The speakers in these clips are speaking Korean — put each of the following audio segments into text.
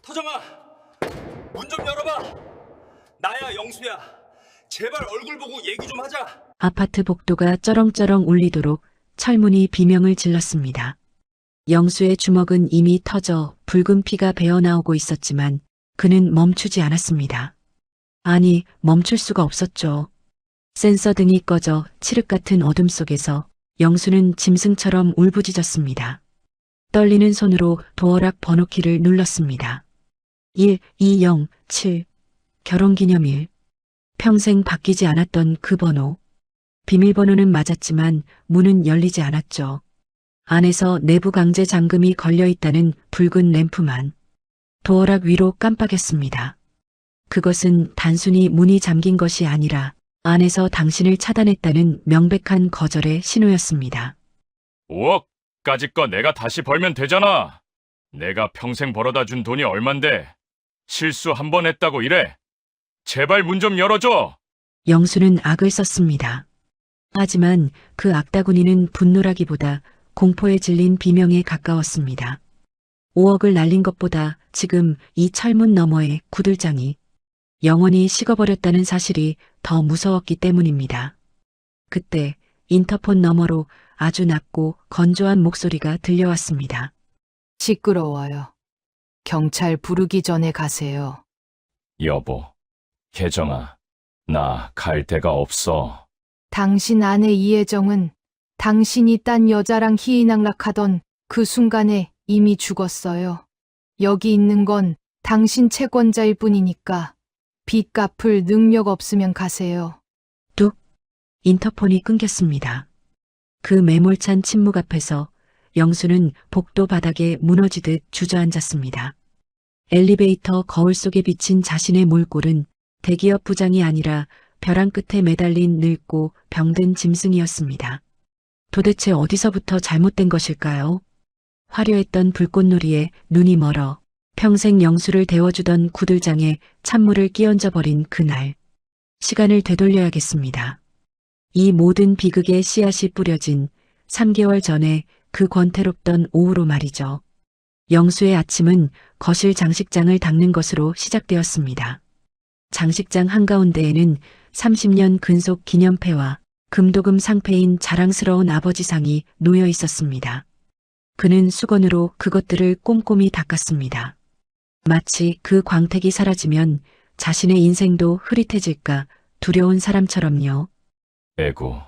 서정아, 문 좀 열어봐. 나야, 영수야. 제발 얼굴 보고 얘기 좀 하자. 아파트 복도가 쩌렁쩌렁 울리도록 철문이 비명을 질렀습니다. 영수의 주먹은 이미 터져 붉은 피가 배어나오고 있었지만 그는 멈추지 않았습니다. 아니, 멈출 수가 없었죠. 센서 등이 꺼져 칠흑 같은 어둠 속에서 영수는 짐승처럼 울부짖었습니다. 떨리는 손으로 도어락 번호키를 눌렀습니다. 1207 결혼기념일. 평생 바뀌지 않았던 그 번호. 비밀번호는 맞았지만 문은 열리지 않았죠. 안에서 내부 강제 잠금이 걸려 있다는 붉은 램프만. 도어락 위로 깜빡였습니다. 그것은 단순히 문이 잠긴 것이 아니라 안에서 당신을 차단했다는 명백한 거절의 신호였습니다. 5억까지 거 내가 다시 벌면 되잖아. 내가 평생 벌어다 준 돈이 얼만데 실수 한 번 했다고 이래. 제발 문 좀 열어줘. 영수는 악을 썼습니다. 하지만 그 악다구니는 분노라기보다 공포에 질린 비명에 가까웠습니다. 5억을 날린 것보다 지금 이 철문 너머의 구들장이 영원히 식어버렸다는 사실이 더 무서웠기 때문입니다. 그때 인터폰 너머로 아주 낮고 건조한 목소리가 들려왔습니다. 시끄러워요. 경찰 부르기 전에 가세요. 여보, 혜정아, 나 갈 데가 없어. 당신 아내 이혜정은 당신이 딴 여자랑 희희낙락하던 그 순간에 이미 죽었어요. 여기 있는 건 당신 채권자일 뿐이니까 빚 갚을 능력 없으면 가세요. 뚝! 인터폰이 끊겼습니다. 그 매몰찬 침묵 앞에서 영수는 복도 바닥에 무너지듯 주저앉았습니다. 엘리베이터 거울 속에 비친 자신의 몰골은 대기업 부장이 아니라 벼랑 끝에 매달린 늙고 병든 짐승이었습니다. 도대체 어디서부터 잘못된 것일까요? 화려했던 불꽃놀이에 눈이 멀어 평생 영수를 데워주던 구들장에 찬물을 끼얹어 버린 그날. 시간을 되돌려야겠습니다. 이 모든 비극의 씨앗이 뿌려진 3개월 전에 그 권태롭던 오후로 말이죠. 영수의 아침은 거실 장식장을 닦는 것으로 시작되었습니다. 장식장 한가운데에는 30년 근속 기념패와 금도금 상패인 자랑스러운 아버지상이 놓여 있었습니다. 그는 수건으로 그것들을 꼼꼼히 닦았습니다. 마치 그 광택이 사라지면 자신의 인생도 흐릿해질까 두려운 사람처럼요. 에구,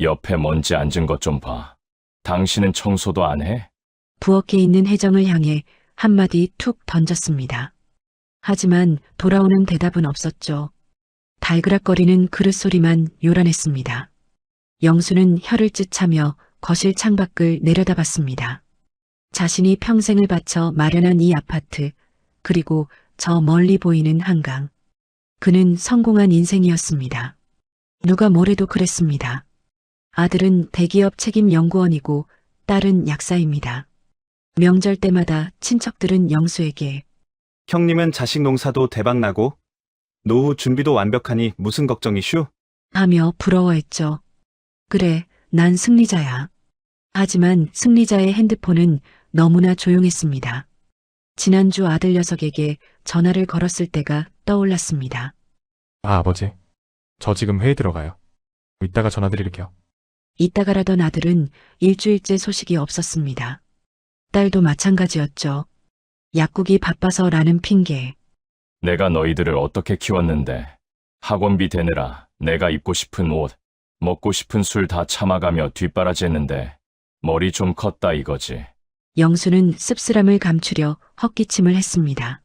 옆에 먼지 앉은 것 좀 봐. 당신은 청소도 안 해? 부엌에 있는 혜정을 향해 한마디 툭 던졌습니다. 하지만 돌아오는 대답은 없었죠. 달그락거리는 그릇 소리만 요란했습니다. 영수는 혀를 찢차며 거실 창밖을 내려다봤습니다. 자신이 평생을 바쳐 마련한 이 아파트, 그리고 저 멀리 보이는 한강. 그는 성공한 인생이었습니다. 누가 뭐래도 그랬습니다. 아들은 대기업 책임연구원이고 딸은 약사입니다. 명절 때마다 친척들은 영수에게 형님은 자식 농사도 대박나고 노후 준비도 완벽하니 무슨 걱정이슈? 하며 부러워했죠. 그래, 난 승리자야. 하지만 승리자의 핸드폰은 너무나 조용했습니다. 지난주 아들 녀석에게 전화를 걸었을 때가 떠올랐습니다. 아버지. 저 지금 회의 들어가요. 이따가 전화드릴게요. 이따가라던 아들은 일주일째 소식이 없었습니다. 딸도 마찬가지였죠. 약국이 바빠서라는 핑계. 내가 너희들을 어떻게 키웠는데 학원비 대느라 내가 입고 싶은 옷, 먹고 싶은 술 다 참아가며 뒷바라지했는데 머리 좀 컸다 이거지. 영수는 씁쓸함을 감추려 헛기침을 했습니다.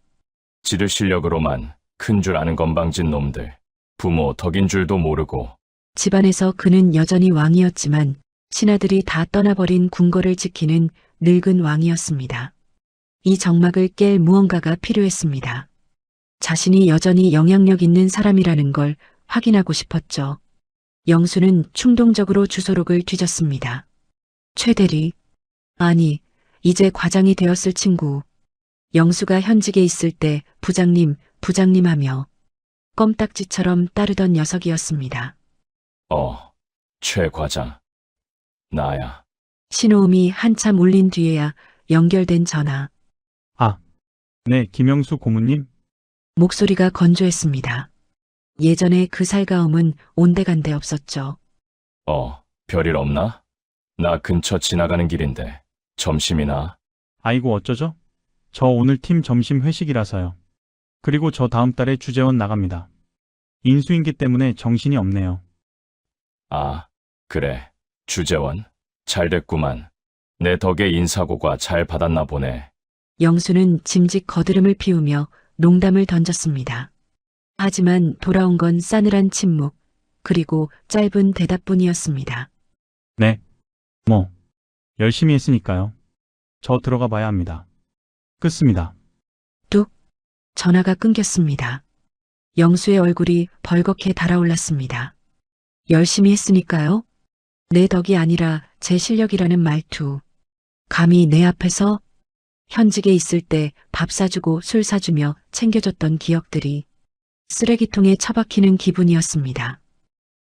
지들 실력으로만 큰 줄 아는 건방진 놈들. 부모 덕인 줄도 모르고. 집안에서 그는 여전히 왕이었지만 신하들이 다 떠나버린 궁궐을 지키는 늙은 왕이었습니다. 이 정막을 깰 무언가가 필요했습니다. 자신이 여전히 영향력 있는 사람이라는 걸 확인하고 싶었죠. 영수는 충동적으로 주소록을 뒤졌습니다. 최대리. 아니, 이제 과장이 되었을 친구. 영수가 현직에 있을 때 부장님, 부장님 하며 껌딱지처럼 따르던 녀석이었습니다. 최 과장. 나야. 신호음이 한참 울린 뒤에야 연결된 전화. 네, 김영수 고모님. 목소리가 건조했습니다. 예전에 그 살가움은 온데간데 없었죠. 별일 없나? 나 근처 지나가는 길인데 점심이나? 아이고 어쩌죠? 저 오늘 팀 점심 회식이라서요. 그리고 저 다음 달에 주재원 나갑니다. 인수인계 때문에 정신이 없네요. 아, 그래. 주재원. 잘 됐구만. 내 덕에 인사고과 잘 받았나 보네. 영수는 짐짓 거드름을 피우며 농담을 던졌습니다. 하지만 돌아온 건 싸늘한 침묵, 그리고 짧은 대답뿐이었습니다. 네. 열심히 했으니까요. 저 들어가 봐야 합니다. 끝습니다. 전화가 끊겼습니다. 영수의 얼굴이 벌겋게 달아올랐습니다. 열심히 했으니까요? 내 덕이 아니라 제 실력이라는 말투. 감히 내 앞에서 현직에 있을 때 밥 사주고 술 사주며 챙겨줬던 기억들이 쓰레기통에 처박히는 기분이었습니다.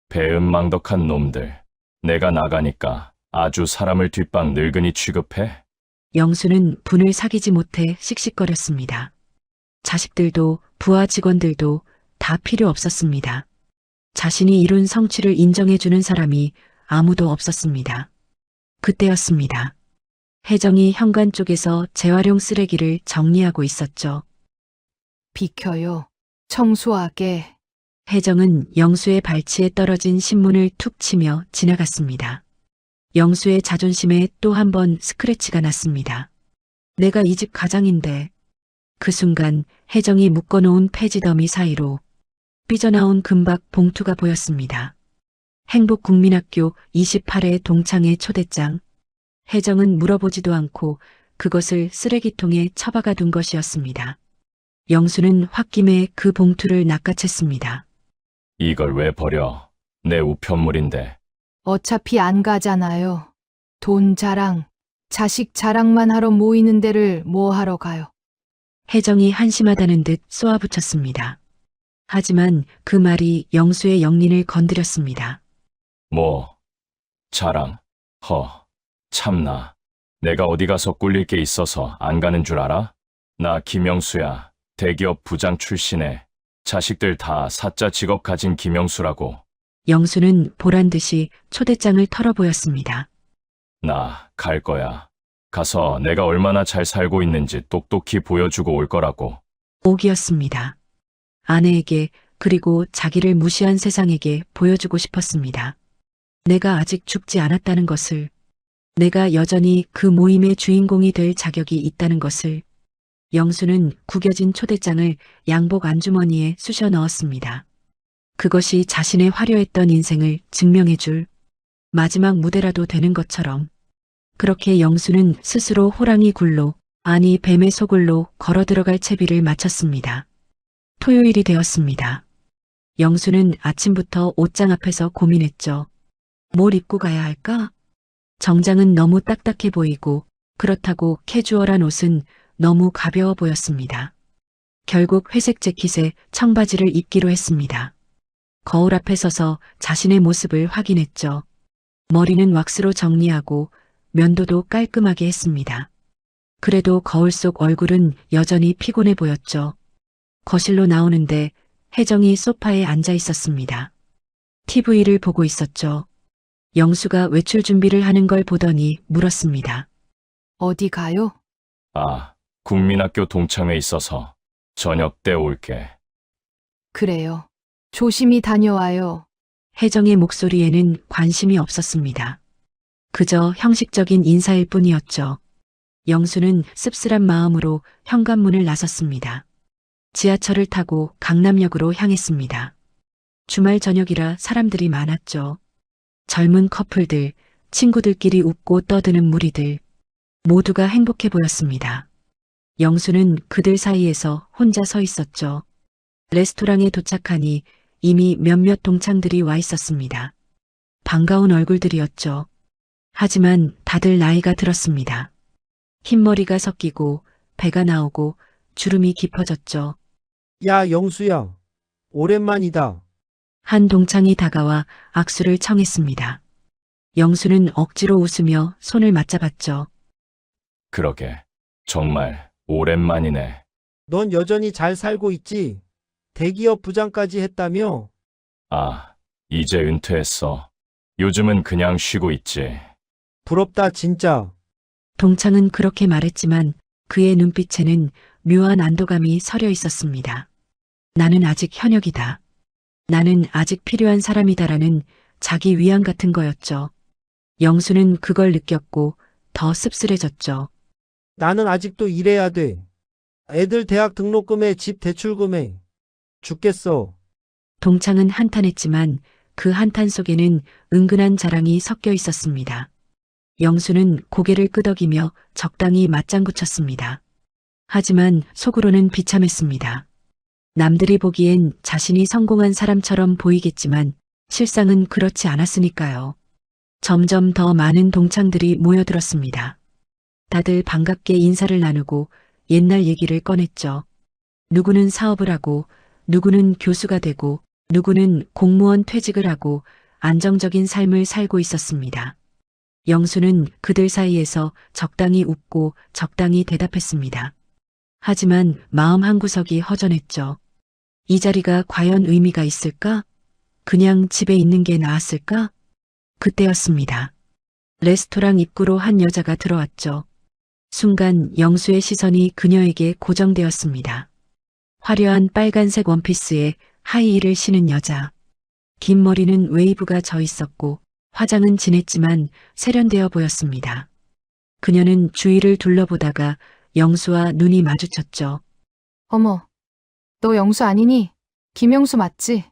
배은망덕한 놈들. 내가 나가니까 아주 사람을 뒷방 늙은이 취급해? 영수는 분을 사귀지 못해 씩씩거렸습니다. 자식들도 부하 직원들도 다 필요 없었습니다. 자신이 이룬 성취를 인정해주는 사람이 아무도 없었습니다. 그때였습니다. 혜정이 현관 쪽에서 재활용 쓰레기를 정리하고 있었죠. 비켜요. 청소하게. 혜정은 영수의 발치에 떨어진 신문을 툭 치며 지나갔습니다. 영수의 자존심에 또 한 번 스크래치가 났습니다. 내가 이 집 가장인데. 그 순간 혜정이 묶어놓은 폐지 더미 사이로 삐져나온 금박 봉투가 보였습니다. 행복국민학교 28회 동창회 초대장. 혜정은 물어보지도 않고 그것을 쓰레기통에 처박아 둔 것이었습니다. 영수는 홧김에 그 봉투를 낚아챘습니다. 이걸 왜 버려? 내 우편물인데. 어차피 안 가잖아요. 돈 자랑, 자식 자랑만 하러 모이는 데를 뭐 하러 가요. 혜정이 한심하다는 듯 쏘아붙였습니다. 하지만 그 말이 영수의 영린을 건드렸습니다. 자랑. 참나. 내가 어디 가서 꿀릴 게 있어서 안 가는 줄 알아? 나 김영수야. 대기업 부장 출신에 자식들 다 사자 직업 가진 김영수라고. 영수는 보란듯이 초대장을 털어보였습니다. 나 갈 거야. 가서 내가 얼마나 잘 살고 있는지 똑똑히 보여주고 올 거라고. 옥이었습니다. 아내에게 그리고 자기를 무시한 세상에게 보여주고 싶었습니다. 내가 아직 죽지 않았다는 것을, 내가 여전히 그 모임의 주인공이 될 자격이 있다는 것을. 영수는 구겨진 초대장을 양복 안주머니에 쑤셔 넣었습니다. 그것이 자신의 화려했던 인생을 증명해줄 마지막 무대라도 되는 것처럼. 그렇게 영수는 스스로 호랑이 굴로, 아니 뱀의 소굴로 걸어 들어갈 채비를 마쳤습니다. 토요일이 되었습니다. 영수는 아침부터 옷장 앞에서 고민했죠. 뭘 입고 가야 할까? 정장은 너무 딱딱해 보이고 그렇다고 캐주얼한 옷은 너무 가벼워 보였습니다. 결국 회색 재킷에 청바지를 입기로 했습니다. 거울 앞에 서서 자신의 모습을 확인했죠. 머리는 왁스로 정리하고 면도도 깔끔하게 했습니다. 그래도 거울 속 얼굴은 여전히 피곤해 보였죠. 거실로 나오는데 혜정이 소파에 앉아 있었습니다. TV를 보고 있었죠. 영수가 외출 준비를 하는 걸 보더니 물었습니다. 어디 가요? 국민학교 동창회 있어서 저녁 때 올게. 그래요. 조심히 다녀와요. 혜정의 목소리에는 관심이 없었습니다. 그저 형식적인 인사일 뿐이었죠. 영수는 씁쓸한 마음으로 현관문을 나섰습니다. 지하철을 타고 강남역으로 향했습니다. 주말 저녁이라 사람들이 많았죠. 젊은 커플들, 친구들끼리 웃고 떠드는 무리들, 모두가 행복해 보였습니다. 영수는 그들 사이에서 혼자 서 있었죠. 레스토랑에 도착하니 이미 몇몇 동창들이 와 있었습니다. 반가운 얼굴들이었죠. 하지만 다들 나이가 들었습니다. 흰머리가 섞이고 배가 나오고 주름이 깊어졌죠. 야, 영수야. 오랜만이다. 한 동창이 다가와 악수를 청했습니다. 영수는 억지로 웃으며 손을 맞잡았죠. 그러게. 정말 오랜만이네. 넌 여전히 잘 살고 있지? 대기업 부장까지 했다며? 아, 이제 은퇴했어. 요즘은 그냥 쉬고 있지. 부럽다, 진짜. 동창은 그렇게 말했지만 그의 눈빛에는 묘한 안도감이 서려 있었습니다. 나는 아직 현역이다. 나는 아직 필요한 사람이다라는 자기 위안 같은 거였죠. 영수는 그걸 느꼈고 더 씁쓸해졌죠. 나는 아직도 일해야 돼. 애들 대학 등록금에 집 대출금에. 죽겠어. 동창은 한탄했지만 그 한탄 속에는 은근한 자랑이 섞여 있었습니다. 영수는 고개를 끄덕이며 적당히 맞장구 쳤습니다. 하지만 속으로는 비참했습니다. 남들이 보기엔 자신이 성공한 사람처럼 보이겠지만 실상은 그렇지 않았으니까요. 점점 더 많은 동창들이 모여들었습니다. 다들 반갑게 인사를 나누고 옛날 얘기를 꺼냈죠. 누구는 사업을 하고, 누구는 교수가 되고, 누구는 공무원 퇴직을 하고 안정적인 삶을 살고 있었습니다. 영수는 그들 사이에서 적당히 웃고 적당히 대답했습니다. 하지만 마음 한구석이 허전했죠. 이 자리가 과연 의미가 있을까? 그냥 집에 있는 게 나았을까? 그때였습니다. 레스토랑 입구로 한 여자가 들어왔죠. 순간 영수의 시선이 그녀에게 고정되었습니다. 화려한 빨간색 원피스에 하이힐을 신은 여자. 긴 머리는 웨이브가 져 있었고 화장은 진했지만 세련되어 보였습니다. 그녀는 주위를 둘러보다가 영수와 눈이 마주쳤죠. 어머, 너 영수 아니니? 김영수 맞지?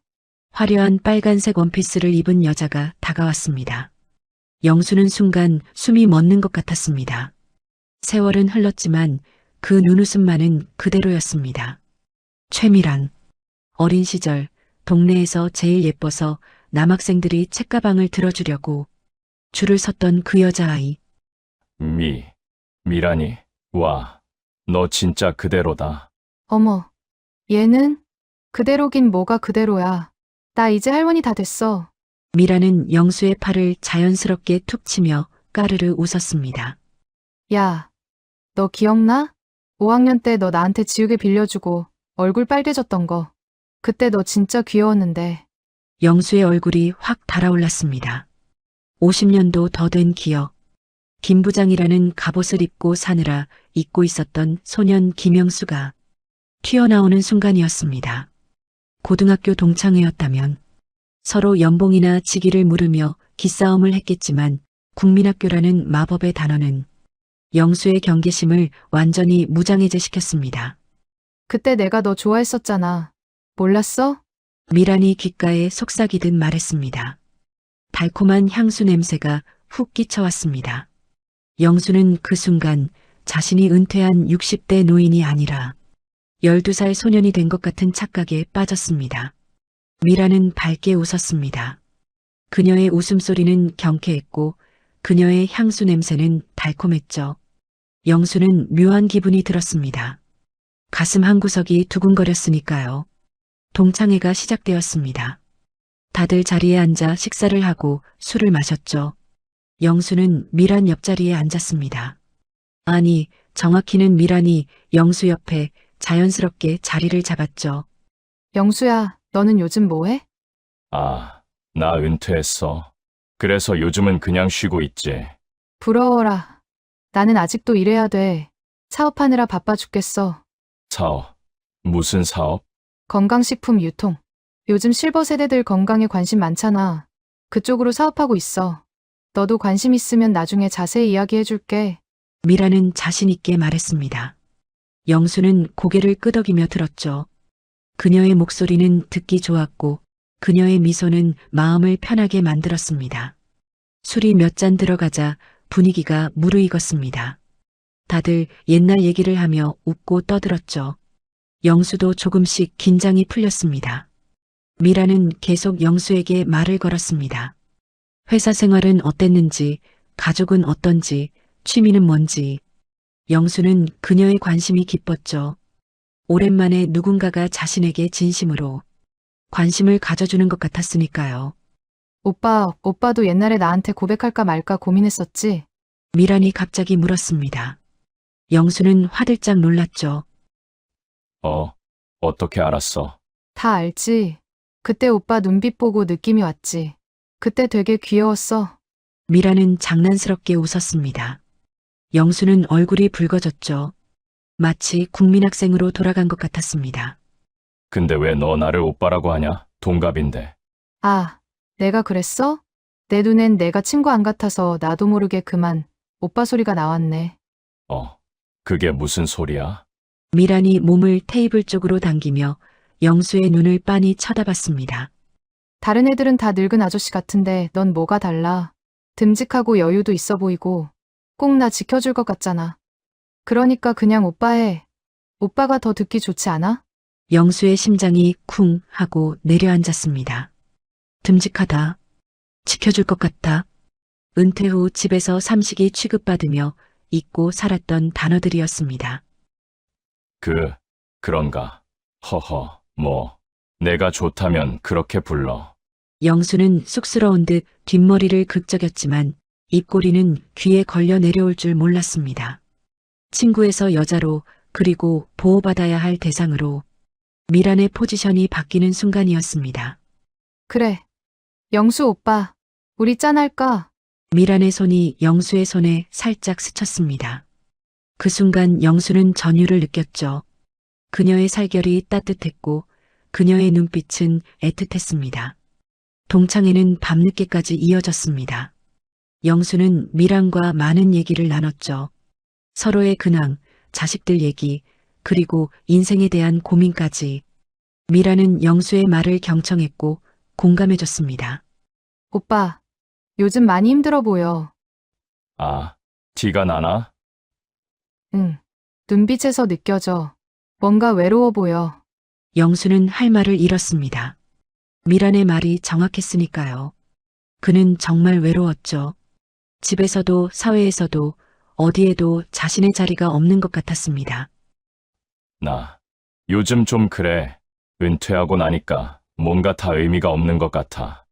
화려한 빨간색 원피스를 입은 여자가 다가왔습니다. 영수는 순간 숨이 멎는 것 같았습니다. 세월은 흘렀지만 그 눈웃음만은 그대로였습니다. 최미란. 어린 시절 동네에서 제일 예뻐서 남학생들이 책가방을 들어주려고 줄을 섰던 그 여자아이. 미란이, 와, 너 진짜 그대로다. 어머, 얘는? 그대로긴 뭐가 그대로야. 나 이제 할머니 다 됐어. 미라는 영수의 팔을 자연스럽게 툭 치며 까르르 웃었습니다. 야, 너 기억나? 5학년 때 너 나한테 지우개 빌려주고 얼굴 빨개졌던 거. 그때 너 진짜 귀여웠는데. 영수의 얼굴이 확 달아올랐습니다. 50년도 더 된 기억. 김 부장이라는 갑옷을 입고 사느라 잊고 있었던 소년 김영수가 튀어나오는 순간이었습니다. 고등학교 동창회였다면 서로 연봉이나 직위를 물으며 기싸움을 했겠지만 국민학교라는 마법의 단어는 영수의 경계심을 완전히 무장해제시켰습니다. 그때 내가 너 좋아했었잖아. 몰랐어? 미란이 귓가에 속삭이듯 말했습니다. 달콤한 향수 냄새가 훅 끼쳐왔습니다. 영수는 그 순간 자신이 은퇴한 60대 노인이 아니라 12살 소년이 된 것 같은 착각에 빠졌습니다. 미라는 밝게 웃었습니다. 그녀의 웃음소리는 경쾌했고 그녀의 향수 냄새는 달콤했죠. 영수는 묘한 기분이 들었습니다. 가슴 한구석이 두근거렸으니까요. 동창회가 시작되었습니다. 다들 자리에 앉아 식사를 하고 술을 마셨죠. 영수는 미란 옆자리에 앉았습니다. 아니, 정확히는 미란이 영수 옆에 자연스럽게 자리를 잡았죠. 영수야, 너는 요즘 뭐해? 아, 나 은퇴했어. 그래서 요즘은 그냥 쉬고 있지. 부러워라. 나는 아직도 일해야 돼. 사업하느라 바빠 죽겠어. 사업? 무슨 사업? 건강식품 유통. 요즘 실버 세대들 건강에 관심 많잖아. 그쪽으로 사업하고 있어. 너도 관심 있으면 나중에 자세히 이야기해줄게. 미라는 자신 있게 말했습니다. 영수는 고개를 끄덕이며 들었죠. 그녀의 목소리는 듣기 좋았고 그녀의 미소는 마음을 편하게 만들었습니다. 술이 몇 잔 들어가자 분위기가 무르익었습니다. 다들 옛날 얘기를 하며 웃고 떠들었죠. 영수도 조금씩 긴장이 풀렸습니다. 미라는 계속 영수에게 말을 걸었습니다. 회사 생활은 어땠는지, 가족은 어떤지, 취미는 뭔지. 영수는 그녀의 관심이 깊었죠. 오랜만에 누군가가 자신에게 진심으로 관심을 가져주는 것 같았으니까요. 오빠도 옛날에 나한테 고백할까 말까 고민했었지? 미란이 갑자기 물었습니다. 영수는 화들짝 놀랐죠. 어떻게 알았어? 다 알지. 그때 오빠 눈빛 보고 느낌이 왔지. 그때 되게 귀여웠어. 미라는 장난스럽게 웃었습니다. 영수는 얼굴이 붉어졌죠. 마치 국민학생으로 돌아간 것 같았습니다. 근데 왜 너 나를 오빠라고 하냐? 동갑인데. 아, 내가 그랬어? 내 눈엔 내가 친구 안 같아서 나도 모르게 그만 오빠 소리가 나왔네. 그게 무슨 소리야? 미란이 몸을 테이블 쪽으로 당기며 영수의 눈을 빤히 쳐다봤습니다. 다른 애들은 다 늙은 아저씨 같은데 넌 뭐가 달라? 듬직하고 여유도 있어 보이고 꼭 나 지켜줄 것 같잖아. 그러니까 그냥 오빠 해. 오빠가 더 듣기 좋지 않아? 영수의 심장이 쿵 하고 내려앉았습니다. 듬직하다. 지켜줄 것 같다. 은퇴 후 집에서 삼식이 취급받으며 잊고 살았던 단어들이었습니다. 그런가. 허허, 내가 좋다면 그렇게 불러. 영수는 쑥스러운 듯 뒷머리를 극적였지만 입꼬리는 귀에 걸려 내려올 줄 몰랐습니다. 친구에서 여자로 그리고 보호받아야 할 대상으로 미란의 포지션이 바뀌는 순간이었습니다. 그래. 영수 오빠, 우리 짠할까? 미란의 손이 영수의 손에 살짝 스쳤습니다. 그 순간 영수는 전율을 느꼈죠. 그녀의 살결이 따뜻했고 그녀의 눈빛은 애틋했습니다. 동창회는 밤늦게까지 이어졌습니다. 영수는 미란과 많은 얘기를 나눴죠. 서로의 근황, 자식들 얘기, 그리고 인생에 대한 고민까지. 미란은 영수의 말을 경청했고 공감해줬습니다. 오빠, 요즘 많이 힘들어 보여. 티가 나나? 응. 눈빛에서 느껴져. 뭔가 외로워 보여. 영수는 할 말을 잃었습니다. 미란의 말이 정확했으니까요. 그는 정말 외로웠죠. 집에서도 사회에서도 어디에도 자신의 자리가 없는 것 같았습니다. 나 요즘 좀 그래. 은퇴하고 나니까 뭔가 다 의미가 없는 것 같아.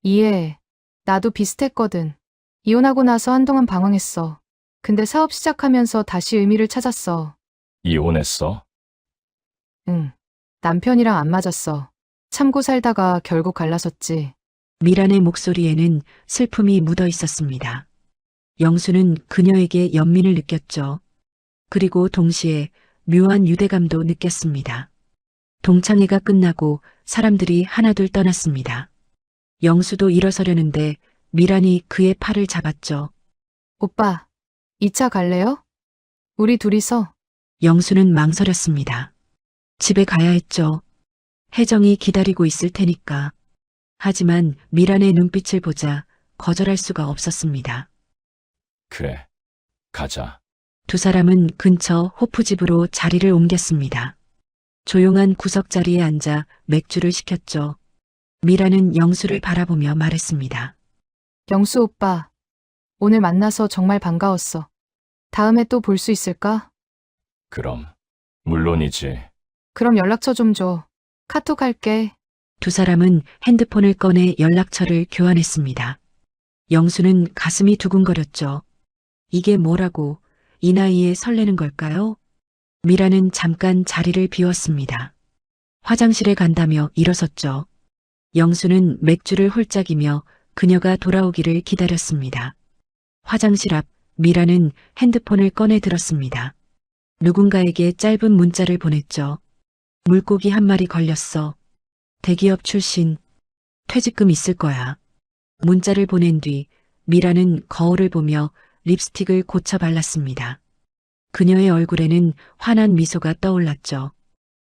이해해. 나도 비슷했거든. 이혼하고 나서 한동안 방황했어. 근데 사업 시작하면서 다시 의미를 찾았어. 이혼했어? 응. 남편이랑 안 맞았어. 참고 살다가 결국 갈라섰지. 미란의 목소리에는 슬픔이 묻어 있었습니다. 영수는 그녀에게 연민을 느꼈죠. 그리고 동시에 묘한 유대감도 느꼈습니다. 동창회가 끝나고 사람들이 하나둘 떠났습니다. 영수도 일어서려는데 미란이 그의 팔을 잡았죠. 오빠, 2차 갈래요? 우리 둘이서. 영수는 망설였습니다. 집에 가야 했죠. 혜정이 기다리고 있을 테니까. 하지만 미란의 눈빛을 보자 거절할 수가 없었습니다. 그래. 가자. 두 사람은 근처 호프집으로 자리를 옮겼습니다. 조용한 구석 자리에 앉아 맥주를 시켰죠. 미란은 영수를 바라보며 말했습니다. 영수 오빠, 오늘 만나서 정말 반가웠어. 다음에 또 볼 수 있을까? 그럼. 물론이지. 그럼 연락처 좀 줘. 카톡 할게. 두 사람은 핸드폰을 꺼내 연락처를 교환했습니다. 영수는 가슴이 두근거렸죠. 이게 뭐라고 이 나이에 설레는 걸까요? 미라는 잠깐 자리를 비웠습니다. 화장실에 간다며 일어섰죠. 영수는 맥주를 홀짝이며 그녀가 돌아오기를 기다렸습니다. 화장실 앞 미라는 핸드폰을 꺼내 들었습니다. 누군가에게 짧은 문자를 보냈죠. 물고기 한 마리 걸렸어. 대기업 출신. 퇴직금 있을 거야. 문자를 보낸 뒤 미라는 거울을 보며 립스틱을 고쳐 발랐습니다. 그녀의 얼굴에는 환한 미소가 떠올랐죠.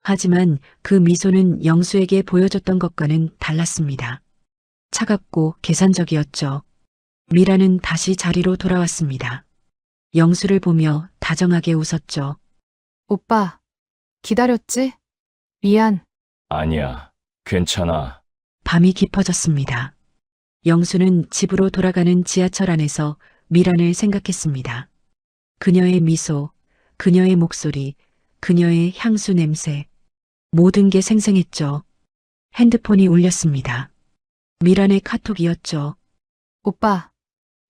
하지만 그 미소는 영수에게 보여줬던 것과는 달랐습니다. 차갑고 계산적이었죠. 미라는 다시 자리로 돌아왔습니다. 영수를 보며 다정하게 웃었죠. 오빠, 기다렸지? 미안. 아니야. 괜찮아. 밤이 깊어졌습니다. 영수는 집으로 돌아가는 지하철 안에서 미란을 생각했습니다. 그녀의 미소, 그녀의 목소리, 그녀의 향수 냄새. 모든 게 생생했죠. 핸드폰이 울렸습니다. 미란의 카톡이었죠. 오빠,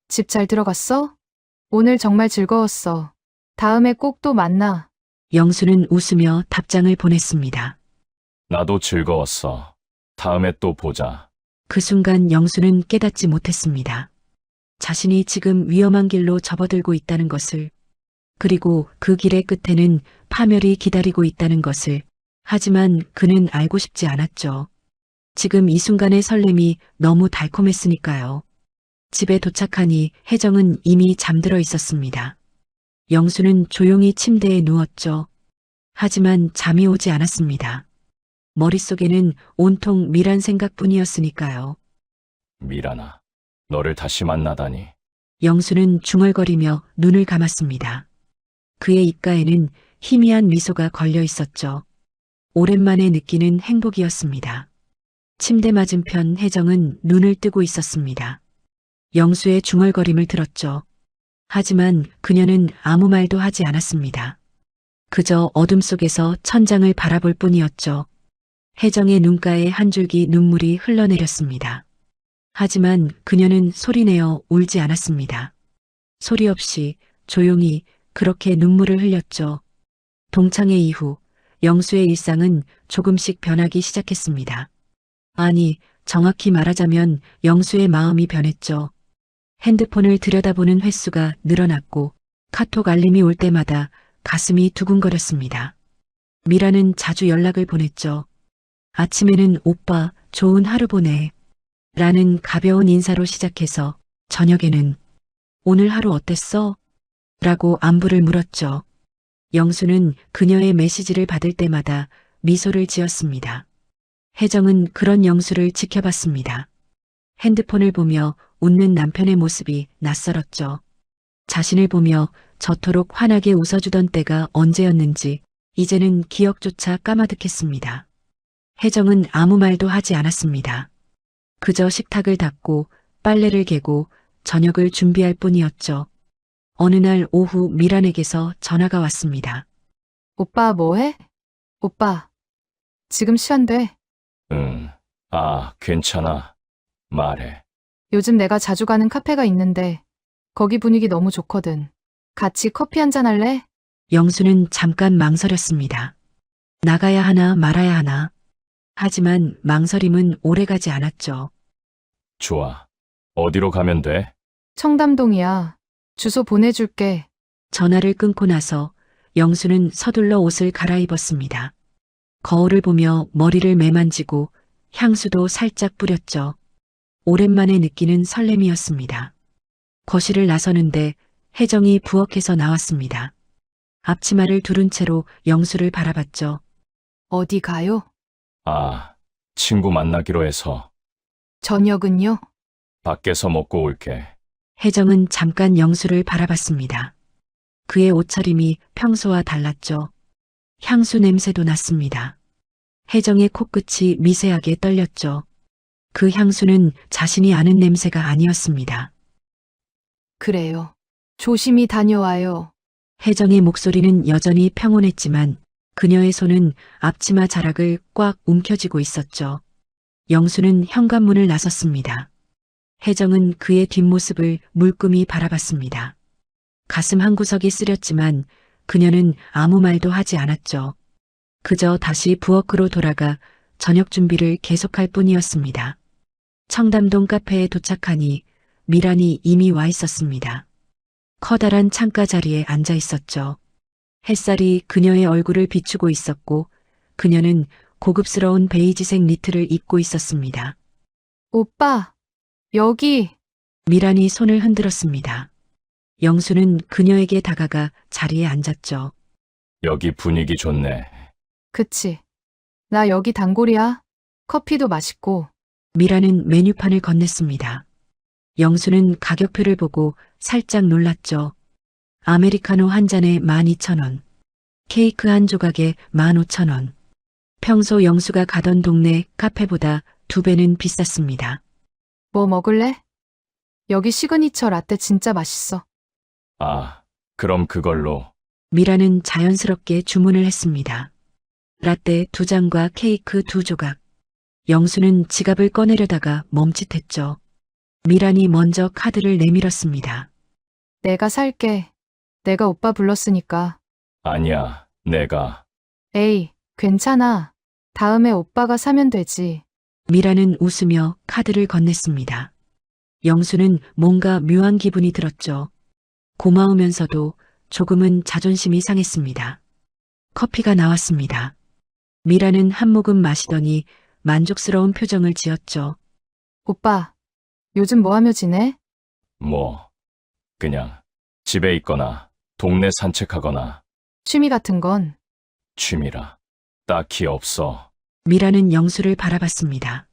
집 잘 들어갔어? 오늘 정말 즐거웠어. 다음에 꼭 또 만나. 영수는 웃으며 답장을 보냈습니다. 나도 즐거웠어. 다음에 또 보자. 그 순간 영수는 깨닫지 못했습니다. 자신이 지금 위험한 길로 접어들고 있다는 것을, 그리고 그 길의 끝에는 파멸이 기다리고 있다는 것을. 하지만 그는 알고 싶지 않았죠. 지금 이 순간의 설렘이 너무 달콤했으니까요. 집에 도착하니 혜정은 이미 잠들어 있었습니다. 영수는 조용히 침대에 누웠죠. 하지만 잠이 오지 않았습니다. 머릿속에는 온통 미란 생각뿐이었으니까요. 미란아, 너를 다시 만나다니. 영수는 중얼거리며 눈을 감았습니다. 그의 입가에는 희미한 미소가 걸려 있었죠. 오랜만에 느끼는 행복이었습니다. 침대 맞은편 혜정은 눈을 뜨고 있었습니다. 영수의 중얼거림을 들었죠. 하지만 그녀는 아무 말도 하지 않았습니다. 그저 어둠 속에서 천장을 바라볼 뿐이었죠. 혜정의 눈가에 한 줄기 눈물이 흘러내렸습니다. 하지만 그녀는 소리내어 울지 않았습니다. 소리 없이 조용히 그렇게 눈물을 흘렸죠. 동창회 이후 영수의 일상은 조금씩 변하기 시작했습니다. 아니, 정확히 말하자면 영수의 마음이 변했죠. 핸드폰을 들여다보는 횟수가 늘어났고 카톡 알림이 올 때마다 가슴이 두근거렸습니다. 미라는 자주 연락을 보냈죠. 아침에는 오빠, 좋은 하루 보내. 라는 가벼운 인사로 시작해서 저녁에는 오늘 하루 어땠어? 라고 안부를 물었죠. 영수는 그녀의 메시지를 받을 때마다 미소를 지었습니다. 혜정은 그런 영수를 지켜봤습니다. 핸드폰을 보며 웃는 남편의 모습이 낯설었죠. 자신을 보며 저토록 환하게 웃어주던 때가 언제였는지 이제는 기억조차 까마득했습니다. 혜정은 아무 말도 하지 않았습니다. 그저 식탁을 닦고 빨래를 개고 저녁을 준비할 뿐이었죠. 어느 날 오후 미란에게서 전화가 왔습니다. 오빠 뭐해? 오빠, 지금 시간 돼. 응. 아, 괜찮아. 말해. 요즘 내가 자주 가는 카페가 있는데 거기 분위기 너무 좋거든. 같이 커피 한잔 할래? 영수는 잠깐 망설였습니다. 나가야 하나 말아야 하나. 하지만 망설임은 오래가지 않았죠. 좋아. 어디로 가면 돼? 청담동이야. 주소 보내줄게. 전화를 끊고 나서 영수는 서둘러 옷을 갈아입었습니다. 거울을 보며 머리를 매만지고 향수도 살짝 뿌렸죠. 오랜만에 느끼는 설렘이었습니다. 거실을 나서는데 혜정이 부엌에서 나왔습니다. 앞치마를 두른 채로 영수를 바라봤죠. 어디 가요? 아, 친구 만나기로 해서 저녁은요? 밖에서 먹고 올게. 혜정은 잠깐 영수를 바라봤습니다. 그의 옷차림이 평소와 달랐죠. 향수 냄새도 났습니다. 혜정의 코끝이 미세하게 떨렸죠. 그 향수는 자신이 아는 냄새가 아니었습니다. 그래요. 조심히 다녀와요. 혜정의 목소리는 여전히 평온했지만 그녀의 손은 앞치마 자락을 꽉 움켜쥐고 있었죠. 영수는 현관문을 나섰습니다. 혜정은 그의 뒷모습을 물끄미 바라봤습니다. 가슴 한구석이 쓰렸지만 그녀는 아무 말도 하지 않았죠. 그저 다시 부엌으로 돌아가 저녁 준비를 계속할 뿐이었습니다. 청담동 카페에 도착하니 미란이 이미 와 있었습니다. 커다란 창가 자리에 앉아 있었죠. 햇살이 그녀의 얼굴을 비추고 있었고 그녀는 고급스러운 베이지색 니트를 입고 있었습니다. 오빠, 여기. 미란이 손을 흔들었습니다. 영수는 그녀에게 다가가 자리에 앉았죠. 여기 분위기 좋네. 그치. 나 여기 단골이야. 커피도 맛있고. 미란은 메뉴판을 건넸습니다. 영수는 가격표를 보고 살짝 놀랐죠. 아메리카노 한 잔에 12,000원, 케이크 한 조각에 15,000원. 평소 영수가 가던 동네 카페보다 2배는 비쌌습니다. 뭐 먹을래? 여기 시그니처 라떼 진짜 맛있어. 아, 그럼 그걸로. 미라는 자연스럽게 주문을 했습니다. 라떼 2잔과 케이크 2조각. 영수는 지갑을 꺼내려다가 멈칫했죠. 미란이 먼저 카드를 내밀었습니다. 내가 살게. 내가 오빠 불렀으니까. 아니야. 내가 에이, 괜찮아. 다음에 오빠가 사면 되지. 미라는 웃으며 카드를 건넸습니다. 영수는 뭔가 묘한 기분이 들었죠. 고마우면서도 조금은 자존심이 상했습니다. 커피가 나왔습니다. 미라는 한 모금 마시더니 만족스러운 표정을 지었죠. 오빠, 요즘 뭐 하며 지내? 뭐 그냥 집에 있거나 동네 산책하거나 취미 같은 건? 취미라 딱히 없어. 미라는 영수를 바라봤습니다.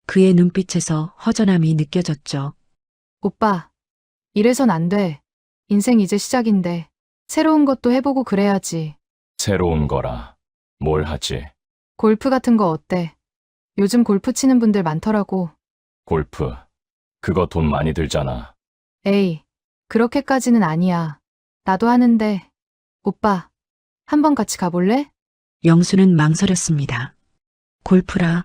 그의 눈빛에서 허전함이 느껴졌죠. 오빠, 이래선 안 돼. 인생 이제 시작인데. 새로운 것도 해보고 그래야지. 새로운 거라 뭘 하지? 골프 같은 거 어때? 요즘 골프 치는 분들 많더라고. 골프 그거 돈 많이 들잖아. 에이, 그렇게까지는 아니야. 나도 하는데. 오빠, 한번 같이 가볼래? 영수는 망설였습니다. 골프라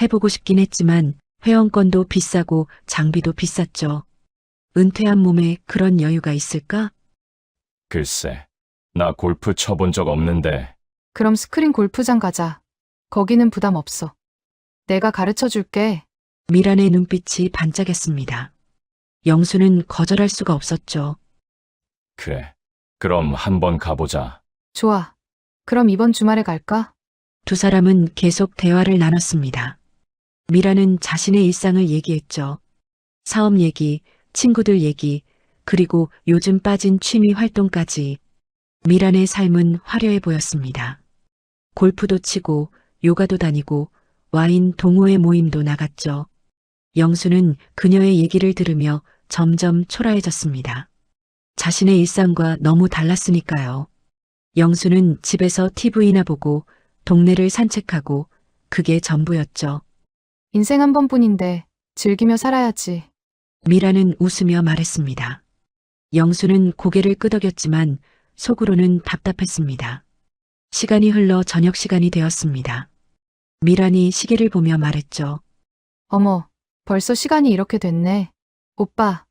해보고 싶긴 했지만 회원권도 비싸고 장비도 비쌌죠. 은퇴한 몸에 그런 여유가 있을까? 글쎄 나 골프 쳐본 적 없는데. 그럼 스크린 골프장 가자. 거기는 부담 없어. 내가 가르쳐 줄게. 미란의 눈빛이 반짝였습니다. 영수는 거절할 수가 없었죠. 그래 그럼 한번 가보자. 좋아. 그럼 이번 주말에 갈까? 두 사람은 계속 대화를 나눴습니다. 미라는 자신의 일상을 얘기했죠. 사업 얘기, 친구들 얘기, 그리고 요즘 빠진 취미 활동까지. 미란의 삶은 화려해 보였습니다. 골프도 치고, 요가도 다니고, 와인 동호회 모임도 나갔죠. 영수는 그녀의 얘기를 들으며 점점 초라해졌습니다. 자신의 일상과 너무 달랐으니까요. 영수는 집에서 TV나 보고 동네를 산책하고 그게 전부였죠. 인생 한 번뿐인데 즐기며 살아야지. 미라는 웃으며 말했습니다. 영수는 고개를 끄덕였지만 속으로는 답답했습니다. 시간이 흘러 저녁 시간이 되었습니다. 미란이 시계를 보며 말했죠. 어머, 벌써 시간이 이렇게 됐네. 오빠,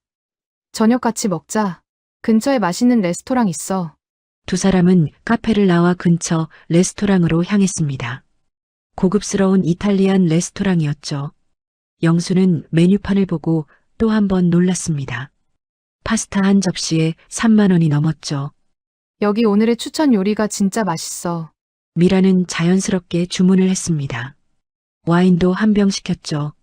저녁 같이 먹자. 근처에 맛있는 레스토랑 있어. 두 사람은 카페를 나와 근처 레스토랑으로 향했습니다. 고급스러운 이탈리안 레스토랑이었죠. 영수는 메뉴판을 보고 또 한 번 놀랐습니다. 파스타 한 접시에 3만 원이 넘었죠. 여기 오늘의 추천 요리가 진짜 맛있어. 미라는 자연스럽게 주문을 했습니다. 와인도 한 병 시켰죠.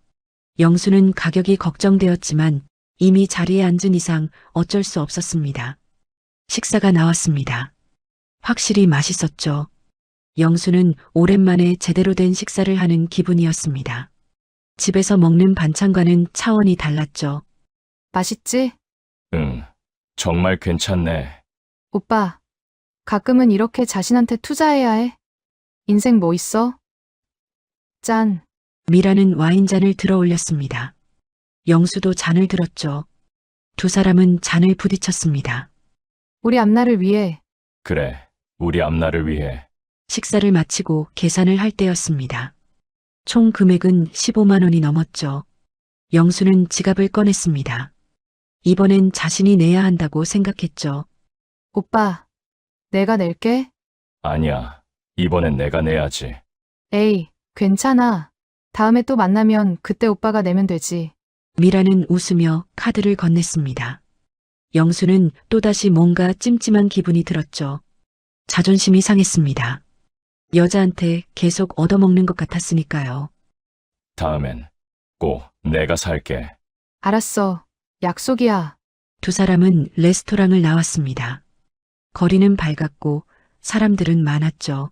영수는 가격이 걱정되었지만 이미 자리에 앉은 이상 어쩔 수 없었습니다. 식사가 나왔습니다. 확실히 맛있었죠. 영수는 오랜만에 제대로 된 식사를 하는 기분이었습니다. 집에서 먹는 반찬과는 차원이 달랐죠. 맛있지? 응 정말 괜찮네. 오빠, 가끔은 이렇게 자신한테 투자해야 해. 인생 뭐 있어? 짠. 미라는 와인잔을 들어 올렸습니다. 영수도 잔을 들었죠. 두 사람은 잔을 부딪혔습니다. 우리 앞날을 위해. 그래 우리 앞날을 위해. 식사를 마치고 계산을 할 때였습니다. 총 금액은 15만 원이 넘었죠. 영수는 지갑을 꺼냈습니다. 이번엔 자신이 내야 한다고 생각했죠. 오빠, 내가 낼게. 아니야 이번엔 내가 내야지. 에이, 괜찮아. 다음에 또 만나면 그때 오빠가 내면 되지. 미라는 웃으며 카드를 건넸습니다. 영수는 또다시 뭔가 찜찜한 기분이 들었죠. 자존심이 상했습니다. 여자한테 계속 얻어먹는 것 같았으니까요. 다음엔 꼭 내가 살게. 알았어. 약속이야. 두 사람은 레스토랑을 나왔습니다. 거리는 밝았고 사람들은 많았죠.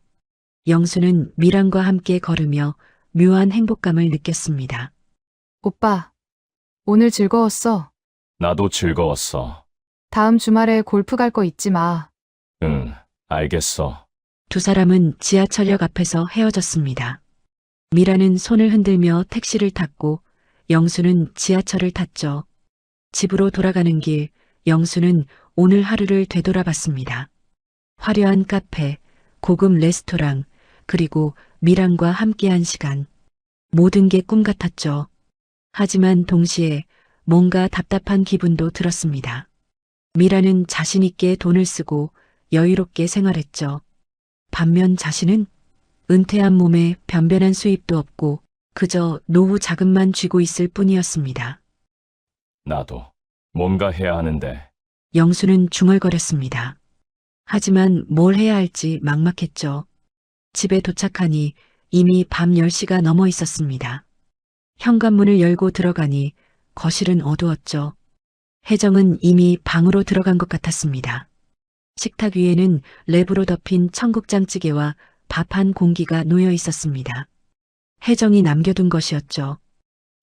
영수는 미란과 함께 걸으며 묘한 행복감을 느꼈습니다. 오빠, 오늘 즐거웠어. 나도 즐거웠어. 다음 주말에 골프 갈 거 잊지 마. 응 알겠어. 두 사람은 지하철역 앞에서 헤어졌습니다. 미라는 손을 흔들며 택시를 탔고 영수는 지하철을 탔죠. 집으로 돌아가는 길, 영수는 오늘 하루를 되돌아봤습니다. 화려한 카페, 고급 레스토랑, 그리고 미란과 함께한 시간. 모든 게 꿈 같았죠. 하지만 동시에 뭔가 답답한 기분도 들었습니다. 미라는 자신 있게 돈을 쓰고 여유롭게 생활했죠. 반면 자신은 은퇴한 몸에 변변한 수입도 없고 그저 노후 자금만 쥐고 있을 뿐이었습니다. 나도 뭔가 해야 하는데. 영수는 중얼거렸습니다. 하지만 뭘 해야 할지 막막했죠. 집에 도착하니 이미 밤 10시가 넘어 있었습니다. 현관문을 열고 들어가니 거실은 어두웠죠. 혜정은 이미 방으로 들어간 것 같았습니다. 식탁 위에는 랩으로 덮인 청국장찌개와 밥 한 공기가 놓여 있었습니다. 혜정이 남겨둔 것이었죠.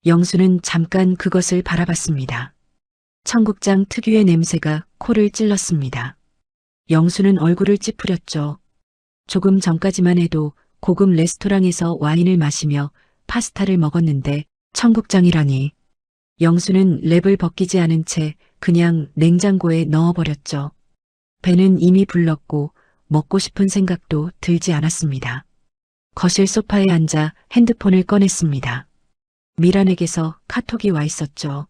영수는 잠깐 그것을 바라봤습니다. 청국장 특유의 냄새가 코를 찔렀습니다. 영수는 얼굴을 찌푸렸죠. 조금 전까지만 해도 고급 레스토랑에서 와인을 마시며 파스타를 먹었는데 청국장이라니. 영수는 랩을 벗기지 않은 채 그냥 냉장고에 넣어버렸죠. 배는 이미 불렀고 먹고 싶은 생각도 들지 않았습니다. 거실 소파에 앉아 핸드폰을 꺼냈습니다. 미란에게서 카톡이 와 있었죠.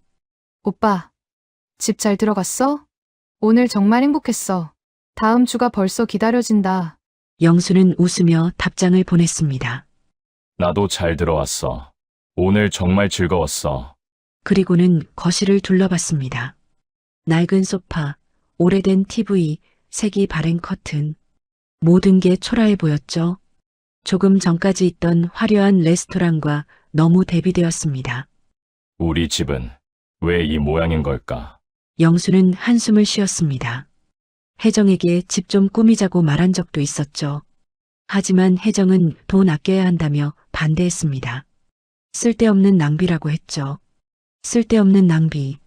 오빠, 집 잘 들어갔어? 오늘 정말 행복했어. 다음 주가 벌써 기다려진다. 영수는 웃으며 답장을 보냈습니다. 나도 잘 들어왔어. 오늘 정말 즐거웠어. 그리고는 거실을 둘러봤습니다. 낡은 소파, 오래된 TV, 색이 바랜 커튼. 모든 게 초라해 보였죠. 조금 전까지 있던 화려한 레스토랑과 너무 대비되었습니다. 우리 집은 왜 이 모양인 걸까? 영수는 한숨을 쉬었습니다. 혜정에게 집 좀 꾸미자고 말한 적도 있었죠. 하지만 혜정은 돈 아껴야 한다며 반대했습니다. 쓸데없는 낭비라고 했죠. 쓸데없는 낭비.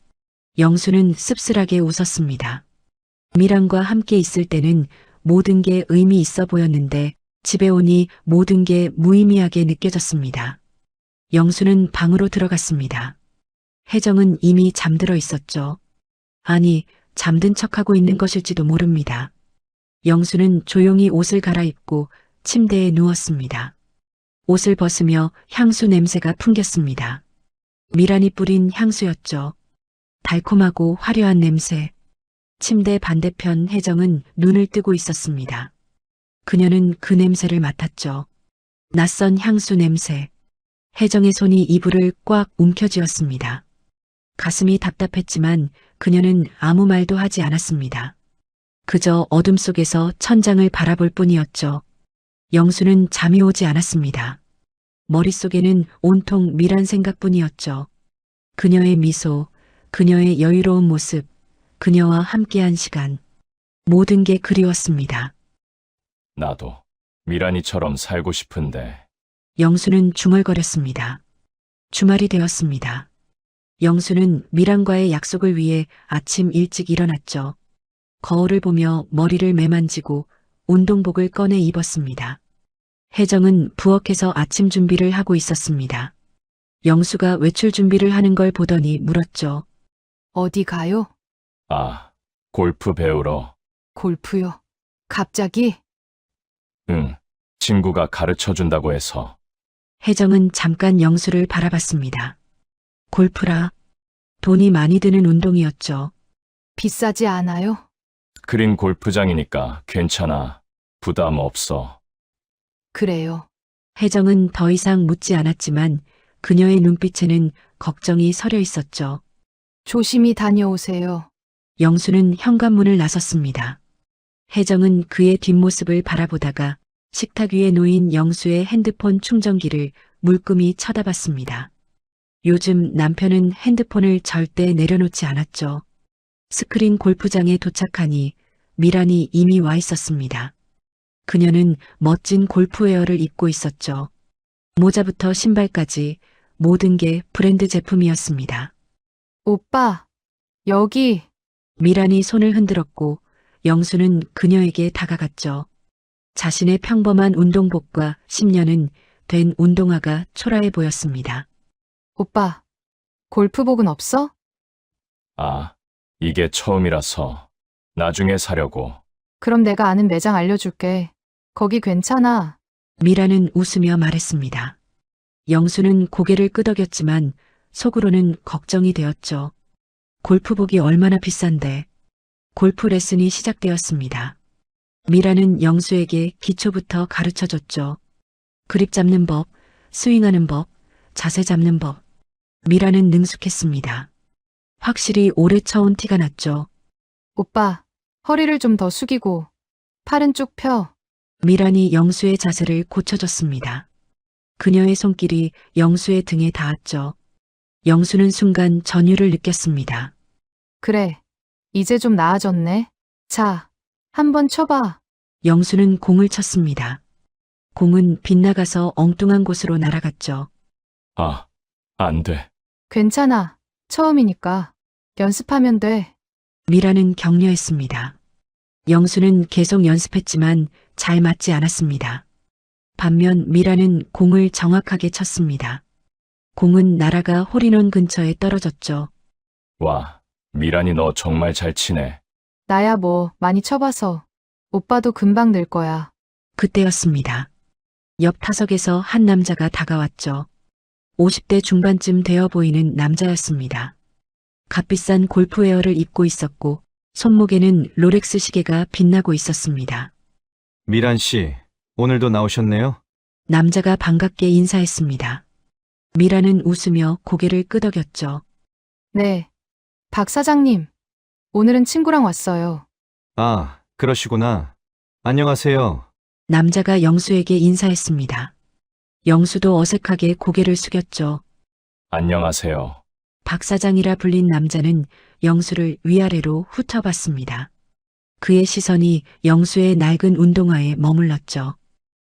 영수는 씁쓸하게 웃었습니다. 미란과 함께 있을 때는 모든 게 의미 있어 보였는데 집에 오니 모든 게 무의미하게 느껴졌습니다. 영수는 방으로 들어갔습니다. 혜정은 이미 잠들어 있었죠. 아니, 잠든 척하고 있는 것일지도 모릅니다. 영수는 조용히 옷을 갈아입고 침대에 누웠습니다. 옷을 벗으며 향수 냄새가 풍겼습니다. 미란이 뿌린 향수였죠. 달콤하고 화려한 냄새. 침대 반대편 혜정은 눈을 뜨고 있었습니다. 그녀는 그 냄새를 맡았죠. 낯선 향수 냄새. 혜정의 손이 이불을 꽉 움켜쥐었습니다. 가슴이 답답했지만 그녀는 아무 말도 하지 않았습니다. 그저 어둠 속에서 천장을 바라볼 뿐이었죠. 영수는 잠이 오지 않았습니다. 머릿속에는 온통 미란 생각뿐이었죠. 그녀의 미소, 그녀의 여유로운 모습, 그녀와 함께한 시간. 모든 게 그리웠습니다. 나도 미란이처럼 살고 싶은데. 영수는 중얼거렸습니다. 주말이 되었습니다. 영수는 미란과의 약속을 위해 아침 일찍 일어났죠. 거울을 보며 머리를 매만지고 운동복을 꺼내 입었습니다. 혜정은 부엌에서 아침 준비를 하고 있었습니다. 영수가 외출 준비를 하는 걸 보더니 물었죠. 어디 가요? 아, 골프 배우러. 골프요. 갑자기? 응, 친구가 가르쳐 준다고 해서. 혜정은 잠깐 영수를 바라봤습니다. 골프라. 돈이 많이 드는 운동이었죠. 비싸지 않아요? 그린 골프장이니까 괜찮아. 부담 없어. 그래요. 혜정은 더 이상 묻지 않았지만 그녀의 눈빛에는 걱정이 서려 있었죠. 조심히 다녀오세요. 영수는 현관문을 나섰습니다. 혜정은 그의 뒷모습을 바라보다가 식탁 위에 놓인 영수의 핸드폰 충전기를 물끄미 쳐다봤습니다. 요즘 남편은 핸드폰을 절대 내려놓지 않았죠. 스크린 골프장에 도착하니 미란이 이미 와 있었습니다. 그녀는 멋진 골프웨어를 입고 있었죠. 모자부터 신발까지 모든 게 브랜드 제품이었습니다. 오빠, 여기. 미란이 손을 흔들었고 영수는 그녀에게 다가갔죠. 자신의 평범한 운동복과 10년은 된 운동화가 초라해 보였습니다. 오빠, 골프복은 없어? 아, 이게 처음이라서 나중에 사려고. 그럼 내가 아는 매장 알려줄게. 거기 괜찮아. 미라는 웃으며 말했습니다. 영수는 고개를 끄덕였지만 속으로는 걱정이 되었죠. 골프복이 얼마나 비싼데. 골프 레슨이 시작되었습니다. 미라는 영수에게 기초부터 가르쳐줬죠. 그립 잡는 법, 스윙하는 법, 자세 잡는 법. 미라는 능숙했습니다. 확실히 오래 쳐온 티가 났죠. 오빠, 허리를 좀 더 숙이고, 팔은 쭉 펴. 미란이 영수의 자세를 고쳐줬습니다. 그녀의 손길이 영수의 등에 닿았죠. 영수는 순간 전율을 느꼈습니다. 그래. 이제 좀 나아졌네. 자, 한번 쳐봐. 영수는 공을 쳤습니다. 공은 빗나가서 엉뚱한 곳으로 날아갔죠. 아, 안 돼. 괜찮아. 처음이니까. 연습하면 돼. 미라는 격려했습니다. 영수는 계속 연습했지만 잘 맞지 않았습니다. 반면 미라는 공을 정확하게 쳤습니다. 공은 날아가 홀인원 근처에 떨어졌죠. 와, 미란이 너 정말 잘 치네. 나야 뭐 많이 쳐봐서. 오빠도 금방 늘 거야. 그때였습니다. 옆 타석에서 한 남자가 다가왔죠. 50대 중반쯤 되어 보이는 남자였습니다. 값비싼 골프웨어를 입고 있었고 손목에는 롤렉스 시계가 빛나고 있었습니다. 미란 씨, 오늘도 나오셨네요. 남자가 반갑게 인사했습니다. 미라는 웃으며 고개를 끄덕였죠. 네. 박 사장님. 오늘은 친구랑 왔어요. 아, 그러시구나. 안녕하세요. 남자가 영수에게 인사했습니다. 영수도 어색하게 고개를 숙였죠. 안녕하세요. 박 사장이라 불린 남자는 영수를 위아래로 훑어봤습니다. 그의 시선이 영수의 낡은 운동화에 머물렀죠.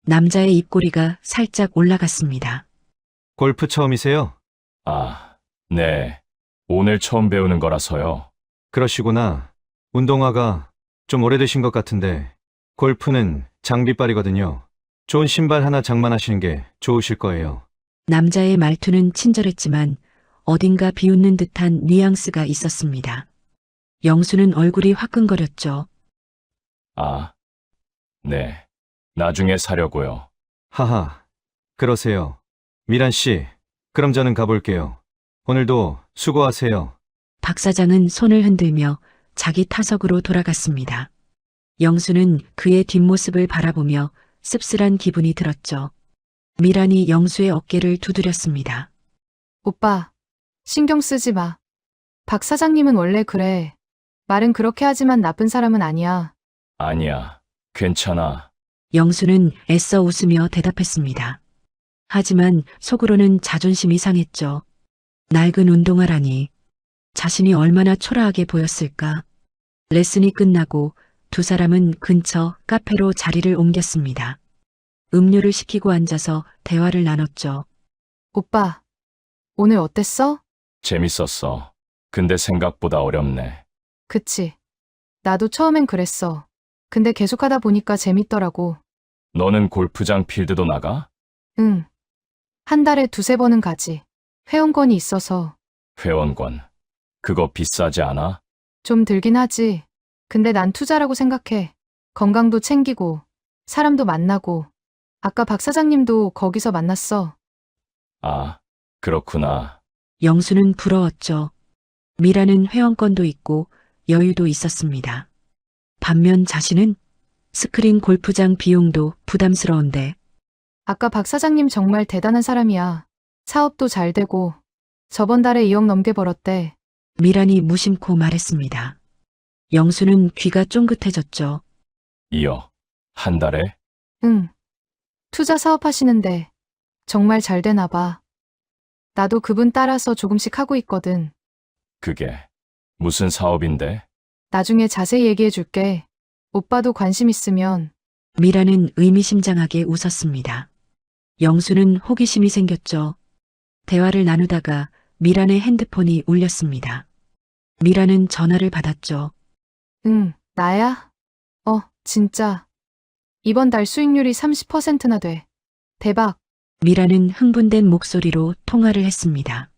남자의 입꼬리가 살짝 올라갔습니다. 골프 처음이세요? 아, 네. 오늘 처음 배우는 거라서요. 그러시구나. 운동화가 좀 오래되신 것 같은데 골프는 장비빨이거든요. 좋은 신발 하나 장만하시는 게 좋으실 거예요. 남자의 말투는 친절했지만 어딘가 비웃는 듯한 뉘앙스가 있었습니다. 영수는 얼굴이 화끈거렸죠. 아, 네. 나중에 사려고요. 하하, 그러세요. 미란 씨, 그럼 저는 가볼게요. 오늘도 수고하세요. 박 사장은 손을 흔들며 자기 타석으로 돌아갔습니다. 영수는 그의 뒷모습을 바라보며 씁쓸한 기분이 들었죠. 미란이 영수의 어깨를 두드렸습니다. 오빠, 신경 쓰지 마. 박 사장님은 원래 그래. 말은 그렇게 하지만 나쁜 사람은 아니야. 아니야. 괜찮아. 영수는 애써 웃으며 대답했습니다. 하지만 속으로는 자존심이 상했죠. 낡은 운동화라니. 자신이 얼마나 초라하게 보였을까. 레슨이 끝나고 두 사람은 근처 카페로 자리를 옮겼습니다. 음료를 시키고 앉아서 대화를 나눴죠. 오빠, 오늘 어땠어? 재밌었어. 근데 생각보다 어렵네. 그치. 나도 처음엔 그랬어. 근데 계속하다 보니까 재밌더라고. 너는 골프장 필드도 나가? 응. 한 달에 두세 번은 가지. 회원권이 있어서 회원권. 그거 비싸지 않아? 좀 들긴 하지. 근데 난 투자라고 생각해. 건강도 챙기고, 사람도 만나고. 아까 박 사장님도 거기서 만났어. 아, 그렇구나. 영수는 부러웠죠. 미라는 회원권도 있고 여유도 있었습니다. 반면 자신은 스크린 골프장 비용도 부담스러운데 아까 박 사장님 정말 대단한 사람이야. 사업도 잘 되고, 저번 달에 2억 넘게 벌었대. 미란이 무심코 말했습니다. 영수는 귀가 쫑긋해졌죠. 2억. 한 달에? 응. 투자 사업 하시는데 정말 잘 되나 봐. 나도 그분 따라서 조금씩 하고 있거든. 그게 무슨 사업인데? 나중에 자세히 얘기해 줄게. 오빠도 관심 있으면. 미라는 의미심장하게 웃었습니다. 영수는 호기심이 생겼죠. 대화를 나누다가 미란의 핸드폰이 울렸습니다. 미라는 전화를 받았죠. 응, 나야? 진짜. 이번 달 수익률이 30%나 돼. 대박. 미라는 흥분된 목소리로 통화를 했습니다.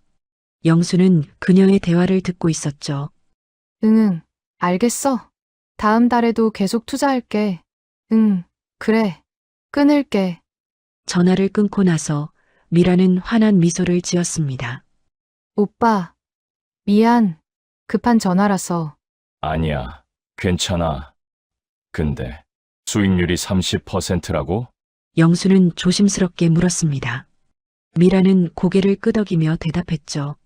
영수는 그녀의 대화를 듣고 있었죠. 응, 알겠어. 다음 달에도 계속 투자할게. 응, 그래. 끊을게. 전화를 끊고 나서 미라는 환한 미소를 지었습니다. 오빠, 미안. 급한 전화라서. 아니야. 괜찮아. 근데 수익률이 30%라고? 영수는 조심스럽게 물었습니다. 미라는 고개를 끄덕이며 대답했죠.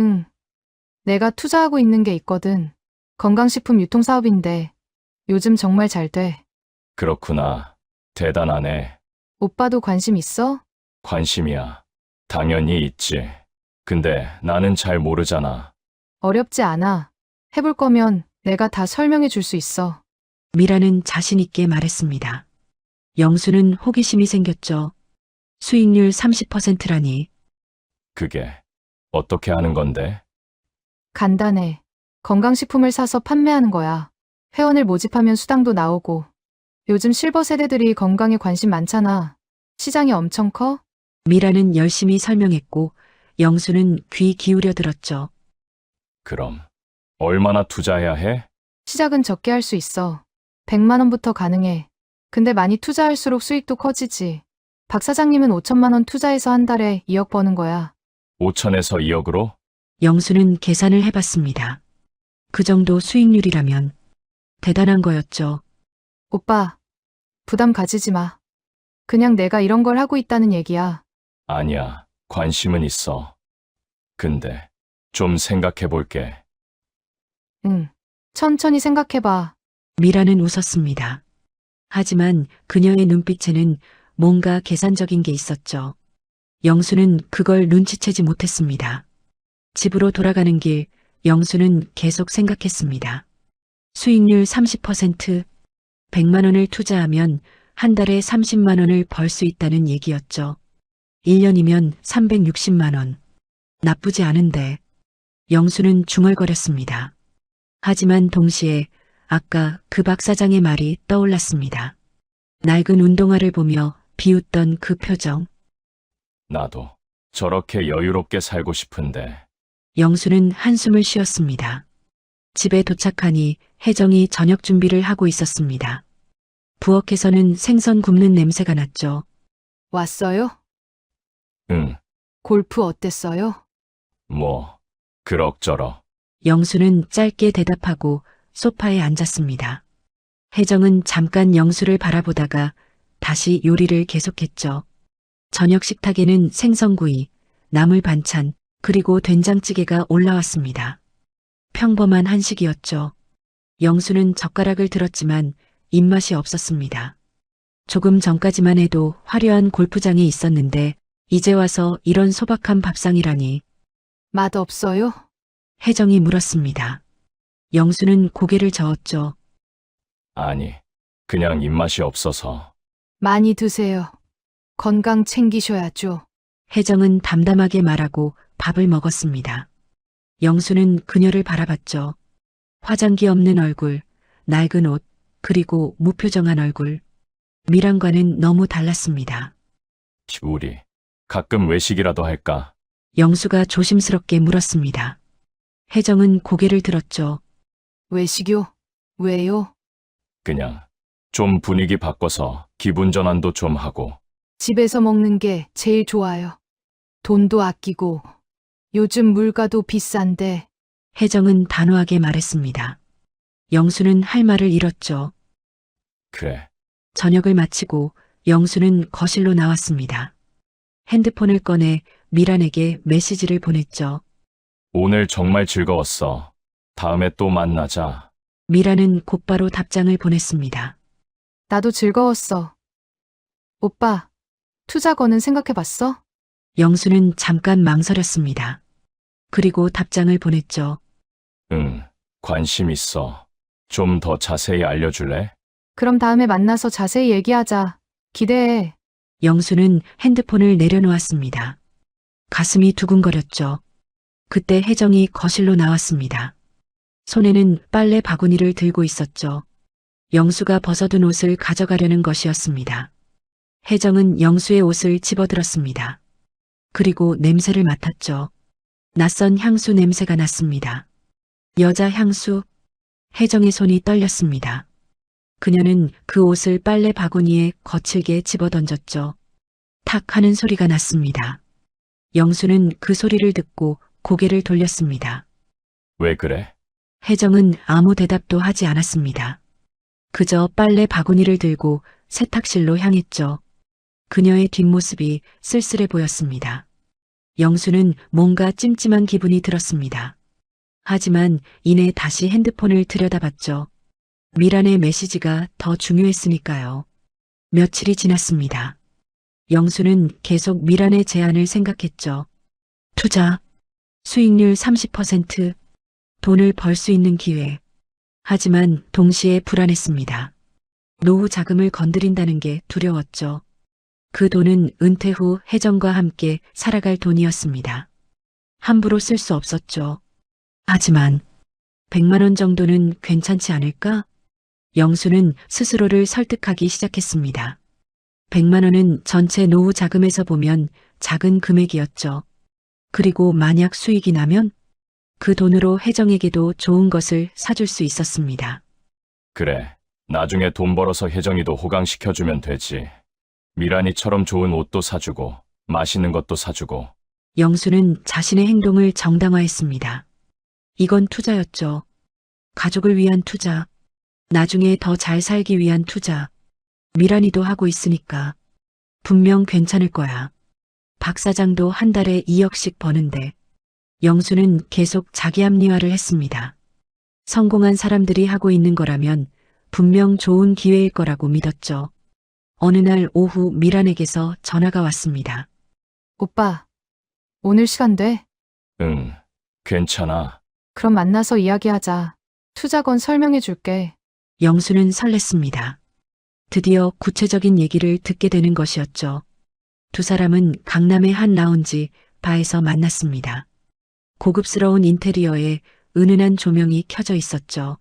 응. 내가 투자하고 있는 게 있거든. 건강식품 유통사업인데 요즘 정말 잘 돼. 그렇구나. 대단하네. 오빠도 관심 있어? 관심이야. 당연히 있지. 근데 나는 잘 모르잖아. 어렵지 않아. 해볼 거면 내가 다 설명해 줄 수 있어. 미라는 자신있게 말했습니다. 영수는 호기심이 생겼죠. 수익률 30%라니. 그게 어떻게 하는 건데? 간단해. 건강식품을 사서 판매하는 거야. 회원을 모집하면 수당도 나오고. 요즘 실버 세대들이 건강에 관심 많잖아. 시장이 엄청 커? 미라는 열심히 설명했고 영수는 귀 기울여 들었죠. 그럼 얼마나 투자해야 해? 시작은 적게 할 수 있어. 100만 원부터 가능해. 근데 많이 투자할수록 수익도 커지지. 박 사장님은 5천만 원 투자해서 한 달에 2억 버는 거야. 5천에서 2억으로? 영수는 계산을 해봤습니다. 그 정도 수익률이라면 대단한 거였죠. 오빠, 부담 가지지 마. 그냥 내가 이런 걸 하고 있다는 얘기야. 아니야. 관심은 있어. 근데 좀 생각해 볼게. 응. 천천히 생각해봐. 미라는 웃었습니다. 하지만 그녀의 눈빛에는 뭔가 계산적인 게 있었죠. 영수는 그걸 눈치채지 못했습니다. 집으로 돌아가는 길, 영수는 계속 생각했습니다. 수익률 30%, 100만 원을 투자하면 한 달에 30만 원을 벌 수 있다는 얘기였죠. 1년이면 360만 원. 나쁘지 않은데. 영수는 중얼거렸습니다. 하지만 동시에 아까 그 박 사장의 말이 떠올랐습니다. 낡은 운동화를 보며 비웃던 그 표정. 나도 저렇게 여유롭게 살고 싶은데. 영수는 한숨을 쉬었습니다. 집에 도착하니 혜정이 저녁 준비를 하고 있었습니다. 부엌에서는 생선 굽는 냄새가 났죠. 왔어요? 응, 골프 어땠어요? 뭐 그럭저럭. 영수는 짧게 대답하고 소파에 앉았습니다. 혜정은 잠깐 영수를 바라보다가 다시 요리를 계속했죠. 저녁 식탁에는 생선구이, 나물 반찬, 그리고 된장찌개가 올라왔습니다. 평범한 한식이었죠. 영수는 젓가락을 들었지만 입맛이 없었습니다. 조금 전까지만 해도 화려한 골프장에 있었는데 이제 와서 이런 소박한 밥상이라니. 맛 없어요? 혜정이 물었습니다. 영수는 고개를 저었죠. 아니, 그냥 입맛이 없어서. 많이 드세요. 건강 챙기셔야죠. 혜정은 담담하게 말하고 밥을 먹었습니다. 영수는 그녀를 바라봤죠. 화장기 없는 얼굴, 낡은 옷, 그리고 무표정한 얼굴. 미란과는 너무 달랐습니다. 우리 가끔 외식이라도 할까? 영수가 조심스럽게 물었습니다. 혜정은 고개를 들었죠. 외식요? 왜요? 그냥 좀 분위기 바꿔서 기분 전환도 좀 하고. 집에서 먹는 게 제일 좋아요. 돈도 아끼고. 요즘 물가도 비싼데. 혜정은 단호하게 말했습니다. 영수는 할 말을 잃었죠. 그래, 저녁을 마치고 영수는 거실로 나왔습니다. 핸드폰을 꺼내 미란에게 메시지를 보냈죠. 오늘 정말 즐거웠어. 다음에 또 만나자. 미란은 곧바로 답장을 보냈습니다. 나도 즐거웠어. 오빠, 투자 거는 생각해봤어? 영수는 잠깐 망설였습니다. 그리고 답장을 보냈죠. 응, 관심 있어. 좀 더 자세히 알려줄래? 그럼 다음에 만나서 자세히 얘기하자. 기대해. 영수는 핸드폰을 내려놓았습니다. 가슴이 두근거렸죠. 그때 혜정이 거실로 나왔습니다. 손에는 빨래 바구니를 들고 있었죠. 영수가 벗어둔 옷을 가져가려는 것이었습니다. 혜정은 영수의 옷을 집어들었습니다. 그리고 냄새를 맡았죠. 낯선 향수 냄새가 났습니다. 여자 향수. 혜정의 손이 떨렸습니다. 그녀는 그 옷을 빨래 바구니에 거칠게 집어던졌죠. 탁 하는 소리가 났습니다. 영수는 그 소리를 듣고 고개를 돌렸습니다. 왜 그래? 혜정은 아무 대답도 하지 않았습니다. 그저 빨래 바구니를 들고 세탁실로 향했죠. 그녀의 뒷모습이 쓸쓸해 보였습니다. 영수는 뭔가 찜찜한 기분이 들었습니다. 하지만 이내 다시 핸드폰을 들여다봤죠. 미란의 메시지가 더 중요했으니까요. 며칠이 지났습니다. 영수는 계속 미란의 제안을 생각했죠. 투자, 수익률 30%, 돈을 벌 수 있는 기회. 하지만 동시에 불안했습니다. 노후 자금을 건드린다는 게 두려웠죠. 그 돈은 은퇴 후 혜정과 함께 살아갈 돈이었습니다. 함부로 쓸 수 없었죠. 하지만 100만 원 정도는 괜찮지 않을까? 영수는 스스로를 설득하기 시작했습니다. 100만 원은 전체 노후 자금에서 보면 작은 금액이었죠. 그리고 만약 수익이 나면 그 돈으로 혜정에게도 좋은 것을 사줄 수 있었습니다. 그래, 나중에 돈 벌어서 혜정이도 호강시켜주면 되지. 미란이처럼 좋은 옷도 사주고 맛있는 것도 사주고. 영수는 자신의 행동을 정당화했습니다. 이건 투자였죠. 가족을 위한 투자, 나중에 더 잘 살기 위한 투자. 미란이도 하고 있으니까 분명 괜찮을 거야. 박 사장도 한 달에 2억씩 버는데. 영수는 계속 자기 합리화를 했습니다. 성공한 사람들이 하고 있는 거라면 분명 좋은 기회일 거라고 믿었죠. 어느 날 오후 미란에게서 전화가 왔습니다. 오빠, 오늘 시간 돼? 응, 괜찮아. 그럼 만나서 이야기하자. 투자건 설명해 줄게. 영수는 설렜습니다. 드디어 구체적인 얘기를 듣게 되는 것이었죠. 두 사람은 강남의 한 라운지 바에서 만났습니다. 고급스러운 인테리어에 은은한 조명이 켜져 있었죠.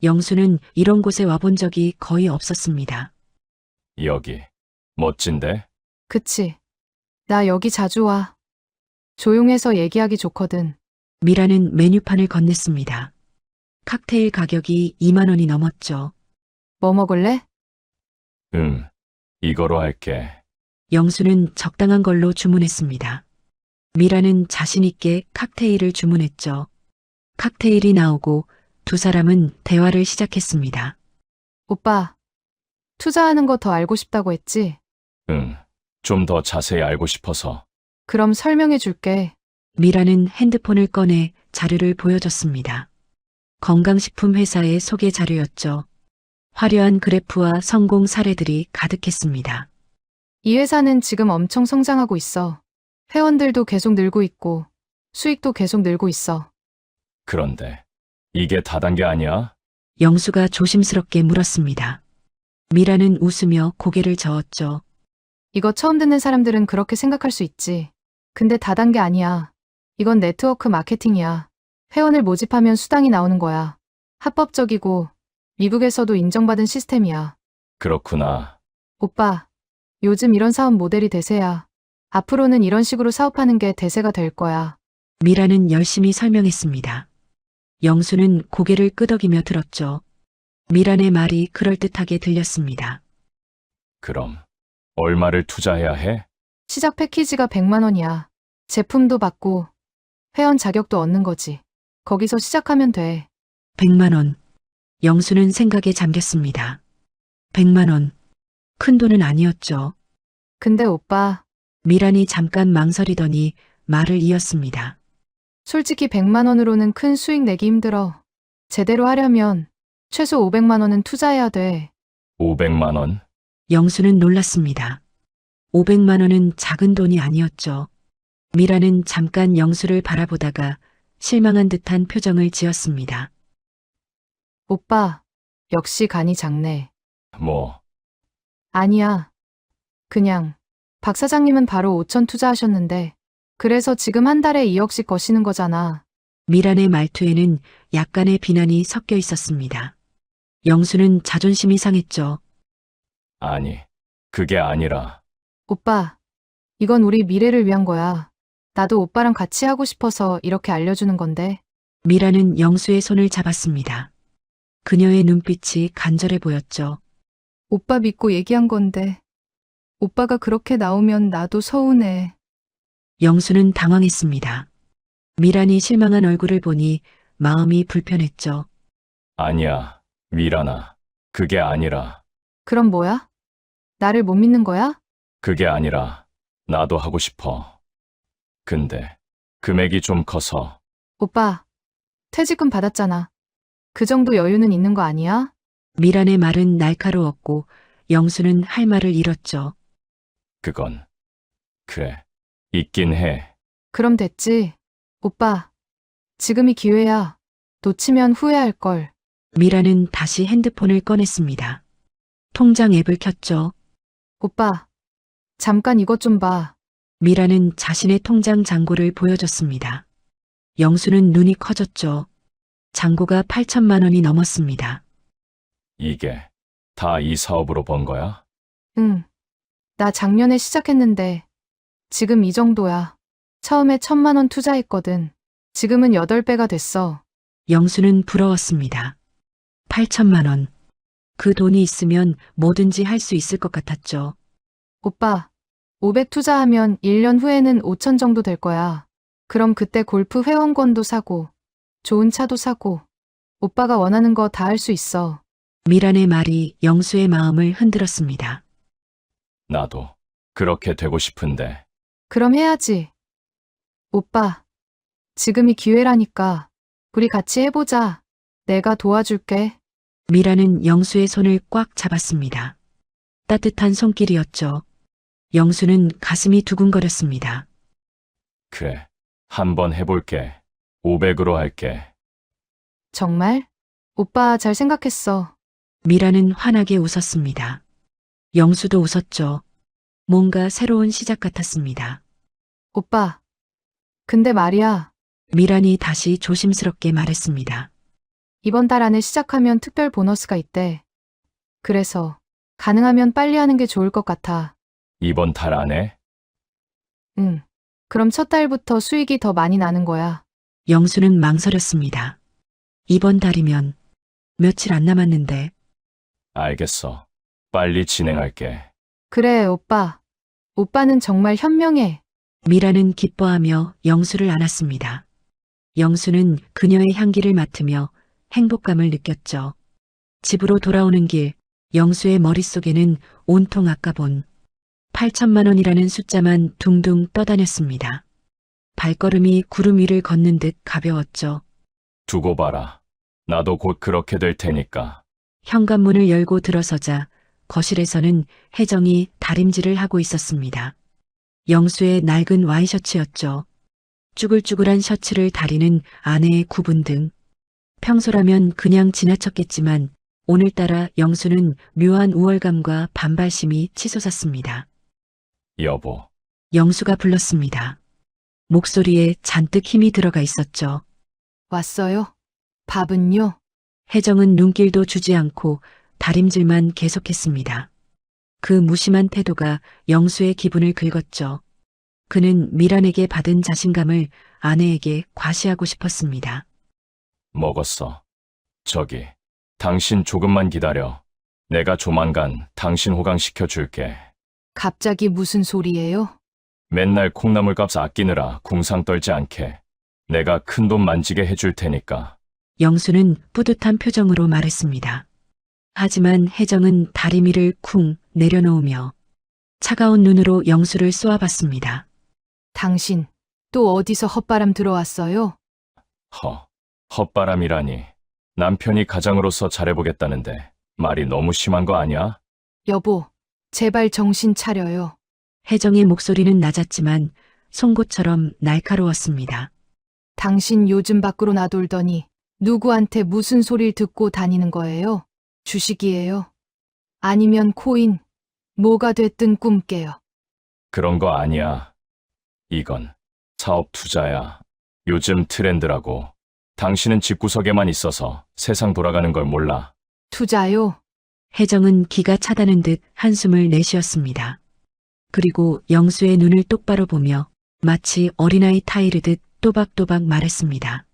영수는 이런 곳에 와본 적이 거의 없었습니다. 여기, 멋진데? 그치. 나 여기 자주 와. 조용해서 얘기하기 좋거든. 미라는 메뉴판을 건넸습니다. 칵테일 가격이 2만 원이 넘었죠. 뭐 먹을래? 응, 이거로 할게. 영수는 적당한 걸로 주문했습니다. 미라는 자신 있게 칵테일을 주문했죠. 칵테일이 나오고 두 사람은 대화를 시작했습니다. 오빠, 투자하는 거 더 알고 싶다고 했지? 응, 좀 더 자세히 알고 싶어서. 그럼 설명해 줄게. 미라는 핸드폰을 꺼내 자료를 보여줬습니다. 건강식품 회사의 소개 자료였죠. 화려한 그래프와 성공 사례들이 가득했습니다. 이 회사는 지금 엄청 성장하고 있어. 회원들도 계속 늘고 있고, 수익도 계속 늘고 있어. 그런데 이게 다단계 아니야? 영수가 조심스럽게 물었습니다. 미라는 웃으며 고개를 저었죠. 이거 처음 듣는 사람들은 그렇게 생각할 수 있지. 근데 다단계 아니야. 이건 네트워크 마케팅이야. 회원을 모집하면 수당이 나오는 거야. 합법적이고 미국에서도 인정받은 시스템이야. 그렇구나. 오빠, 요즘 이런 사업 모델이 대세야. 앞으로는 이런 식으로 사업하는 게 대세가 될 거야. 미라는 열심히 설명했습니다. 영수는 고개를 끄덕이며 들었죠. 미란의 말이 그럴듯하게 들렸습니다. 그럼 얼마를 투자해야 해? 시작 패키지가 100만 원이야. 제품도 받고 회원 자격도 얻는 거지. 거기서 시작하면 돼. 100만 원. 영수는 생각에 잠겼습니다. 100만 원. 큰 돈은 아니었죠. 근데 오빠, 미란이 잠깐 망설이더니 말을 이었습니다. 솔직히 100만 원으로는 큰 수익 내기 힘들어. 제대로 하려면 최소 500만 원은 투자해야 돼. 500만 원? 영수는 놀랐습니다. 500만 원은 작은 돈이 아니었죠. 미라는 잠깐 영수를 바라보다가 실망한 듯한 표정을 지었습니다. 오빠, 역시 간이 작네. 뭐, 아니야. 그냥 박 사장님은 바로 5천 투자하셨는데 그래서 지금 한 달에 2억씩 거시는 거잖아. 미란의 말투에는 약간의 비난이 섞여 있었습니다. 영수는 자존심이 상했죠. 아니, 그게 아니라. 오빠, 이건 우리 미래를 위한 거야. 나도 오빠랑 같이 하고 싶어서 이렇게 알려주는 건데. 미라는 영수의 손을 잡았습니다. 그녀의 눈빛이 간절해 보였죠. 오빠 믿고 얘기한 건데. 오빠가 그렇게 나오면 나도 서운해. 영수는 당황했습니다. 미란이 실망한 얼굴을 보니 마음이 불편했죠. 아니야, 미란아. 그게 아니라, 그럼 뭐야? 나를 못 믿는 거야? 그게 아니라, 나도 하고 싶어. 근데, 금액이 좀 커서, 오빠, 퇴직금 받았잖아. 그 정도 여유는 있는 거 아니야? 미란의 말은 날카로웠고 영수는 할 말을 잃었죠. 그건, 그래, 있긴 해. 그럼 됐지. 오빠, 지금이 기회야. 놓치면 후회할걸. 미란은 다시 핸드폰을 꺼냈습니다. 통장 앱을 켰죠. 오빠, 잠깐 이것 좀 봐. 미란은 자신의 통장 잔고를 보여줬습니다. 영수는 눈이 커졌죠. 잔고가 8천만 원이 넘었습니다. 이게, 다 이 사업으로 번 거야? 응. 나 작년에 시작했는데 지금 이 정도야. 처음에 1,000만 원 투자했거든. 지금은 8배가 됐어. 영수는 부러웠습니다. 8천만 원. 그 돈이 있으면 뭐든지 할 수 있을 것 같았죠. 오빠, 500 투자하면 1년 후에는 5천 정도 될 거야. 그럼 그때 골프 회원권도 사고, 좋은 차도 사고, 오빠가 원하는 거 다 할 수 있어. 미란의 말이 영수의 마음을 흔들었습니다. 나도, 그렇게 되고 싶은데, 그럼 해야지. 오빠, 지금이 기회라니까. 우리 같이 해보자. 내가 도와줄게. 미란은 영수의 손을 꽉 잡았습니다. 따뜻한 손길이었죠. 영수는 가슴이 두근거렸습니다. 그래, 한번 해볼게. 500으로 할게. 정말? 오빠 잘 생각했어. 미란은 환하게 웃었습니다. 영수도 웃었죠. 뭔가 새로운 시작 같았습니다. 오빠, 근데 말이야. 미란이 다시 조심스럽게 말했습니다. 이번 달 안에 시작하면 특별 보너스가 있대. 그래서 가능하면 빨리 하는 게 좋을 것 같아. 이번 달 안에? 응. 그럼 첫 달부터 수익이 더 많이 나는 거야. 영수는 망설였습니다. 이번 달이면 며칠 안 남았는데 알겠어. 빨리 진행할게. 그래, 오빠. 오빠는 정말 현명해. 미란은 기뻐하며 영수를 안았습니다. 영수는 그녀의 향기를 맡으며 행복감을 느꼈죠. 집으로 돌아오는 길, 영수의 머릿속에는 온통 아까 본 8천만 원이라는 숫자만 둥둥 떠다녔습니다. 발걸음이 구름 위를 걷는 듯 가벼웠죠. 두고 봐라. 나도 곧 그렇게 될 테니까. 현관문을 열고 들어서자 거실에서는 혜정이 다림질을 하고 있었습니다. 영수의 낡은 와이셔츠였죠. 쭈글쭈글한 셔츠를 다리는 아내의 구분 등. 평소라면 그냥 지나쳤겠지만 오늘따라 영수는 묘한 우월감과 반발심이 치솟았습니다. 여보, 영수가 불렀습니다. 목소리에 잔뜩 힘이 들어가 있었죠. 왔어요? 밥은요? 혜정은 눈길도 주지 않고 다림질만 계속했습니다. 그 무심한 태도가 영수의 기분을 긁었죠. 그는 미란에게 받은 자신감을 아내에게 과시하고 싶었습니다. 먹었어. 저기, 당신 조금만 기다려. 내가 조만간 당신 호강시켜 줄게. 갑자기 무슨 소리예요? 맨날 콩나물값 아끼느라 궁상 떨지 않게. 내가 큰돈 만지게 해줄 테니까. 영수는 뿌듯한 표정으로 말했습니다. 하지만 혜정은 다리미를 쿵 내려놓으며 차가운 눈으로 영수를 쏘아봤습니다. 당신, 또 어디서 헛바람 들어왔어요? 헛바람이라니. 남편이 가장으로서 잘해보겠다는데 말이 너무 심한 거 아니야? 여보, 제발 정신 차려요. 혜정의 목소리는 낮았지만 송곳처럼 날카로웠습니다. 당신 요즘 밖으로 나돌더니 누구한테 무슨 소리를 듣고 다니는 거예요? 주식이에요? 아니면 코인? 뭐가 됐든 꿈깨요. 그런 거 아니야. 이건 사업 투자야. 요즘 트렌드라고. 당신은 집구석에만 있어서 세상 돌아가는 걸 몰라. 투자요? 혜정은 기가 차다는 듯 한숨을 내쉬었습니다. 그리고 영수의 눈을 똑바로 보며 마치 어린아이 타이르듯 또박또박 말했습니다.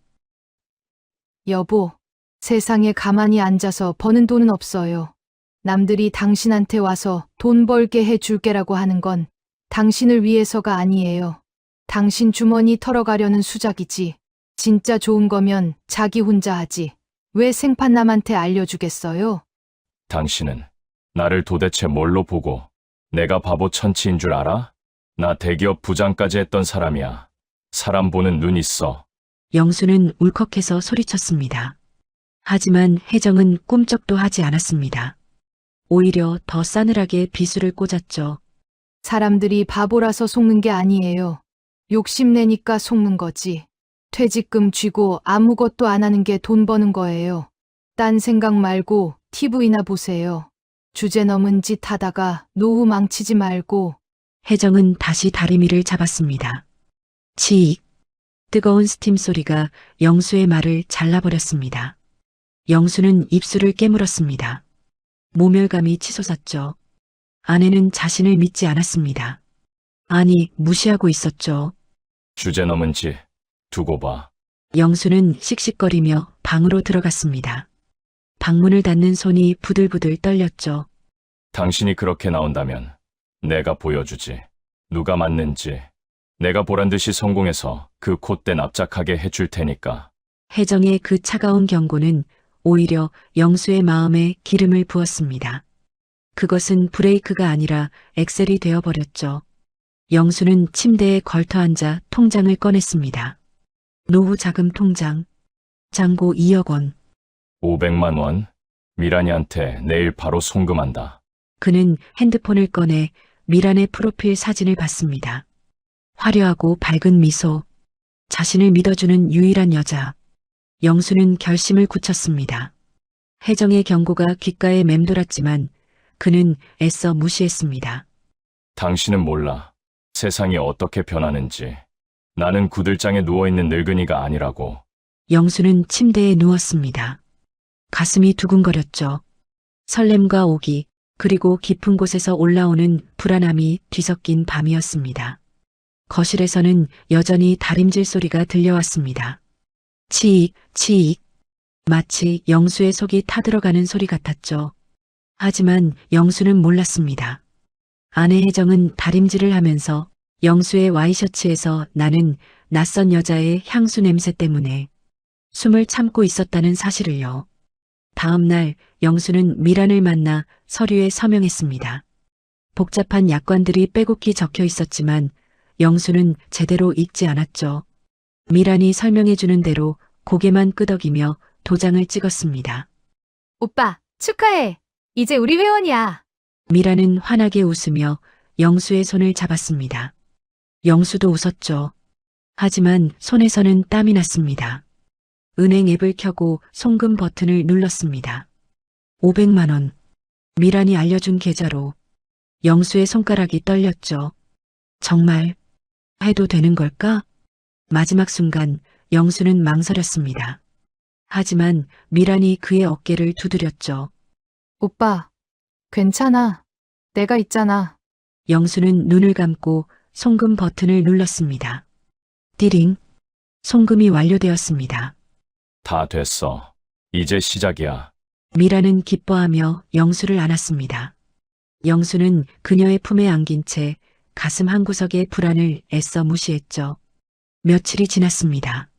여보, 세상에 가만히 앉아서 버는 돈은 없어요. 남들이 당신한테 와서 돈 벌게 해줄게라고 하는 건 당신을 위해서가 아니에요. 당신 주머니 털어가려는 수작이지. 진짜 좋은 거면 자기 혼자 하지. 왜 생판 남한테 알려주겠어요? 당신은 나를 도대체 뭘로 보고 내가 바보 천치인 줄 알아? 나 대기업 부장까지 했던 사람이야. 사람 보는 눈 있어. 영수는 울컥해서 소리쳤습니다. 하지만 혜정은 꿈쩍도 하지 않았습니다. 오히려 더 싸늘하게 비수를 꽂았죠. 사람들이 바보라서 속는 게 아니에요. 욕심내니까 속는 거지. 퇴직금 쥐고 아무것도 안 하는 게 돈 버는 거예요. 딴 생각 말고 TV나 보세요. 주제 넘은 짓 하다가 노후 망치지 말고. 혜정은 다시 다리미를 잡았습니다. 치익. 뜨거운 스팀 소리가 영수의 말을 잘라버렸습니다. 영수는 입술을 깨물었습니다. 모멸감이 치솟았죠. 아내는 자신을 믿지 않았습니다. 아니, 무시하고 있었죠. 주제 넘은지 두고 봐. 영수는 씩씩거리며 방으로 들어갔습니다. 방문을 닫는 손이 부들부들 떨렸죠. 당신이 그렇게 나온다면 내가 보여주지. 누가 맞는지. 내가 보란 듯이 성공해서 그 콧대 납작하게 해줄 테니까. 혜정의 그 차가운 경고는 오히려 영수의 마음에 기름을 부었습니다. 그것은 브레이크가 아니라 엑셀이 되어버렸죠. 영수는 침대에 걸터앉아 통장을 꺼냈습니다. 노후 자금 통장. 잔고 2억 원. 500만 원? 미란이한테 내일 바로 송금한다. 그는 핸드폰을 꺼내 미란의 프로필 사진을 봤습니다. 화려하고 밝은 미소. 자신을 믿어주는 유일한 여자. 영수는 결심을 굳혔습니다. 혜정의 경고가 귓가에 맴돌았지만 그는 애써 무시했습니다. 당신은 몰라. 세상이 어떻게 변하는지. 나는 구들장에 누워있는 늙은이가 아니라고. 영수는 침대에 누웠습니다. 가슴이 두근거렸죠. 설렘과 오기, 그리고 깊은 곳에서 올라오는 불안함이 뒤섞인 밤이었습니다. 거실에서는 여전히 다림질 소리가 들려왔습니다. 치익, 치익. 마치 영수의 속이 타들어가는 소리 같았죠. 하지만 영수는 몰랐습니다. 아내 혜정은 다림질을 하면서 영수의 와이셔츠에서 나는 낯선 여자의 향수 냄새 때문에 숨을 참고 있었다는 사실을요. 다음 날 영수는 미란을 만나 서류에 서명했습니다. 복잡한 약관들이 빼곡히 적혀 있었지만 영수는 제대로 읽지 않았죠. 미란이 설명해주는 대로 고개만 끄덕이며 도장을 찍었습니다. 오빠, 축하해. 이제 우리 회원이야. 미란은 환하게 웃으며 영수의 손을 잡았습니다. 영수도 웃었죠. 하지만 손에서는 땀이 났습니다. 은행 앱을 켜고 송금 버튼을 눌렀습니다. 500만 원. 미란이 알려준 계좌로. 영수의 손가락이 떨렸죠. 정말 해도 되는 걸까? 마지막 순간 영수는 망설였습니다. 하지만 미란이 그의 어깨를 두드렸죠. 오빠, 괜찮아. 내가 있잖아. 영수는 눈을 감고 송금 버튼을 눌렀습니다. 띠링. 송금이 완료되었습니다. 다 됐어. 이제 시작이야. 미라는 기뻐하며 영수를 안았습니다. 영수는 그녀의 품에 안긴 채 가슴 한구석의 불안을 애써 무시했죠. 며칠이 지났습니다.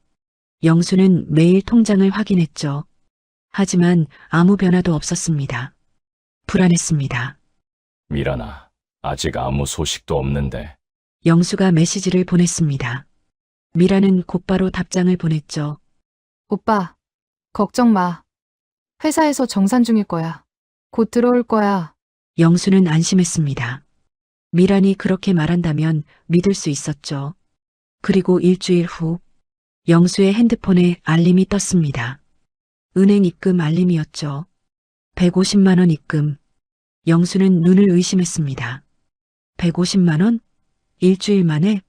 영수는 매일 통장을 확인했죠. 하지만 아무 변화도 없었습니다. 불안했습니다. 미란아, 아직 아무 소식도 없는데. 영수가 메시지를 보냈습니다. 미라는 곧바로 답장을 보냈죠. 오빠, 걱정 마. 회사에서 정산 중일 거야. 곧 들어올 거야. 영수는 안심했습니다. 미란이 그렇게 말한다면 믿을 수 있었죠. 그리고 일주일 후 영수의 핸드폰에 알림이 떴습니다. 은행 입금 알림이었죠. 150만 원 입금. 영수는 눈을 의심했습니다. 150만 원? 일주일 만에?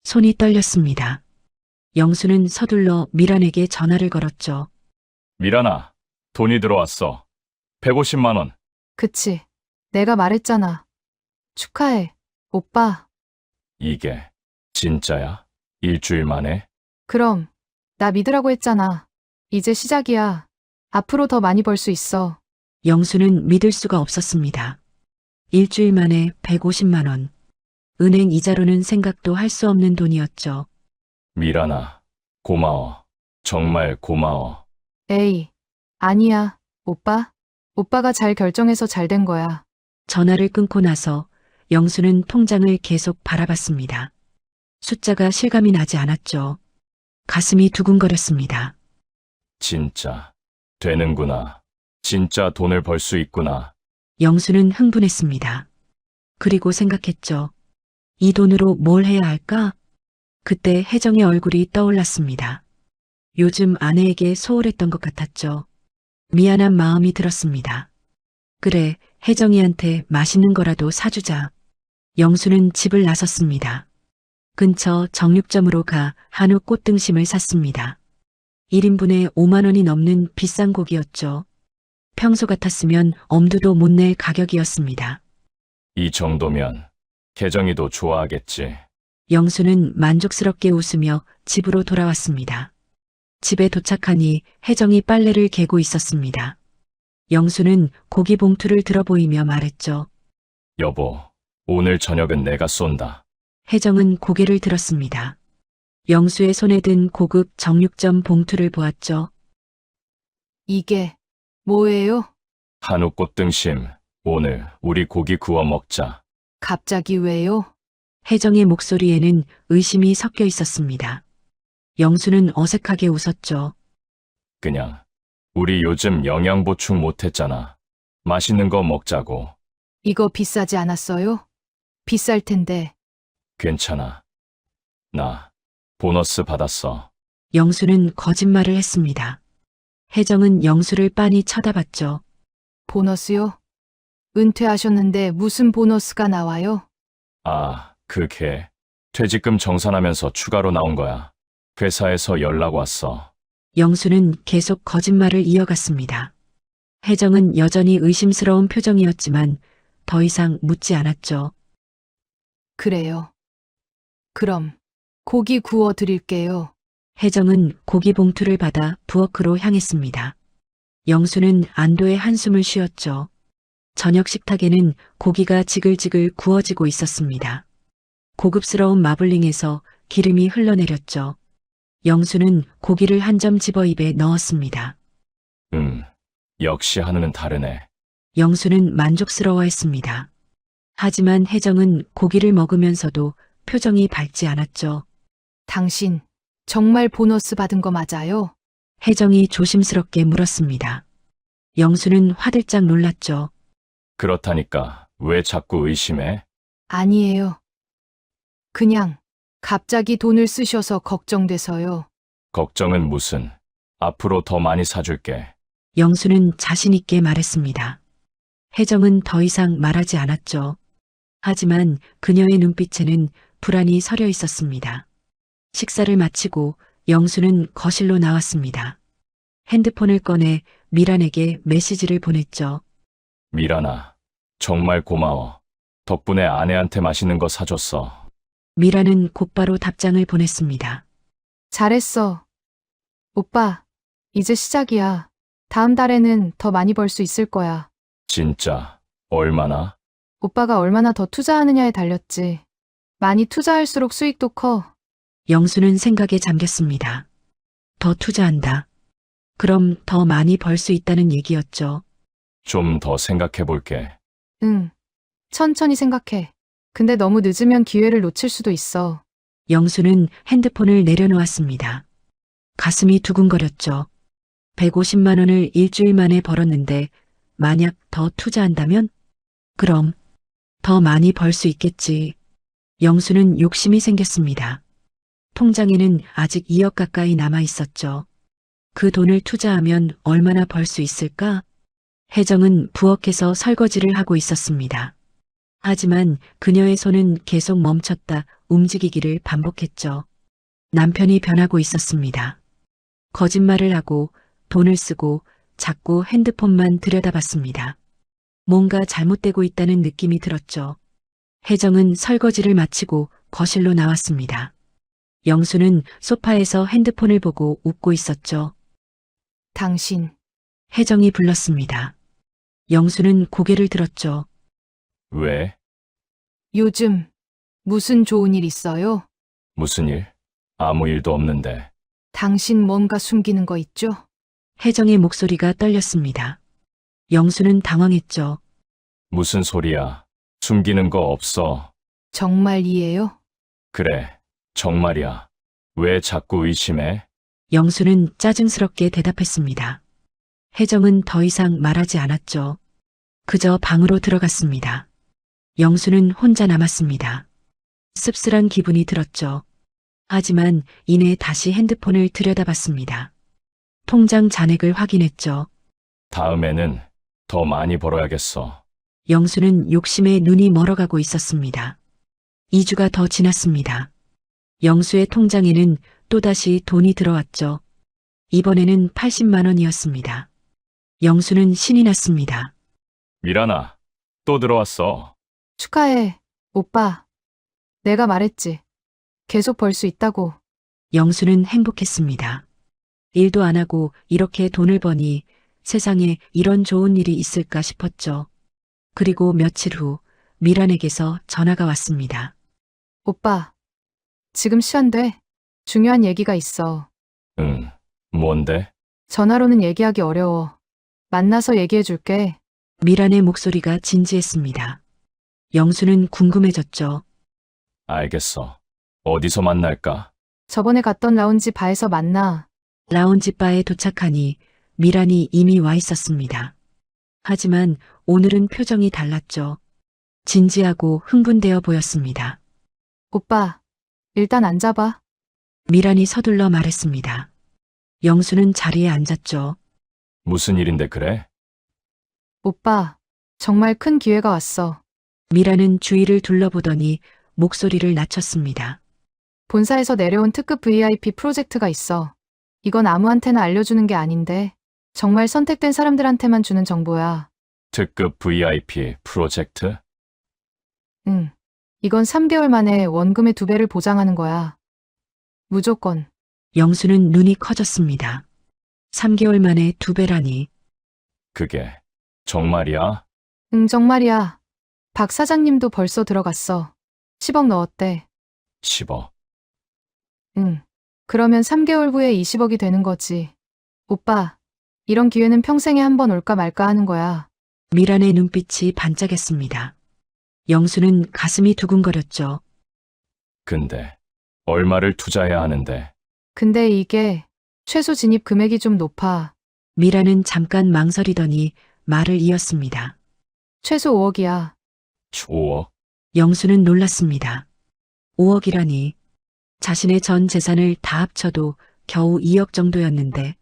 손이 떨렸습니다. 영수는 서둘러 미란에게 전화를 걸었죠. 미란아, 돈이 들어왔어. 150만 원. 그치. 내가 말했잖아. 축하해, 오빠. 이게 진짜야? 일주일 만에? 그럼, 나 믿으라고 했잖아. 이제 시작이야. 앞으로 더 많이 벌 수 있어. 영수는 믿을 수가 없었습니다. 일주일 만에 150만 원. 은행 이자로는 생각도 할 수 없는 돈이었죠. 미란아, 고마워. 정말 고마워. 에이, 아니야, 오빠. 오빠가 잘 결정해서 잘 된 거야. 전화를 끊고 나서 영수는 통장을 계속 바라봤습니다. 숫자가 실감이 나지 않았죠. 가슴이 두근거렸습니다. 진짜 되는구나. 진짜 돈을 벌 수 있구나. 영수는 흥분했습니다. 그리고 생각했죠. 이 돈으로 뭘 해야 할까? 그때 혜정의 얼굴이 떠올랐습니다. 요즘 아내에게 소홀했던 것 같았죠. 미안한 마음이 들었습니다. 그래, 혜정이한테 맛있는 거라도 사주자. 영수는 집을 나섰습니다. 근처 정육점으로 가 한우 꽃등심을 샀습니다. 1인분에 5만 원이 넘는 비싼 고기였죠. 평소 같았으면 엄두도 못 낼 가격이었습니다. 이 정도면 혜정이도 좋아하겠지. 영수는 만족스럽게 웃으며 집으로 돌아왔습니다. 집에 도착하니 혜정이 빨래를 개고 있었습니다. 영수는 고기 봉투를 들어보이며 말했죠. 여보, 오늘 저녁은 내가 쏜다. 혜정은 고개를 들었습니다. 영수의 손에 든 고급 정육점 봉투를 보았죠. 이게 뭐예요? 한우 꽃등심, 오늘 우리 고기 구워 먹자. 갑자기 왜요? 혜정의 목소리에는 의심이 섞여 있었습니다. 영수는 어색하게 웃었죠. 그냥 우리 요즘 영양 보충 못했잖아. 맛있는 거 먹자고. 이거 비싸지 않았어요? 비쌀 텐데. 괜찮아. 나 보너스 받았어. 영수는 거짓말을 했습니다. 혜정은 영수를 빤히 쳐다봤죠. 보너스요? 은퇴하셨는데 무슨 보너스가 나와요? 아, 그게 퇴직금 정산하면서 추가로 나온 거야. 회사에서 연락 왔어. 영수는 계속 거짓말을 이어갔습니다. 혜정은 여전히 의심스러운 표정이었지만 더 이상 묻지 않았죠. 그래요. 그럼 고기 구워 드릴게요. 혜정은 고기 봉투를 받아 부엌으로 향했습니다. 영수는 안도의 한숨을 쉬었죠. 저녁 식탁에는 고기가 지글지글 구워지고 있었습니다. 고급스러운 마블링에서 기름이 흘러내렸죠. 영수는 고기를 한 점 집어 입에 넣었습니다. 역시 한우는 다르네. 영수는 만족스러워했습니다. 하지만 혜정은 고기를 먹으면서도 표정이 밝지 않았죠. 당신 정말 보너스 받은 거 맞아요? 혜정이 조심스럽게 물었습니다. 영수는 화들짝 놀랐죠. 그렇다니까 왜 자꾸 의심해? 아니에요. 그냥 갑자기 돈을 쓰셔서 걱정돼서요. 걱정은 무슨. 앞으로 더 많이 사줄게. 영수는 자신있게 말했습니다. 혜정은 더 이상 말하지 않았죠. 하지만 그녀의 눈빛에는 불안이 서려 있었습니다. 식사를 마치고 영수는 거실로 나왔습니다. 핸드폰을 꺼내 미란에게 메시지를 보냈죠. 미란아, 정말 고마워. 덕분에 아내한테 맛있는 거 사줬어. 미란은 곧바로 답장을 보냈습니다. 잘했어. 오빠, 이제 시작이야. 다음 달에는 더 많이 벌 수 있을 거야. 진짜 얼마나? 오빠가 얼마나 더 투자하느냐에 달렸지. 많이 투자할수록 수익도 커. 영수는 생각에 잠겼습니다. 더 투자한다. 그럼 더 많이 벌 수 있다는 얘기였죠. 좀 더 생각해 볼게. 응. 천천히 생각해. 근데 너무 늦으면 기회를 놓칠 수도 있어. 영수는 핸드폰을 내려놓았습니다. 가슴이 두근거렸죠. 150만 원을 일주일 만에 벌었는데 만약 더 투자한다면? 그럼 더 많이 벌 수 있겠지. 영수는 욕심이 생겼습니다. 통장에는 아직 2억 가까이 남아 있었죠. 그 돈을 투자하면 얼마나 벌 수 있을까? 혜정은 부엌에서 설거지를 하고 있었습니다. 하지만 그녀의 손은 계속 멈췄다 움직이기를 반복했죠. 남편이 변하고 있었습니다. 거짓말을 하고 돈을 쓰고 자꾸 핸드폰만 들여다봤습니다. 뭔가 잘못되고 있다는 느낌이 들었죠. 혜정은 설거지를 마치고 거실로 나왔습니다. 영수는 소파에서 핸드폰을 보고 웃고 있었죠. 당신, 혜정이 불렀습니다. 영수는 고개를 들었죠. 왜? 요즘 무슨 좋은 일 있어요? 무슨 일? 아무 일도 없는데. 당신 뭔가 숨기는 거 있죠? 혜정의 목소리가 떨렸습니다. 영수는 당황했죠. 무슨 소리야? 숨기는 거 없어. 정말이에요? 그래, 정말이야. 왜 자꾸 의심해? 영수는 짜증스럽게 대답했습니다. 혜정은 더 이상 말하지 않았죠. 그저 방으로 들어갔습니다. 영수는 혼자 남았습니다. 씁쓸한 기분이 들었죠. 하지만 이내 다시 핸드폰을 들여다봤습니다. 통장 잔액을 확인했죠. 다음에는 더 많이 벌어야겠어. 영수는 욕심에 눈이 멀어가고 있었습니다. 2주가 더 지났습니다. 영수의 통장에는 또다시 돈이 들어왔죠. 이번에는 80만 원이었습니다. 영수는 신이 났습니다. 미란아, 또 들어왔어. 축하해, 오빠. 내가 말했지. 계속 벌 수 있다고. 영수는 행복했습니다. 일도 안 하고 이렇게 돈을 버니 세상에 이런 좋은 일이 있을까 싶었죠. 그리고 며칠 후 미란에게서 전화가 왔습니다. 오빠, 지금 시간 돼? 중요한 얘기가 있어. 응, 뭔데? 전화로는 얘기하기 어려워. 만나서 얘기해 줄게. 미란의 목소리가 진지했습니다. 영수는 궁금해졌죠. 알겠어. 어디서 만날까? 저번에 갔던 라운지 바에서 만나. 라운지 바에 도착하니 미란이 이미 와 있었습니다. 하지만 오늘은 표정이 달랐죠. 진지하고 흥분되어 보였습니다. 오빠, 일단 앉아봐. 미란이 서둘러 말했습니다. 영수는 자리에 앉았죠. 무슨 일인데 그래? 오빠, 정말 큰 기회가 왔어. 미란은 주위를 둘러보더니 목소리를 낮췄습니다. 본사에서 내려온 특급 VIP 프로젝트가 있어. 이건 아무한테나 알려주는 게 아닌데, 정말 선택된 사람들한테만 주는 정보야. 특급 VIP 프로젝트? 응. 이건 3개월 만에 원금의 2배를 보장하는 거야. 무조건. 영수는 눈이 커졌습니다. 3개월 만에 2배라니. 그게 정말이야? 응, 정말이야. 박 사장님도 벌써 들어갔어. 10억 넣었대. 10억. 응. 그러면 3개월 후에 20억이 되는 거지. 오빠, 이런 기회는 평생에 한 번 올까 말까 하는 거야. 미란의 눈빛이 반짝였습니다. 영수는 가슴이 두근거렸죠. 근데 얼마를 투자해야 하는데? 근데 이게 최소 진입 금액이 좀 높아. 미란은 잠깐 망설이더니 말을 이었습니다. 최소 5억이야. 5억? 영수는 놀랐습니다. 5억이라니. 자신의 전 재산을 다 합쳐도 겨우 2억 정도였는데.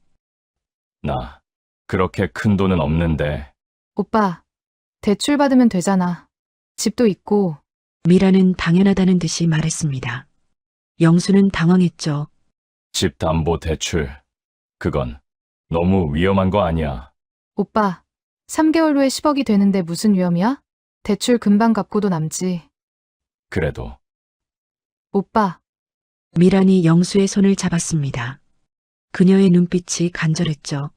나 그렇게 큰 돈은 없는데. 오빠, 대출 받으면 되잖아. 집도 있고. 미란은 당연하다는 듯이 말했습니다. 영수는 당황했죠. 집 담보 대출. 그건 너무 위험한 거 아니야. 오빠, 3개월 후에 10억이 되는데 무슨 위험이야? 대출 금방 갚고도 남지. 그래도 오빠, 미란이 영수의 손을 잡았습니다. 그녀의 눈빛이 간절했죠.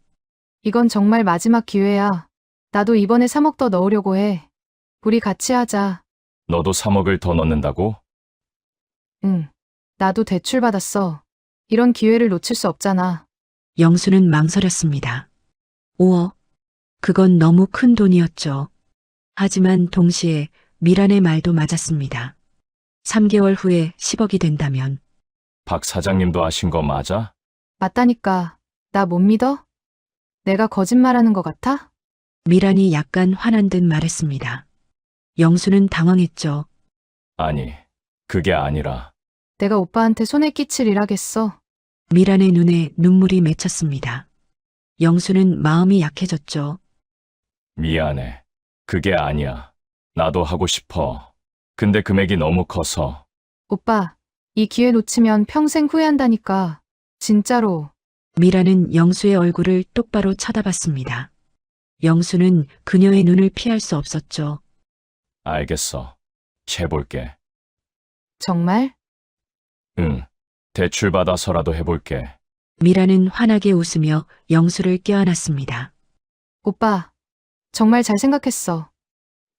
이건 정말 마지막 기회야. 나도 이번에 3억 더 넣으려고 해. 우리 같이 하자. 너도 3억을 더 넣는다고? 응. 나도 대출 받았어. 이런 기회를 놓칠 수 없잖아. 영수는 망설였습니다. 5억. 그건 너무 큰 돈이었죠. 하지만 동시에 미란의 말도 맞았습니다. 3개월 후에 10억이 된다면 박 사장님도 아신 거 맞아? 맞다니까. 나 못 믿어? 내가 거짓말하는 것 같아? 미란이 약간 화난 듯 말했습니다. 영수는 당황했죠. 아니, 그게 아니라 내가 오빠한테 손에 끼칠 일 하겠어. 미란의 눈에 눈물이 맺혔습니다. 영수는 마음이 약해졌죠. 미안해. 그게 아니야. 나도 하고 싶어. 근데 금액이 너무 커서. 오빠, 이 기회 놓치면 평생 후회한다니까. 진짜로. 미란은 영수의 얼굴을 똑바로 쳐다봤습니다. 영수는 그녀의 눈을 피할 수 없었죠. 알겠어. 해볼게. 정말? 응. 대출 받아서라도 해볼게. 미란은 환하게 웃으며 영수를 껴안았습니다. 오빠, 정말 잘 생각했어.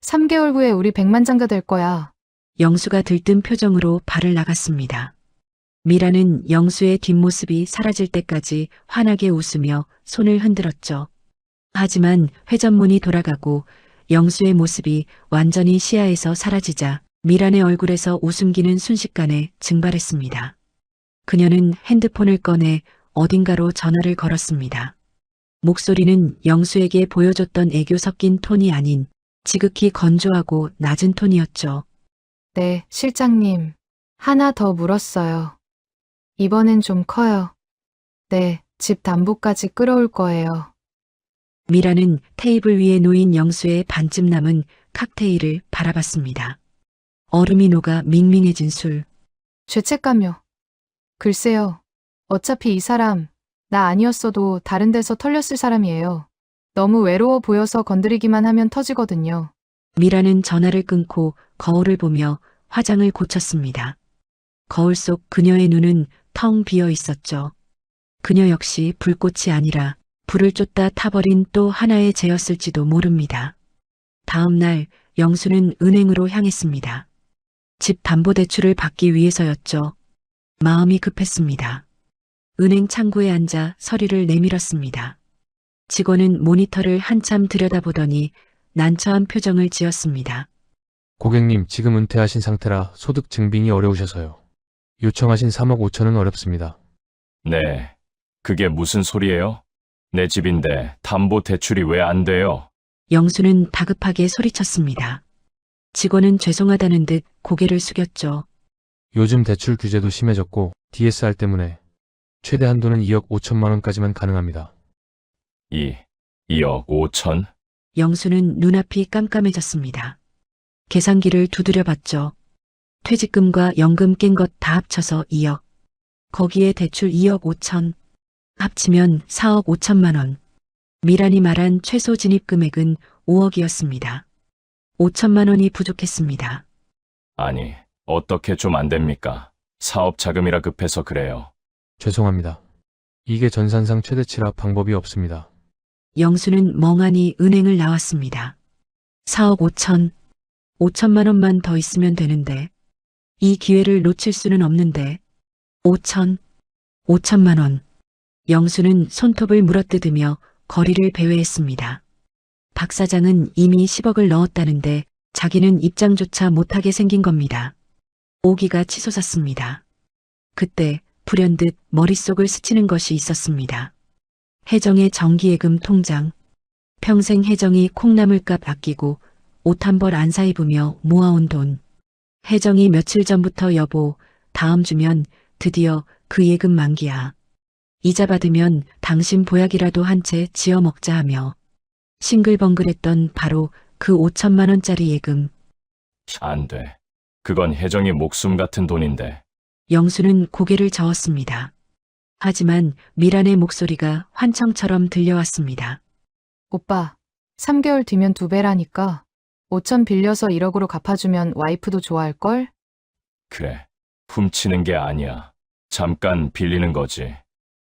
3개월 후에 우리 백만장자 될 거야. 영수가 들뜬 표정으로 발을 나갔습니다. 미란은 영수의 뒷모습이 사라질 때까지 환하게 웃으며 손을 흔들었죠. 하지만 회전문이 돌아가고 영수의 모습이 완전히 시야에서 사라지자 미란의 얼굴에서 웃음기는 순식간에 증발했습니다. 그녀는 핸드폰을 꺼내 어딘가로 전화를 걸었습니다. 목소리는 영수에게 보여줬던 애교 섞인 톤이 아닌 지극히 건조하고 낮은 톤이었죠. 네, 실장님. 하나 더 물었어요. 이번엔 좀 커요. 네, 집 담보까지 끌어올 거예요. 미라는 테이블 위에 놓인 영수의 반쯤 남은 칵테일을 바라봤습니다. 얼음이 녹아 밍밍해진 술. 죄책감요. 글쎄요. 어차피 이 사람, 나 아니었어도 다른 데서 털렸을 사람이에요. 너무 외로워 보여서 건드리기만 하면 터지거든요. 미라는 전화를 끊고 거울을 보며 화장을 고쳤습니다. 거울 속 그녀의 눈은 텅 비어 있었죠. 그녀 역시 불꽃이 아니라 불을 쫓다 타버린 또 하나의 죄였을지도 모릅니다. 다음 날 영수는 은행으로 향했습니다. 집 담보대출을 받기 위해서였죠. 마음이 급했습니다. 은행 창구에 앉아 서류를 내밀었습니다. 직원은 모니터를 한참 들여다보더니 난처한 표정을 지었습니다. 고객님, 지금 은퇴하신 상태라 소득 증빙이 어려우셔서요. 요청하신 3억 5천은 어렵습니다. 네. 그게 무슨 소리예요? 내 집인데 담보 대출이 왜 안 돼요? 영수는 다급하게 소리쳤습니다. 직원은 죄송하다는 듯 고개를 숙였죠. 요즘 대출 규제도 심해졌고 DSR 때문에 최대 한도는 2억 5천만 원까지만 가능합니다. 2억 5천? 영수는 눈앞이 깜깜해졌습니다. 계산기를 두드려 봤죠. 퇴직금과 연금 깬 것 다 합쳐서 2억. 거기에 대출 2억 5천. 합치면 4억 5천만 원. 미란이 말한 최소 진입 금액은 5억이었습니다. 5천만 원이 부족했습니다. 아니, 어떻게 좀 안 됩니까? 사업 자금이라 급해서 그래요. 죄송합니다. 이게 전산상 최대치라 방법이 없습니다. 영수는 멍하니 은행을 나왔습니다. 4억 5천, 5천만 원만 더 있으면 되는데 이 기회를 놓칠 수는 없는데 5천만 원. 영수는 손톱을 물어뜯으며 거리를 배회했습니다. 박 사장은 이미 10억을 넣었다는데 자기는 입장조차 못하게 생긴 겁니다. 오기가 치솟았습니다. 그때 불현듯 머릿속을 스치는 것이 있었습니다. 혜정의 정기예금 통장. 평생 혜정이 콩나물값 아끼고 옷 한 벌 안 사 입으며 모아온 돈. 혜정이 며칠 전부터 여보, 다음 주면 드디어 그 예금 만기야. 이자 받으면 당신 보약이라도 한 채 지어 먹자 하며 싱글벙글했던 바로 그 5천만 원짜리 예금. 안 돼. 그건 혜정이 목숨 같은 돈인데. 영수는 고개를 저었습니다. 하지만 미란의 목소리가 환청처럼 들려왔습니다. 오빠, 3개월 뒤면 2배라니까 5천 빌려서 1억으로 갚아주면 와이프도 좋아할걸? 그래. 훔치는 게 아니야. 잠깐 빌리는 거지.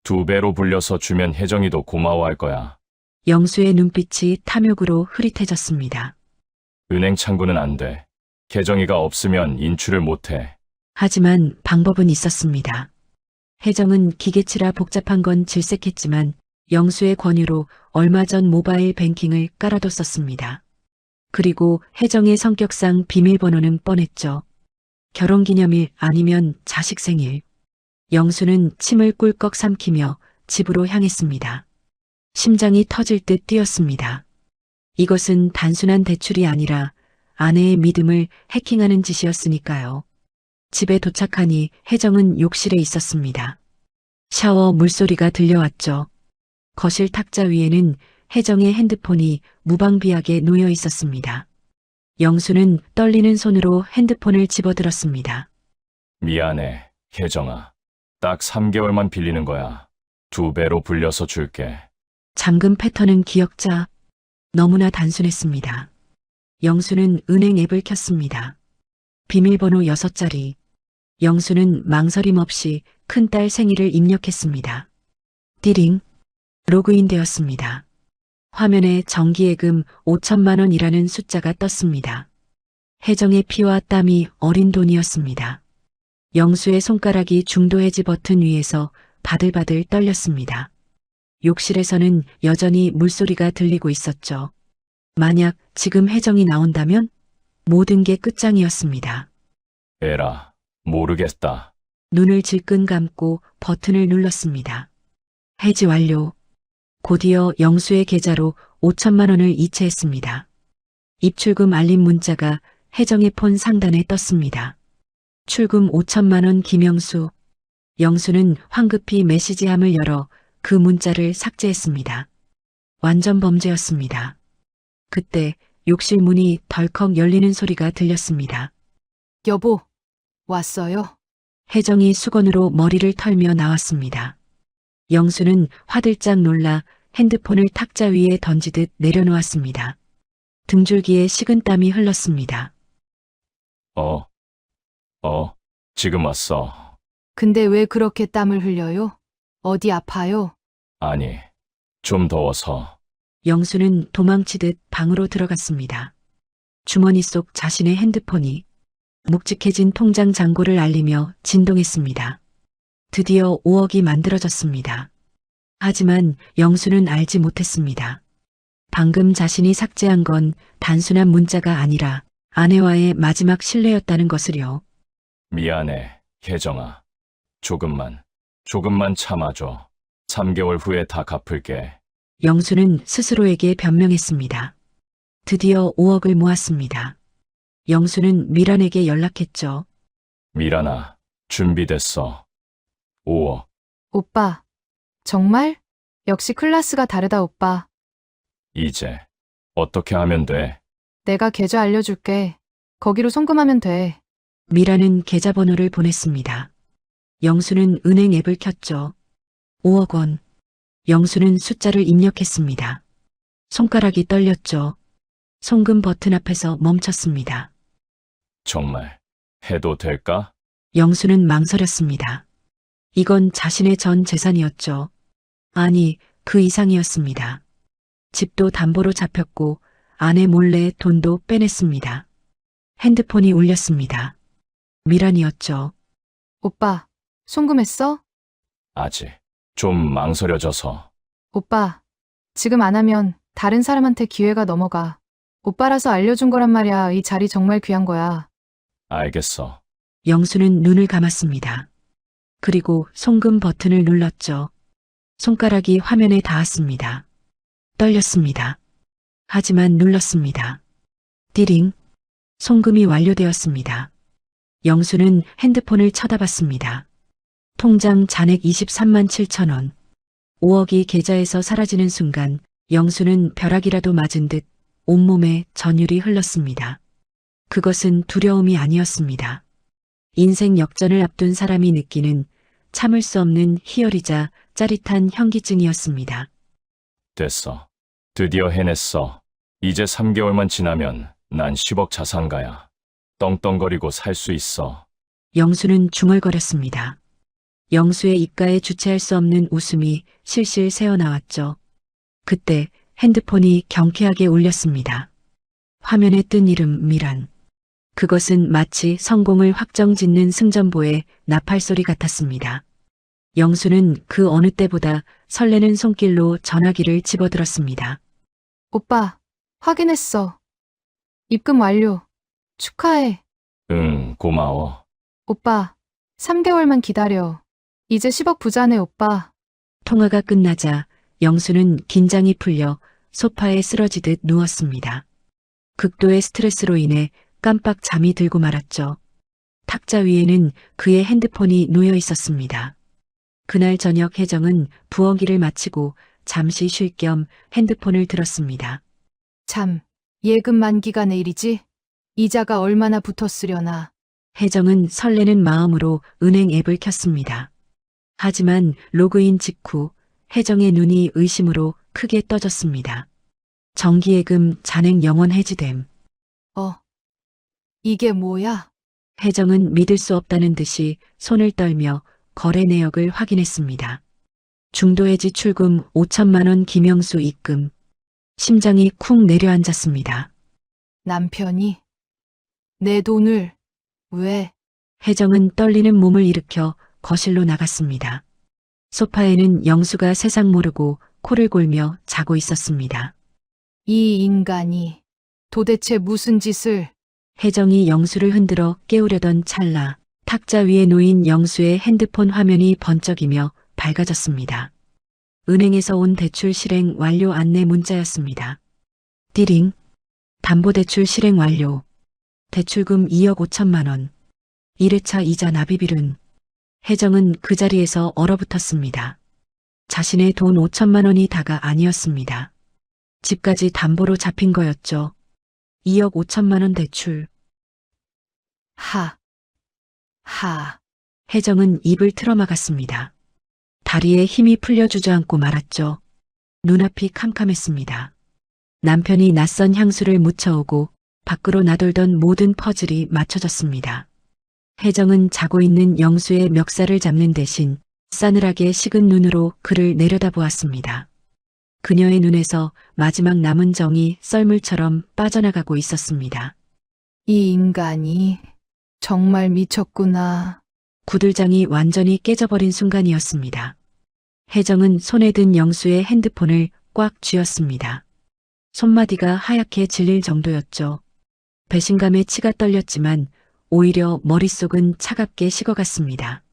2배로 불려서 주면 혜정이도 고마워할 거야. 영수의 눈빛이 탐욕으로 흐릿해졌습니다. 은행 창구는 안 돼. 혜정이가 없으면 인출을 못 해. 하지만 방법은 있었습니다. 혜정은 기계치라 복잡한 건 질색했지만 영수의 권유로 얼마 전 모바일 뱅킹을 깔아뒀었습니다. 그리고 혜정의 성격상 비밀번호는 뻔했죠. 결혼기념일 아니면 자식 생일. 영수는 침을 꿀꺽 삼키며 집으로 향했습니다. 심장이 터질 듯 뛰었습니다. 이것은 단순한 대출이 아니라 아내의 믿음을 해킹하는 짓이었으니까요. 집에 도착하니 혜정은 욕실에 있었습니다. 샤워 물소리가 들려왔죠. 거실 탁자 위에는 혜정의 핸드폰이 무방비하게 놓여 있었습니다. 영수는 떨리는 손으로 핸드폰을 집어들었습니다. 미안해, 혜정아. 딱 3개월만 빌리는 거야. 2배로 불려서 줄게. 잠금 패턴은 기억자. 너무나 단순했습니다. 영수는 은행 앱을 켰습니다. 비밀번호 6자리. 영수는 망설임 없이 큰딸 생일을 입력했습니다. 띠링. 로그인되었습니다. 화면에 정기예금 5천만 원이라는 숫자가 떴습니다. 혜정의 피와 땀이 어린 돈이었습니다. 영수의 손가락이 중도 해지 버튼 위에서 바들바들 떨렸습니다. 욕실에서는 여전히 물소리가 들리고 있었죠. 만약 지금 혜정이 나온다면 모든 게 끝장이었습니다. 에라, 모르겠다. 눈을 질끈 감고 버튼을 눌렀습니다. 해지 완료. 곧이어 영수의 계좌로 5천만 원을 이체했습니다. 입출금 알림 문자가 혜정의 폰 상단에 떴습니다. 출금 5천만 원 김영수. 영수는 황급히 메시지함을 열어 그 문자를 삭제했습니다. 완전 범죄였습니다. 그때 욕실 문이 덜컥 열리는 소리가 들렸습니다. 여보, 왔어요. 혜정이 수건으로 머리를 털며 나왔습니다. 영수는 화들짝 놀라 핸드폰을 탁자 위에 던지듯 내려놓았습니다. 등줄기에 식은땀이 흘렀습니다. 지금 왔어. 근데 왜 그렇게 땀을 흘려요? 어디 아파요? 아니, 좀 더워서. 영수는 도망치듯 방으로 들어갔습니다. 주머니 속 자신의 핸드폰이 묵직해진 통장 잔고를 알리며 진동했습니다. 드디어 5억이 만들어졌습니다. 하지만 영수는 알지 못했습니다. 방금 자신이 삭제한 건 단순한 문자가 아니라 아내와의 마지막 신뢰였다는 것을요. 미안해, 혜정아. 조금만 참아줘. 3개월 후에 다 갚을게. 영수는 스스로에게 변명했습니다. 드디어 5억을 모았습니다. 영수는 미란에게 연락했죠. 미란아, 준비됐어. 5억. 오빠, 정말? 역시 클래스가 다르다, 오빠. 이제 어떻게 하면 돼? 내가 계좌 알려줄게. 거기로 송금하면 돼. 미란은 계좌번호를 보냈습니다. 영수는 은행 앱을 켰죠. 5억 원. 영수는 숫자를 입력했습니다. 손가락이 떨렸죠. 송금 버튼 앞에서 멈췄습니다. 정말 해도 될까? 영수는 망설였습니다. 이건 자신의 전 재산이었죠. 아니, 그 이상이었습니다. 집도 담보로 잡혔고 아내 몰래 돈도 빼냈습니다. 핸드폰이 울렸습니다. 미란이었죠. 오빠, 송금했어? 아직 좀 망설여져서. 오빠, 지금 안 하면 다른 사람한테 기회가 넘어가. 오빠라서 알려준 거란 말이야. 이 자리 정말 귀한 거야. 알겠어. 영수는 눈을 감았습니다. 그리고 송금 버튼을 눌렀죠. 손가락이 화면에 닿았습니다. 떨렸습니다. 하지만 눌렀습니다. 띠링. 송금이 완료되었습니다. 영수는 핸드폰을 쳐다봤습니다. 통장 잔액 23만 7천 원. 5억이 계좌에서 사라지는 순간 영수는 벼락이라도 맞은 듯 온몸에 전율이 흘렀습니다. 그것은 두려움이 아니었습니다. 인생 역전을 앞둔 사람이 느끼는 참을 수 없는 희열이자 짜릿한 현기증이었습니다. 됐어. 드디어 해냈어. 이제 3개월만 지나면 난 10억 자산가야. 떵떵거리고 살 수 있어. 영수는 중얼거렸습니다. 영수의 입가에 주체할 수 없는 웃음이 실실 새어나왔죠. 그때 핸드폰이 경쾌하게 울렸습니다. 화면에 뜬 이름 미란. 그것은 마치 성공을 확정짓는 승전보의 나팔소리 같았습니다. 영수는 그 어느 때보다 설레는 손길로 전화기를 집어들었습니다. 오빠, 확인했어. 입금 완료. 축하해. 응, 고마워. 오빠, 3개월만 기다려. 이제 10억 부자네, 오빠. 통화가 끝나자 영수는 긴장이 풀려 소파에 쓰러지듯 누웠습니다. 극도의 스트레스로 인해 깜빡 잠이 들고 말았죠. 탁자 위에는 그의 핸드폰이 놓여 있었습니다. 그날 저녁 혜정은 부엌 일을 마치고 잠시 쉴 겸 핸드폰을 들었습니다. 참, 예금 만기가 내일이지? 이자가 얼마나 붙었으려나. 혜정은 설레는 마음으로 은행 앱을 켰습니다. 하지만 로그인 직후 혜정의 눈이 의심으로 크게 떠졌습니다. 정기예금 잔액 영원 해지됨. 이게 뭐야? 혜정은 믿을 수 없다는 듯이 손을 떨며 거래 내역을 확인했습니다. 중도해지 출금 5천만 원 김영수 입금. 심장이 쿵 내려앉았습니다. 남편이 내 돈을 왜? 혜정은 떨리는 몸을 일으켜 거실로 나갔습니다. 소파에는 영수가 세상 모르고 코를 골며 자고 있었습니다. 이 인간이 도대체 무슨 짓을? 혜정이 영수를 흔들어 깨우려던 찰나 탁자 위에 놓인 영수의 핸드폰 화면이 번쩍이며 밝아졌습니다. 은행에서 온 대출 실행 완료 안내 문자였습니다. 띠링. 담보대출 실행 완료. 대출금 2억 5천만 원. 1회차 이자 납입일은. 혜정은 그 자리에서 얼어붙었습니다. 자신의 돈 5천만 원이 다가 아니었습니다. 집까지 담보로 잡힌 거였죠. 2억 5천만 원 대출. 하. 혜정은 입을 틀어막았습니다. 다리에 힘이 풀려 주저앉고 말았죠. 눈앞이 캄캄했습니다. 남편이 낯선 향수를 묻혀오고 밖으로 나돌던 모든 퍼즐이 맞춰졌습니다. 혜정은 자고 있는 영수의 멱살을 잡는 대신 싸늘하게 식은 눈으로 그를 내려다보았습니다. 그녀의 눈에서 마지막 남은 정이 썰물처럼 빠져나가고 있었습니다. 이 인간이 정말 미쳤구나. 구들장이 완전히 깨져버린 순간이었습니다. 혜정은 손에 든 영수의 핸드폰을 꽉 쥐었습니다. 손마디가 하얗게 질릴 정도였죠. 배신감에 치가 떨렸지만 오히려 머릿속은 차갑게 식어갔습니다.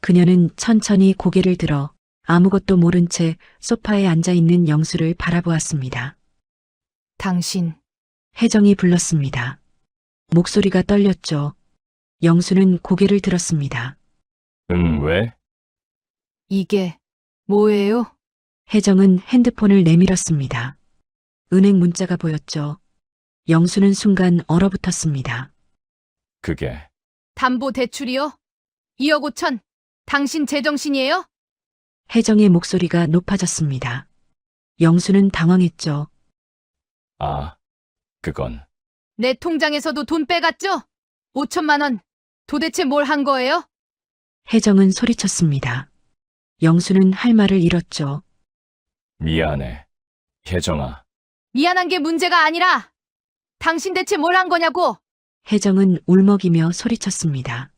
그녀는 천천히 고개를 들어 아무것도 모른 채 소파에 앉아있는 영수를 바라보았습니다. 당신, 혜정이 불렀습니다. 목소리가 떨렸죠. 영수는 고개를 들었습니다. 응, 왜? 이게 뭐예요? 혜정은 핸드폰을 내밀었습니다. 은행 문자가 보였죠. 영수는 순간 얼어붙었습니다. 그게 담보 대출이요? 2억 5천. 당신 제정신이에요? 혜정의 목소리가 높아졌습니다. 영수는 당황했죠. 아, 그건 내 통장에서도 돈 빼갔죠? 5천만 원. 도대체 뭘 한 거예요? 혜정은 소리쳤습니다. 영수는 할 말을 잃었죠. 미안해. 혜정아, 미안한 게 문제가 아니라 당신 대체 뭘 한 거냐고. 혜정은 울먹이며 소리쳤습니다.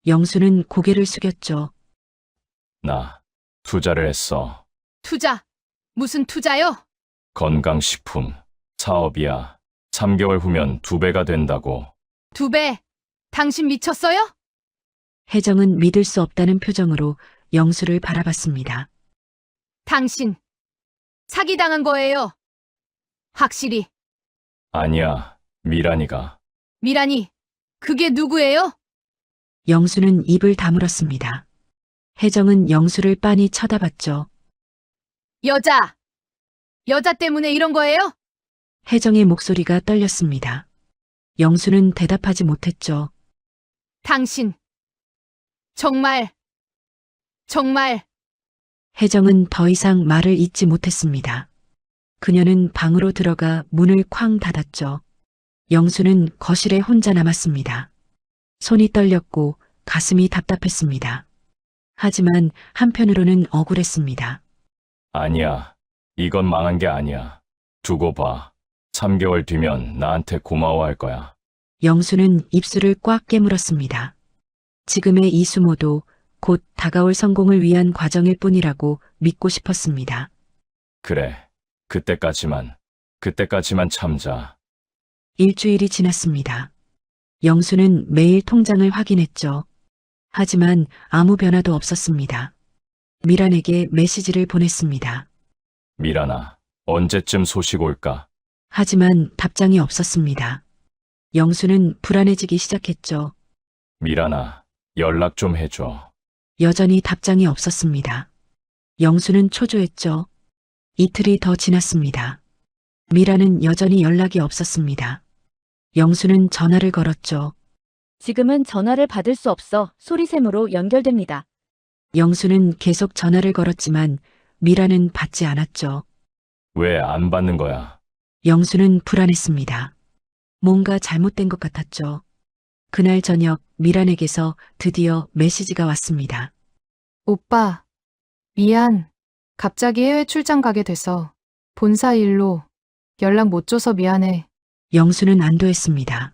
영수는 고개를 숙였죠. 나 투자를 했어. 투자. 무슨 투자요? 건강식품 사업이야. 3개월 후면 2배가 된다고. 2배. 당신 미쳤어요? 혜정은 믿을 수 없다는 표정으로 영수를 바라봤습니다. 당신 사기당한 거예요. 확실히. 아니야, 미란이가. 미란이, 그게 누구예요? 영수는 입을 다물었습니다. 혜정은 영수를 빤히 쳐다봤죠. 여자 때문에 이런 거예요? 혜정의 목소리가 떨렸습니다. 영수는 대답하지 못했죠. 당신 정말 혜정은 더 이상 말을 잇지 못했습니다. 그녀는 방으로 들어가 문을 쾅 닫았죠. 영수는 거실에 혼자 남았습니다. 손이 떨렸고 가슴이 답답했습니다. 하지만 한편으로는 억울했습니다. 아니야, 이건 망한 게 아니야. 두고 봐. 3개월 뒤면 나한테 고마워할 거야. 영수는 입술을 꽉 깨물었습니다. 지금의 이수모도 곧 다가올 성공을 위한 과정일 뿐이라고 믿고 싶었습니다. 그래, 그때까지만 참자. 일주일이 지났습니다. 영수는 매일 통장을 확인했죠. 하지만 아무 변화도 없었습니다. 미란에게 메시지를 보냈습니다. 미란아, 언제쯤 소식 올까? 하지만 답장이 없었습니다. 영수는 불안해지기 시작했죠. 미란아, 연락 좀 해줘. 여전히 답장이 없었습니다. 영수는 초조했죠. 이틀이 더 지났습니다. 미라는 여전히 연락이 없었습니다. 영수는 전화를 걸었죠. 지금은 전화를 받을 수 없어 소리샘으로 연결됩니다. 영수는 계속 전화를 걸었지만 미라는 받지 않았죠. 왜 안 받는 거야? 영수는 불안했습니다. 뭔가 잘못된 것 같았죠. 그날 저녁 미란에게서 드디어 메시지가 왔습니다. 오빠, 미안. 갑자기 해외 출장 가게 돼서 본사 일로 연락 못 줘서 미안해. 영수는 안도했습니다.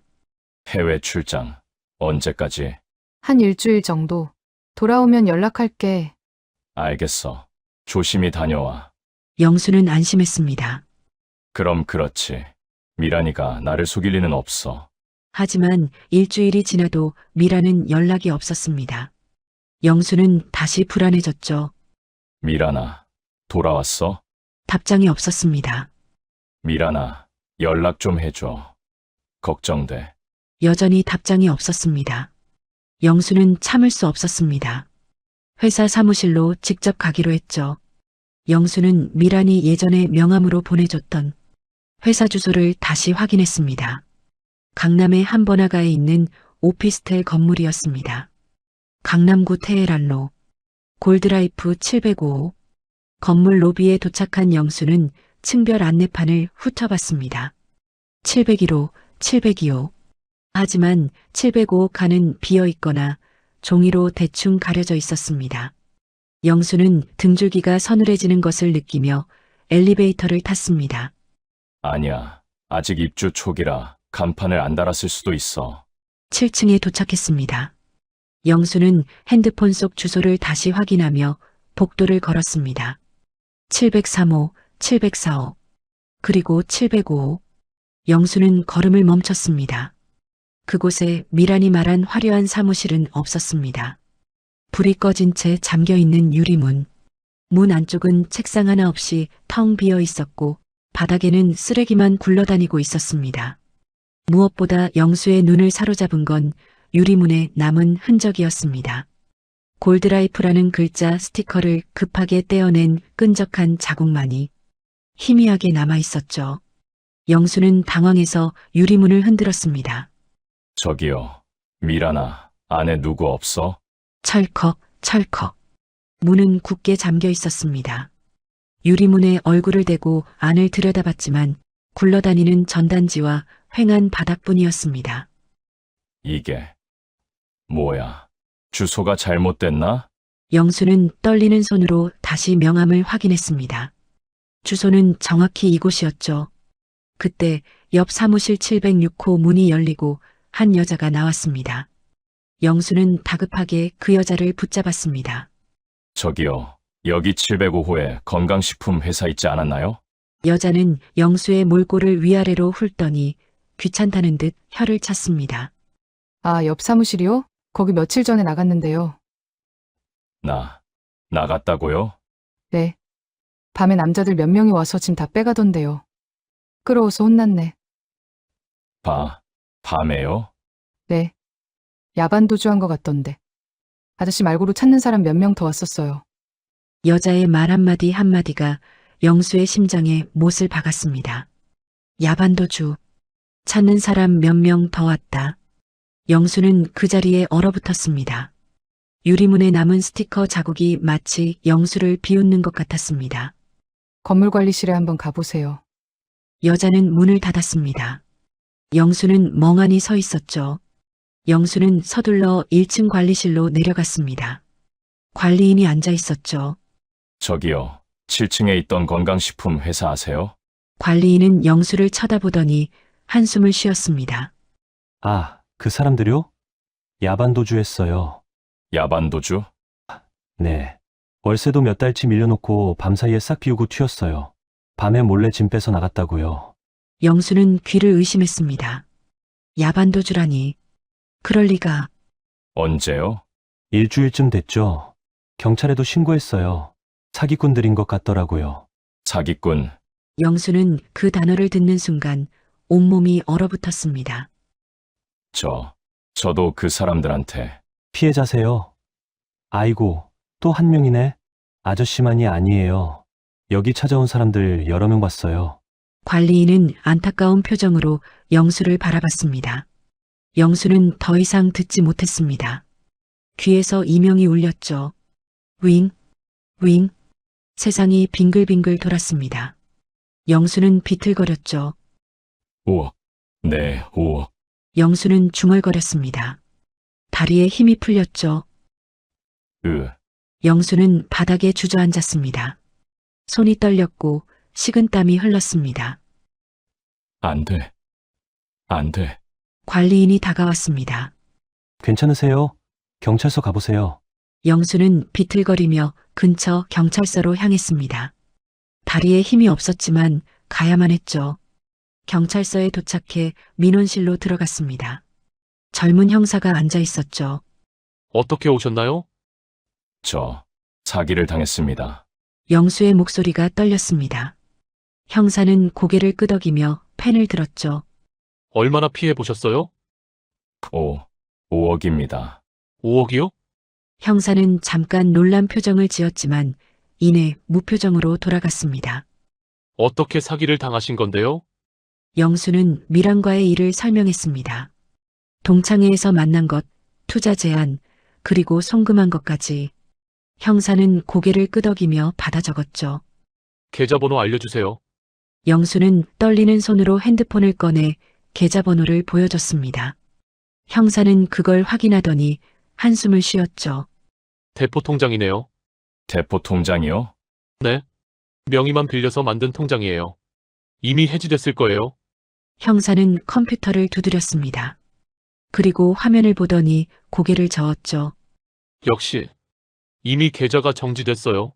해외 출장, 언제까지? 한 일주일 정도. 돌아오면 연락할게. 알겠어. 조심히 다녀와. 영수는 안심했습니다. 그럼 그렇지. 미란이가 나를 속일 리는 없어. 하지만 일주일이 지나도 미라는 연락이 없었습니다. 영수는 다시 불안해졌죠. 미란아, 돌아왔어? 답장이 없었습니다. 미란아, 연락 좀 해줘. 걱정돼. 여전히 답장이 없었습니다. 영수는 참을 수 없었습니다. 회사 사무실로 직접 가기로 했죠. 영수는 미란이 예전에 명함으로 보내줬던 회사 주소를 다시 확인했습니다. 강남의 한 번화가에 있는 오피스텔 건물이었습니다. 강남구 테헤란로 골드라이프 705 건물 로비에 도착한 영수는 층별 안내판을 훑어봤습니다. 701호, 702호. 하지만 705 칸은 비어 있거나 종이로 대충 가려져 있었습니다. 영수는 등줄기가 서늘해지는 것을 느끼며 엘리베이터를 탔습니다. 아니야. 아직 입주 초기라 간판을 안 달았을 수도 있어. 7층에 도착했습니다. 영수는 핸드폰 속 주소를 다시 확인하며 복도를 걸었습니다. 703호, 704호, 그리고 705호. 영수는 걸음을 멈췄습니다. 그곳에 미란이 말한 화려한 사무실은 없었습니다. 불이 꺼진 채 잠겨있는 유리문. 문 안쪽은 책상 하나 없이 텅 비어 있었고 바닥에는 쓰레기만 굴러다니고 있었습니다. 무엇보다 영수의 눈을 사로잡은 건 유리문에 남은 흔적이었습니다. 골드라이프라는 글자 스티커를 급하게 떼어낸 끈적한 자국만이 희미하게 남아 있었죠. 영수는 당황해서 유리문을 흔들었습니다. 저기요. 미란아, 안에 누구 없어? 철컥, 철컥. 문은 굳게 잠겨 있었습니다. 유리문에 얼굴을 대고 안을 들여다봤지만 굴러다니는 전단지와 휑한 바닥뿐이었습니다. 이게 뭐야? 주소가 잘못됐나? 영수는 떨리는 손으로 다시 명함을 확인했습니다. 주소는 정확히 이곳이었죠. 그때 옆 사무실 706호 문이 열리고 한 여자가 나왔습니다. 영수는 다급하게 그 여자를 붙잡았습니다. 저기요. 여기 705호에 건강식품 회사 있지 않았나요? 여자는 영수의 몰골을 위아래로 훑더니 귀찮다는 듯 혀를 찼습니다. 아, 옆 사무실이요? 거기 며칠 전에 나갔는데요. 나갔다고요? 네. 밤에 남자들 몇 명이 와서 짐 다 빼가던데요. 끌어오서 혼났네. 밤에요? 네. 야반 도주한 것 같던데. 아저씨 말고도 찾는 사람 몇 명 더 왔었어요. 여자의 말 한마디 한마디가 영수의 심장에 못을 박았습니다. 야반도주. 찾는 사람 몇 명 더 왔다. 영수는 그 자리에 얼어붙었습니다. 유리문에 남은 스티커 자국이 마치 영수를 비웃는 것 같았습니다. 건물관리실에 한번 가보세요. 여자는 문을 닫았습니다. 영수는 멍하니 서 있었죠. 영수는 서둘러 1층 관리실로 내려갔습니다. 관리인이 앉아 있었죠. 저기요. 7층에 있던 건강식품 회사 아세요? 관리인은 영수를 쳐다보더니 한숨을 쉬었습니다. 아, 그 사람들요? 야반도주했어요. 야반도주? 네. 월세도 몇 달치 밀려놓고 밤사이에 싹 비우고 튀었어요. 밤에 몰래 짐 빼서 나갔다고요. 영수는 귀를 의심했습니다. 야반도주라니. 그럴 리가. 언제요? 일주일쯤 됐죠. 경찰에도 신고했어요. 사기꾼들인 것 같더라고요. 사기꾼. 영수는 그 단어를 듣는 순간 온몸이 얼어붙었습니다. 저도 그 사람들한테. 피해자세요? 아이고, 또 한 명이네. 아저씨만이 아니에요. 여기 찾아온 사람들 여러 명 봤어요. 관리인은 안타까운 표정으로 영수를 바라봤습니다. 영수는 더 이상 듣지 못했습니다. 귀에서 이명이 울렸죠. 윙, 윙. 세상이 빙글빙글 돌았습니다. 영수는 비틀거렸죠. 5억. 네, 5억. 영수는 중얼거렸습니다. 다리에 힘이 풀렸죠. 영수는 바닥에 주저앉았습니다. 손이 떨렸고 식은땀이 흘렀습니다. 안 돼. 관리인이 다가왔습니다. 괜찮으세요? 경찰서 가보세요. 영수는 비틀거리며 근처 경찰서로 향했습니다. 다리에 힘이 없었지만 가야만 했죠. 경찰서에 도착해 민원실로 들어갔습니다. 젊은 형사가 앉아 있었죠. 어떻게 오셨나요? 저 사기를 당했습니다. 영수의 목소리가 떨렸습니다. 형사는 고개를 끄덕이며 펜을 들었죠. 얼마나 피해 보셨어요? 5억입니다. 5억이요? 형사는 잠깐 놀란 표정을 지었지만 이내 무표정으로 돌아갔습니다. 어떻게 사기를 당하신 건데요? 영수는 미란과의 일을 설명했습니다. 동창회에서 만난 것, 투자 제안, 그리고 송금한 것까지. 형사는 고개를 끄덕이며 받아 적었죠. 계좌번호 알려주세요. 영수는 떨리는 손으로 핸드폰을 꺼내 계좌번호를 보여줬습니다. 형사는 그걸 확인하더니 한숨을 쉬었죠. 대포 통장이네요. 대포 통장이요? 네. 명의만 빌려서 만든 통장이에요. 이미 해지됐을 거예요. 형사는 컴퓨터를 두드렸습니다. 그리고 화면을 보더니 고개를 저었죠. 역시 이미 계좌가 정지됐어요.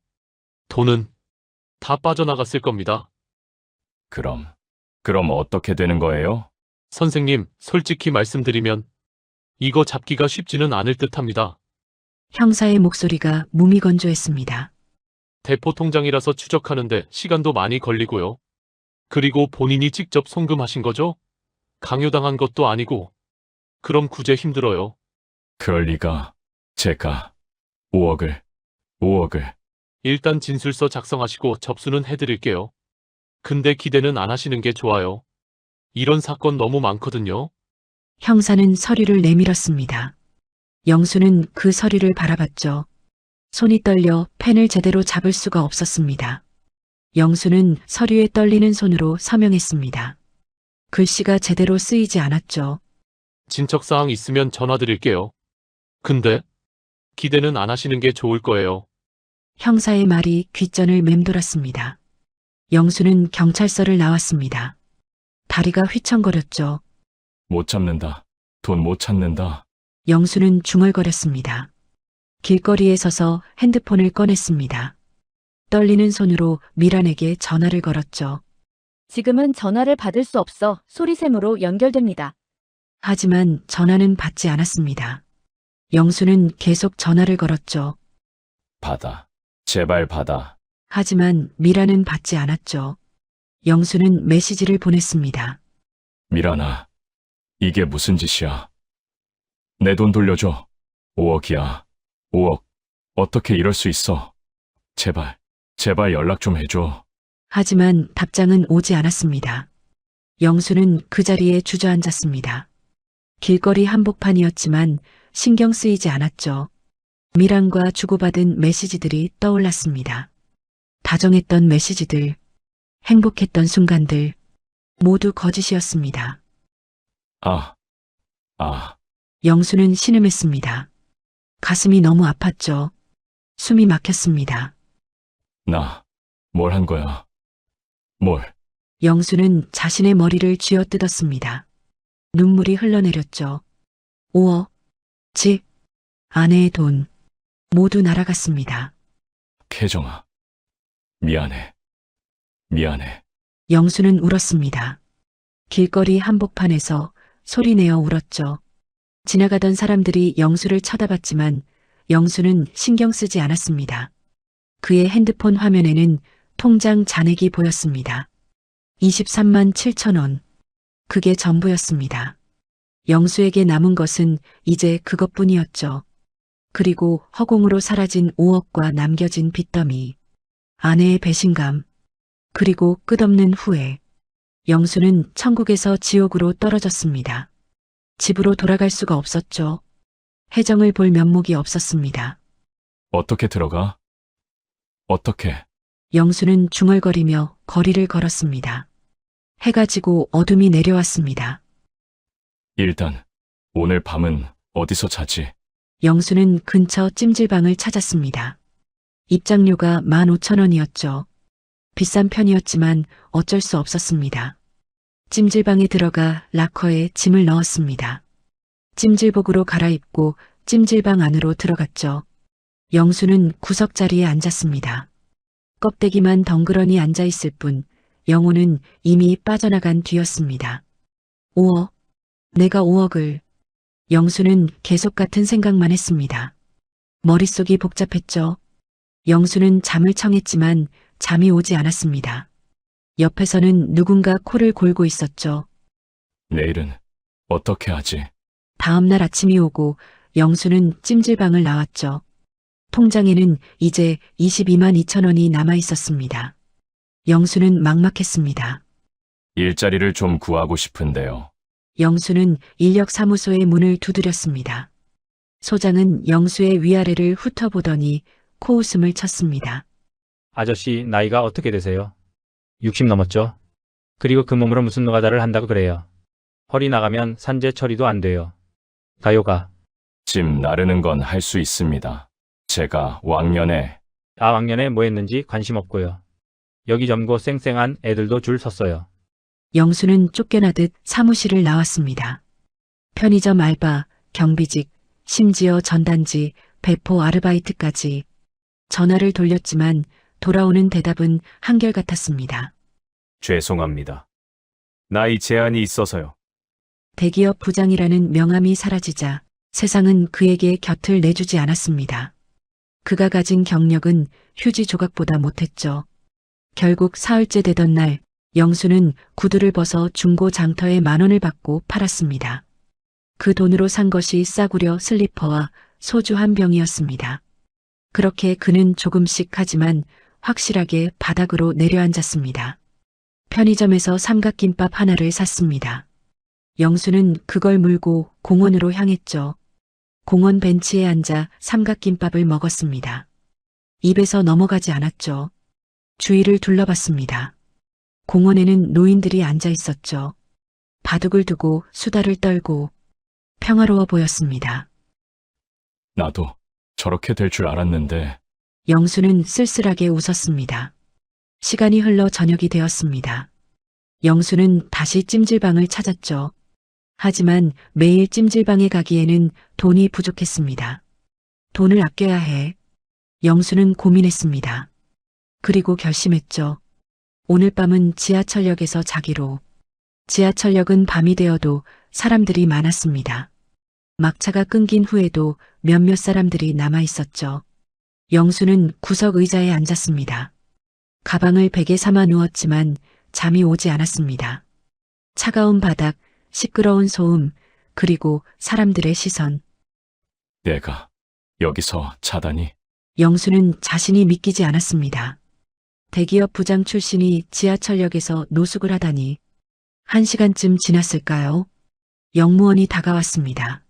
돈은 다 빠져나갔을 겁니다. 그럼 어떻게 되는 거예요? 선생님, 솔직히 말씀드리면 이거 잡기가 쉽지는 않을 듯합니다. 형사의 목소리가 무미건조했습니다. 대포 통장이라서 추적하는데 시간도 많이 걸리고요. 그리고 본인이 직접 송금하신 거죠? 강요당한 것도 아니고. 그럼 구제 힘들어요. 그럴 리가. 제가 5억을. 일단 진술서 작성하시고 접수는 해드릴게요. 근데 기대는 안 하시는 게 좋아요. 이런 사건 너무 많거든요. 형사는 서류를 내밀었습니다. 영수는 그 서류를 바라봤죠. 손이 떨려 펜을 제대로 잡을 수가 없었습니다. 영수는 서류에 떨리는 손으로 서명했습니다. 글씨가 제대로 쓰이지 않았죠. 진척사항 있으면 전화드릴게요. 근데 기대는 안 하시는 게 좋을 거예요. 형사의 말이 귓전을 맴돌았습니다. 영수는 경찰서를 나왔습니다. 다리가 휘청거렸죠. 못 잡는다. 돈 못 찾는다. 영수는 중얼거렸습니다. 길거리에 서서 핸드폰을 꺼냈습니다. 떨리는 손으로 미란에게 전화를 걸었죠. 지금은 전화를 받을 수 없어 소리샘으로 연결됩니다. 하지만 전화는 받지 않았습니다. 영수는 계속 전화를 걸었죠. 받아. 제발 받아. 하지만 미란은 받지 않았죠. 영수는 메시지를 보냈습니다. 미란아, 이게 무슨 짓이야? 내 돈 돌려줘. 5억이야. 5억. 어떻게 이럴 수 있어? 제발 연락 좀 해줘. 하지만 답장은 오지 않았습니다. 영수는 그 자리에 주저앉았습니다. 길거리 한복판이었지만 신경 쓰이지 않았죠. 미란과 주고받은 메시지들이 떠올랐습니다. 다정했던 메시지들, 행복했던 순간들, 모두 거짓이었습니다. 영수는 신음했습니다. 가슴이 너무 아팠죠. 숨이 막혔습니다. 나, 뭘 한 거야? 뭘? 영수는 자신의 머리를 쥐어뜯었습니다. 눈물이 흘러내렸죠. 5억, 집, 아내의 돈, 모두 날아갔습니다. 혜정아, 미안해. 영수는 울었습니다. 길거리 한복판에서 소리내어 울었죠. 지나가던 사람들이 영수를 쳐다봤지만 영수는 신경 쓰지 않았습니다. 그의 핸드폰 화면에는 통장 잔액이 보였습니다. 23만 7천 원. 그게 전부였습니다. 영수에게 남은 것은 이제 그것뿐이었죠. 그리고 허공으로 사라진 5억과 남겨진 빚더미, 아내의 배신감, 그리고 끝없는 후회. 영수는 천국에서 지옥으로 떨어졌습니다. 집으로 돌아갈 수가 없었죠. 혜정을 볼 면목이 없었습니다. 어떻게 들어가? 어떻게? 영수는 중얼거리며 거리를 걸었습니다. 해가 지고 어둠이 내려왔습니다. 일단 오늘 밤은 어디서 자지? 영수는 근처 찜질방을 찾았습니다. 입장료가 15,000원이었죠. 비싼 편이었지만 어쩔 수 없었습니다. 찜질방에 들어가 락커에 짐을 넣었습니다. 찜질복으로 갈아입고 찜질방 안으로 들어갔죠. 영수는 구석자리에 앉았습니다. 껍데기만 덩그러니 앉아 있을 뿐 영혼은 이미 빠져나간 뒤였습니다. 5억. 내가 5억을. 영수는 계속 같은 생각만 했습니다. 머릿속이 복잡했죠. 영수는 잠을 청했지만 잠이 오지 않았습니다. 옆에서는 누군가 코를 골고 있었죠. 내일은 어떻게 하지? 다음 날 아침이 오고 영수는 찜질방을 나왔죠. 통장에는 이제 22만 2천 원이 남아 있었습니다. 영수는 막막했습니다. 일자리를 좀 구하고 싶은데요. 영수는 인력사무소의 문을 두드렸습니다. 소장은 영수의 위아래를 훑어보더니 코웃음을 쳤습니다. 아저씨 나이가 어떻게 되세요? 60 넘었죠? 그리고 그 몸으로 무슨 노가다를 한다고 그래요. 허리 나가면 산재 처리도 안 돼요. 가요가. 짐 나르는 건 할 수 있습니다. 제가 왕년에 왕년에 뭐 했는지 관심 없고요. 여기 젊고 쌩쌩한 애들도 줄 섰어요. 영수는 쫓겨나듯 사무실을 나왔습니다. 편의점 알바, 경비직, 심지어 전단지, 배포 아르바이트까지. 전화를 돌렸지만 돌아오는 대답은 한결같았습니다. 죄송합니다. 나이 제한이 있어서요. 대기업 부장이라는 명함이 사라지자 세상은 그에게 곁을 내주지 않았습니다. 그가 가진 경력은 휴지 조각보다 못했죠. 결국 사흘째 되던 날 영수는 구두를 벗어 중고 장터에 10,000원을 받고 팔았습니다. 그 돈으로 산 것이 싸구려 슬리퍼와 소주 한 병이었습니다. 그렇게 그는 조금씩 하지만 확실하게 바닥으로 내려앉았습니다. 편의점에서 삼각김밥 하나를 샀습니다. 영수는 그걸 물고 공원으로 향했죠. 공원 벤치에 앉아 삼각김밥을 먹었습니다. 입에서 넘어가지 않았죠. 주위를 둘러봤습니다. 공원에는 노인들이 앉아 있었죠. 바둑을 두고 수다를 떨고 평화로워 보였습니다. 나도 저렇게 될 줄 알았는데 영수는 쓸쓸하게 웃었습니다. 시간이 흘러 저녁이 되었습니다. 영수는 다시 찜질방을 찾았죠. 하지만 매일 찜질방에 가기에는 돈이 부족했습니다. 돈을 아껴야 해. 영수는 고민했습니다. 그리고 결심했죠. 오늘 밤은 지하철역에서 자기로. 지하철역은 밤이 되어도 사람들이 많았습니다. 막차가 끊긴 후에도 몇몇 사람들이 남아 있었죠. 영수는 구석 의자에 앉았습니다. 가방을 베개 삼아 누웠지만 잠이 오지 않았습니다. 차가운 바닥, 시끄러운 소음, 그리고 사람들의 시선. 내가 여기서 자다니. 영수는 자신이 믿기지 않았습니다. 대기업 부장 출신이 지하철역에서 노숙을 하다니. 1시간쯤 지났을까요? 영무원이 다가왔습니다.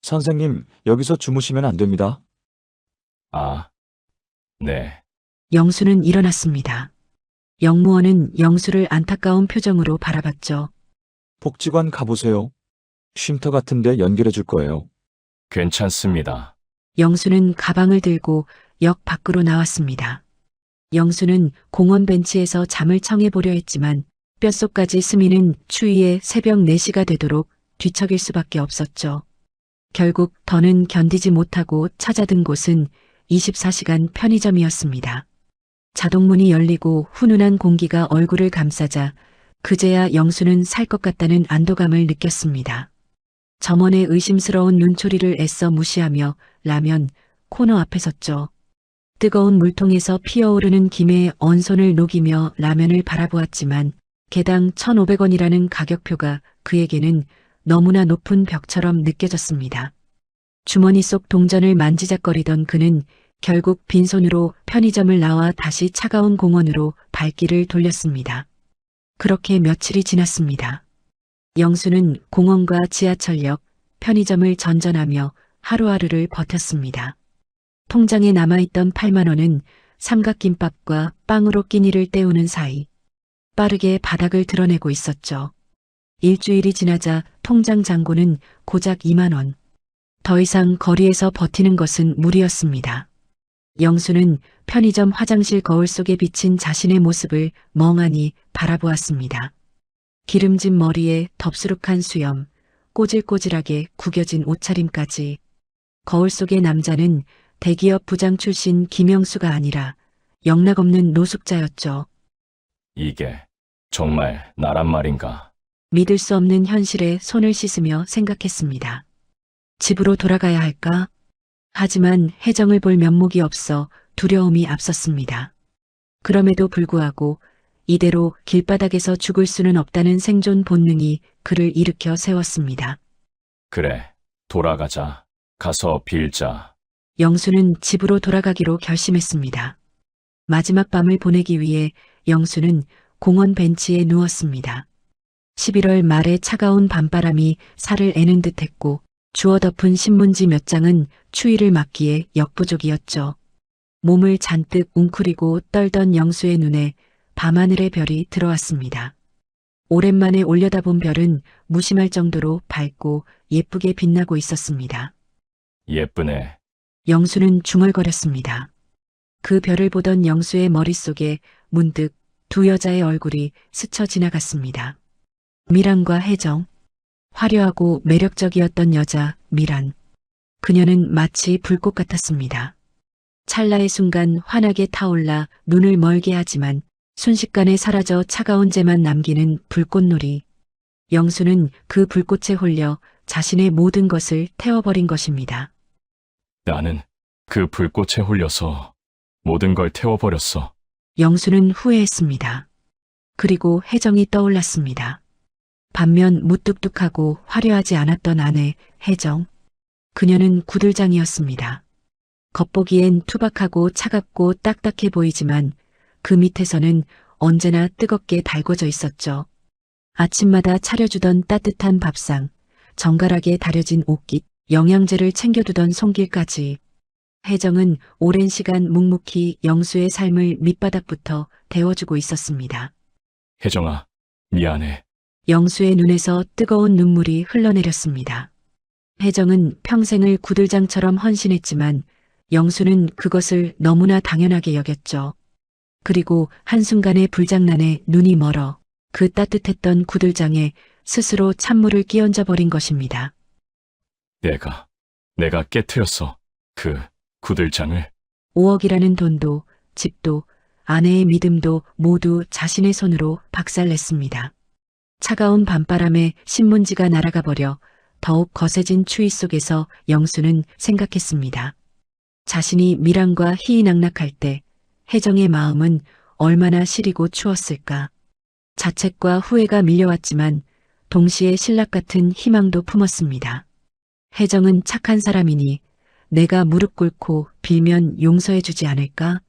선생님, 여기서 주무시면 안 됩니다. 아, 네. 영수는 일어났습니다. 영무원은 영수를 안타까운 표정으로 바라봤죠. 복지관 가보세요. 쉼터 같은데 연결해 줄 거예요. 괜찮습니다. 영수는 가방을 들고 역 밖으로 나왔습니다. 영수는 공원 벤치에서 잠을 청해보려 했지만 뼛속까지 스미는 추위에 새벽 4시가 되도록 뒤척일 수밖에 없었죠. 결국 더는 견디지 못하고 찾아든 곳은 24시간 편의점이었습니다. 자동문이 열리고 훈훈한 공기가 얼굴을 감싸자 그제야 영수는 살 것 같다는 안도감을 느꼈습니다. 점원의 의심스러운 눈초리를 애써 무시하며 라면 코너 앞에 섰죠. 뜨거운 물통에서 피어오르는 김에 언손을 녹이며 라면을 바라보았지만 개당 1,500원이라는 가격표가 그에게는 너무나 높은 벽처럼 느껴졌습니다. 주머니 속 동전을 만지작거리던 그는 결국 빈손으로 편의점을 나와 다시 차가운 공원으로 발길을 돌렸습니다. 그렇게 며칠이 지났습니다. 영수는 공원과 지하철역, 편의점을 전전하며 하루하루를 버텼습니다. 통장에 남아있던 8만 원은 삼각김밥과 빵으로 끼니를 때우는 사이 빠르게 바닥을 드러내고 있었죠. 일주일이 지나자 통장 잔고는 고작 2만 원. 더 이상 거리에서 버티는 것은 무리였습니다. 영수는 편의점 화장실 거울 속에 비친 자신의 모습을 멍하니 바라보았습니다. 기름진 머리에 덥수룩한 수염, 꼬질꼬질하게 구겨진 옷차림까지. 거울 속의 남자는 대기업 부장 출신 김영수가 아니라 영락없는 노숙자였죠. 이게 정말 나란 말인가? 믿을 수 없는 현실에 손을 씻으며 생각했습니다. 집으로 돌아가야 할까? 하지만 혜정을 볼 면목이 없어 두려움이 앞섰습니다. 그럼에도 불구하고 이대로 길바닥에서 죽을 수는 없다는 생존 본능이 그를 일으켜 세웠습니다. 그래, 돌아가자. 가서 빌자. 영수는 집으로 돌아가기로 결심했습니다. 마지막 밤을 보내기 위해 영수는 공원 벤치에 누웠습니다. 11월 말에 차가운 밤바람이 살을 애는 듯했고 주워 덮은 신문지 몇 장은 추위를 막기에 역부족이었죠. 몸을 잔뜩 웅크리고 떨던 영수의 눈에 밤하늘의 별이 들어왔습니다. 오랜만에 올려다본 별은 무심할 정도로 밝고 예쁘게 빛나고 있었습니다. 예쁘네. 영수는 중얼거렸습니다. 그 별을 보던 영수의 머릿속에 문득 두 여자의 얼굴이 스쳐 지나갔습니다. 미란과 혜정. 화려하고 매력적이었던 여자 미란. 그녀는 마치 불꽃 같았습니다. 찰나의 순간 환하게 타올라 눈을 멀게 하지만 순식간에 사라져 차가운 재만 남기는 불꽃놀이. 영수는 그 불꽃에 홀려 자신의 모든 것을 태워버린 것입니다. 나는 그 불꽃에 홀려서 모든 걸 태워버렸어. 영수는 후회했습니다. 그리고 혜정이 떠올랐습니다. 반면 무뚝뚝하고 화려하지 않았던 아내 혜정. 그녀는 구들장이었습니다. 겉보기엔 투박하고 차갑고 딱딱해 보이지만 그 밑에서는 언제나 뜨겁게 달궈져 있었죠. 아침마다 차려주던 따뜻한 밥상, 정갈하게 다려진 옷깃, 영양제를 챙겨두던 손길까지. 혜정은 오랜 시간 묵묵히 영수의 삶을 밑바닥부터 데워주고 있었습니다. 혜정아, 미안해. 영수의 눈에서 뜨거운 눈물이 흘러내렸습니다. 혜정은 평생을 구들장처럼 헌신했지만 영수는 그것을 너무나 당연하게 여겼죠. 그리고 한순간의 불장난에 눈이 멀어 그 따뜻했던 구들장에 스스로 찬물을 끼얹어 버린 것입니다. 내가 깨트렸어. 그 구들장을. 5억이라는 돈도 집도 아내의 믿음도 모두 자신의 손으로 박살냈습니다. 차가운 밤바람에 신문지가 날아가 버려 더욱 거세진 추위 속에서 영수는 생각했습니다. 자신이 미란과 희희낙낙할 때 혜정의 마음은 얼마나 시리고 추웠을까. 자책과 후회가 밀려왔지만 동시에 신락 같은 희망도 품었습니다. 혜정은 착한 사람이니 내가 무릎 꿇고 빌면 용서해주지 않을까?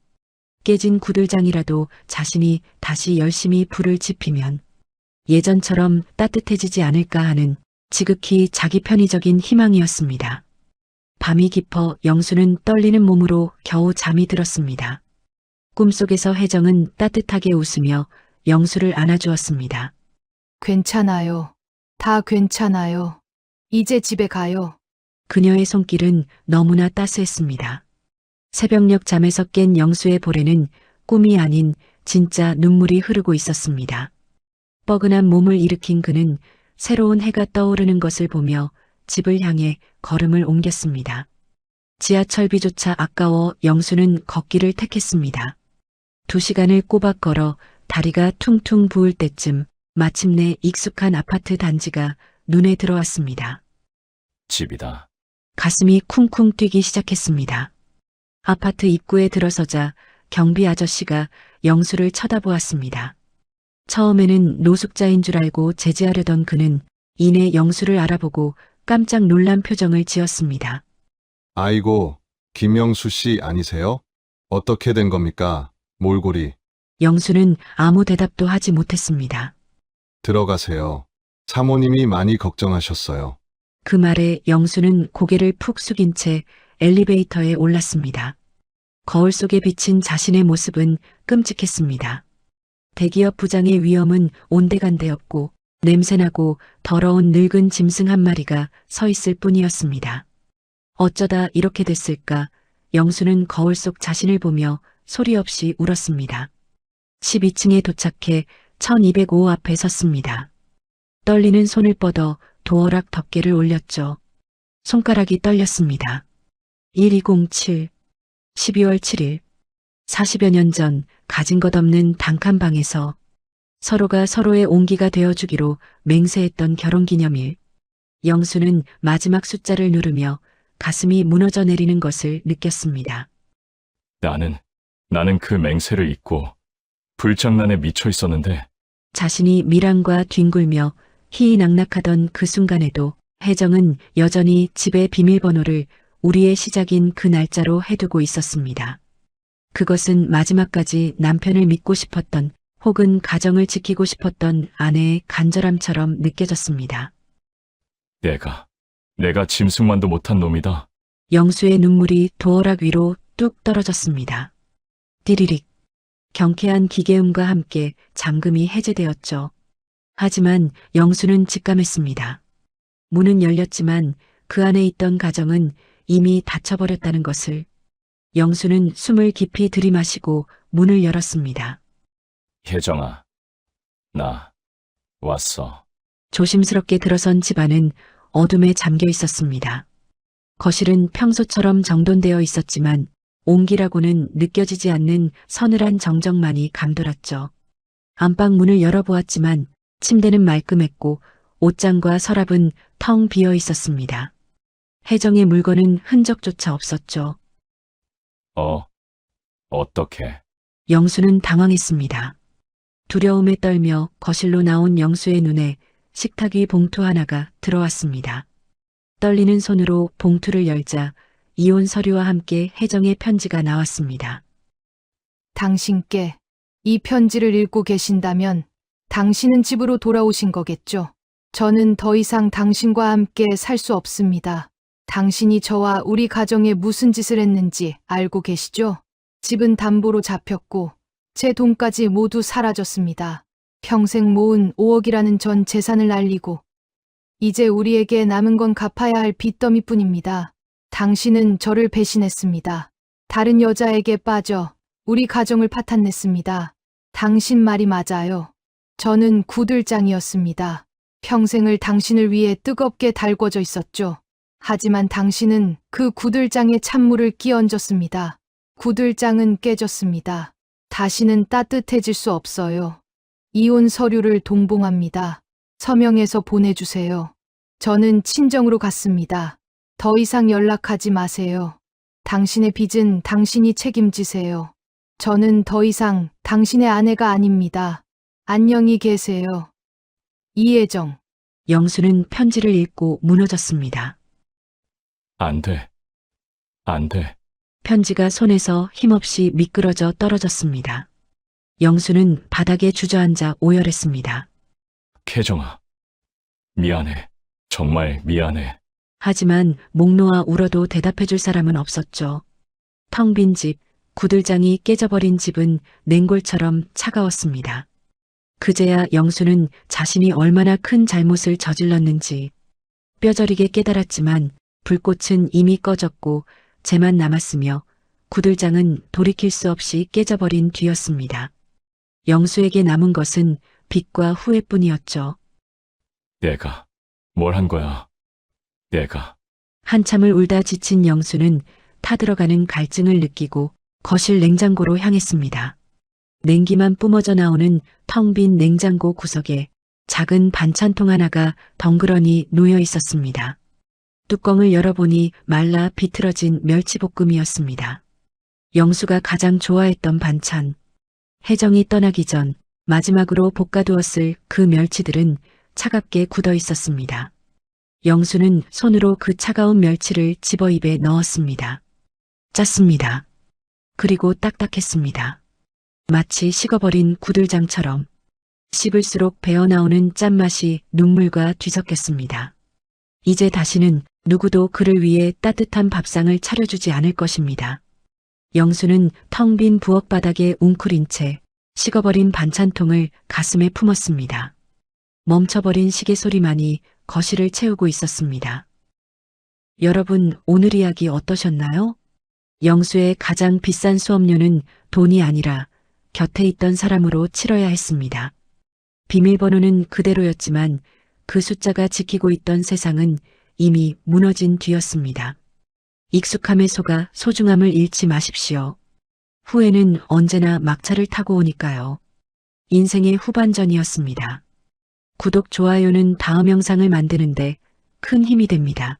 깨진 구들장이라도 자신이 다시 열심히 불을 지피면 예전처럼 따뜻해지지 않을까 하는 지극히 자기 편의적인 희망이었습니다. 밤이 깊어 영수는 떨리는 몸으로 겨우 잠이 들었습니다. 꿈속에서 혜정은 따뜻하게 웃으며 영수를 안아주었습니다. 괜찮아요. 다 괜찮아요. 이제 집에 가요. 그녀의 손길은 너무나 따스했습니다. 새벽녘 잠에서 깬 영수의 볼에는 꿈이 아닌 진짜 눈물이 흐르고 있었습니다. 뻐근한 몸을 일으킨 그는 새로운 해가 떠오르는 것을 보며 집을 향해 걸음을 옮겼습니다. 지하철비조차 아까워 영수는 걷기를 택했습니다. 2시간을 꼬박 걸어 다리가 퉁퉁 부을 때쯤 마침내 익숙한 아파트 단지가 눈에 들어왔습니다. 집이다. 가슴이 쿵쿵 뛰기 시작했습니다. 아파트 입구에 들어서자 경비 아저씨가 영수를 쳐다보았습니다. 처음에는 노숙자인 줄 알고 제지하려던 그는 이내 영수를 알아보고 깜짝 놀란 표정을 지었습니다. 아이고, 김영수 씨 아니세요? 어떻게 된 겁니까? 몰골이. 영수는 아무 대답도 하지 못했습니다. 들어가세요. 사모님이 많이 걱정하셨어요. 그 말에 영수는 고개를 푹 숙인 채 엘리베이터에 올랐습니다. 거울 속에 비친 자신의 모습은 끔찍했습니다. 대기업 부장의 위엄은 온데간데없고 냄새나고 더러운 늙은 짐승 한 마리가 서 있을 뿐이었습니다. 어쩌다 이렇게 됐을까? 영수는 거울 속 자신을 보며 소리 없이 울었습니다. 12층에 도착해 1205 앞에 섰습니다. 떨리는 손을 뻗어 도어락 덮개를 올렸죠. 손가락이 떨렸습니다. 1207, 12월 7일. 40여 년 전 가진 것 없는 단칸방에서 서로가 서로의 온기가 되어주기로 맹세했던 결혼기념일. 영수는 마지막 숫자를 누르며 가슴이 무너져 내리는 것을 느꼈습니다. 나는 그 맹세를 잊고 불장난에 미쳐 있었는데 자신이 미란과 뒹굴며 희희낙낙하던 그 순간에도 혜정은 여전히 집의 비밀번호를 우리의 시작인 그 날짜로 해두고 있었습니다. 그것은 마지막까지 남편을 믿고 싶었던 혹은 가정을 지키고 싶었던 아내의 간절함처럼 느껴졌습니다. 내가 짐승만도 못한 놈이다. 영수의 눈물이 도어락 위로 뚝 떨어졌습니다. 띠리릭. 경쾌한 기계음과 함께 잠금이 해제되었죠. 하지만 영수는 직감했습니다. 문은 열렸지만 그 안에 있던 가정은 이미 닫혀버렸다는 것을. 영수는 숨을 깊이 들이마시고 문을 열었습니다. 혜정아, 나 왔어. 조심스럽게 들어선 집안은 어둠에 잠겨 있었습니다. 거실은 평소처럼 정돈되어 있었지만 온기라고는 느껴지지 않는 서늘한 정적만이 감돌았죠. 안방 문을 열어보았지만 침대는 말끔했고 옷장과 서랍은 텅 비어 있었습니다. 혜정의 물건은 흔적조차 없었죠. 어떻게? 영수는 당황했습니다. 두려움에 떨며 거실로 나온 영수의 눈에 식탁 위 봉투 하나가 들어왔습니다. 떨리는 손으로 봉투를 열자 이혼 서류와 함께 혜정의 편지가 나왔습니다. 당신께 이 편지를 읽고 계신다면 당신은 집으로 돌아오신 거겠죠? 저는 더 이상 당신과 함께 살 수 없습니다. 당신이 저와 우리 가정에 무슨 짓을 했는지 알고 계시죠? 집은 담보로 잡혔고 제 돈까지 모두 사라졌습니다. 평생 모은 5억이라는 전 재산을 날리고 이제 우리에게 남은 건 갚아야 할 빚더미뿐입니다. 당신은 저를 배신했습니다. 다른 여자에게 빠져 우리 가정을 파탄냈습니다. 당신 말이 맞아요. 저는 구들장이었습니다. 평생을 당신을 위해 뜨겁게 달궈져 있었죠. 하지만 당신은 그 구들장에 찬물을 끼얹었습니다. 구들장은 깨졌습니다. 다시는 따뜻해질 수 없어요. 이혼 서류를 동봉합니다. 서명해서 보내주세요. 저는 친정으로 갔습니다. 더 이상 연락하지 마세요. 당신의 빚은 당신이 책임지세요. 저는 더 이상 당신의 아내가 아닙니다. 안녕히 계세요. 이혜정. 영수는 편지를 읽고 무너졌습니다. 안 돼. 편지가 손에서 힘없이 미끄러져 떨어졌습니다. 영수는 바닥에 주저앉아 오열했습니다. 혜정아, 미안해. 정말 미안해. 하지만 목 놓아 울어도 대답해줄 사람은 없었죠. 텅 빈 집, 구들장이 깨져버린 집은 냉골처럼 차가웠습니다. 그제야 영수는 자신이 얼마나 큰 잘못을 저질렀는지 뼈저리게 깨달았지만 불꽃은 이미 꺼졌고 재만 남았으며 구들장은 돌이킬 수 없이 깨져버린 뒤였습니다. 영수에게 남은 것은 빚과 후회뿐이었죠. 내가 뭘 한 거야? 한참을 울다 지친 영수는 타들어가는 갈증을 느끼고 거실 냉장고로 향했습니다. 냉기만 뿜어져 나오는 텅 빈 냉장고 구석에 작은 반찬통 하나가 덩그러니 놓여 있었습니다. 뚜껑을 열어보니 말라 비틀어진 멸치볶음이었습니다. 영수가 가장 좋아했던 반찬. 혜정이 떠나기 전 마지막으로 볶아두었을 그 멸치들은 차갑게 굳어 있었습니다. 영수는 손으로 그 차가운 멸치를 집어 입에 넣었습니다. 짰습니다. 그리고 딱딱했습니다. 마치 식어버린 구들장처럼 씹을수록 배어나오는 짠맛이 눈물과 뒤섞였습니다. 이제 다시는 누구도 그를 위해 따뜻한 밥상을 차려주지 않을 것입니다. 영수는 텅 빈 부엌 바닥에 웅크린 채 식어버린 반찬통을 가슴에 품었습니다. 멈춰버린 시계 소리만이 거실을 채우고 있었습니다. 여러분, 오늘 이야기 어떠셨나요? 영수의 가장 비싼 수업료는 돈이 아니라 곁에 있던 사람으로 치러야 했습니다. 비밀번호는 그대로였지만 그 숫자가 지키고 있던 세상은 이미 무너진 뒤였습니다. 익숙함에 속아 소중함을 잃지 마십시오. 후회는 언제나 막차를 타고 오니까요. 인생의 후반전이었습니다. 구독, 좋아요는 다음 영상을 만드는데 큰 힘이 됩니다.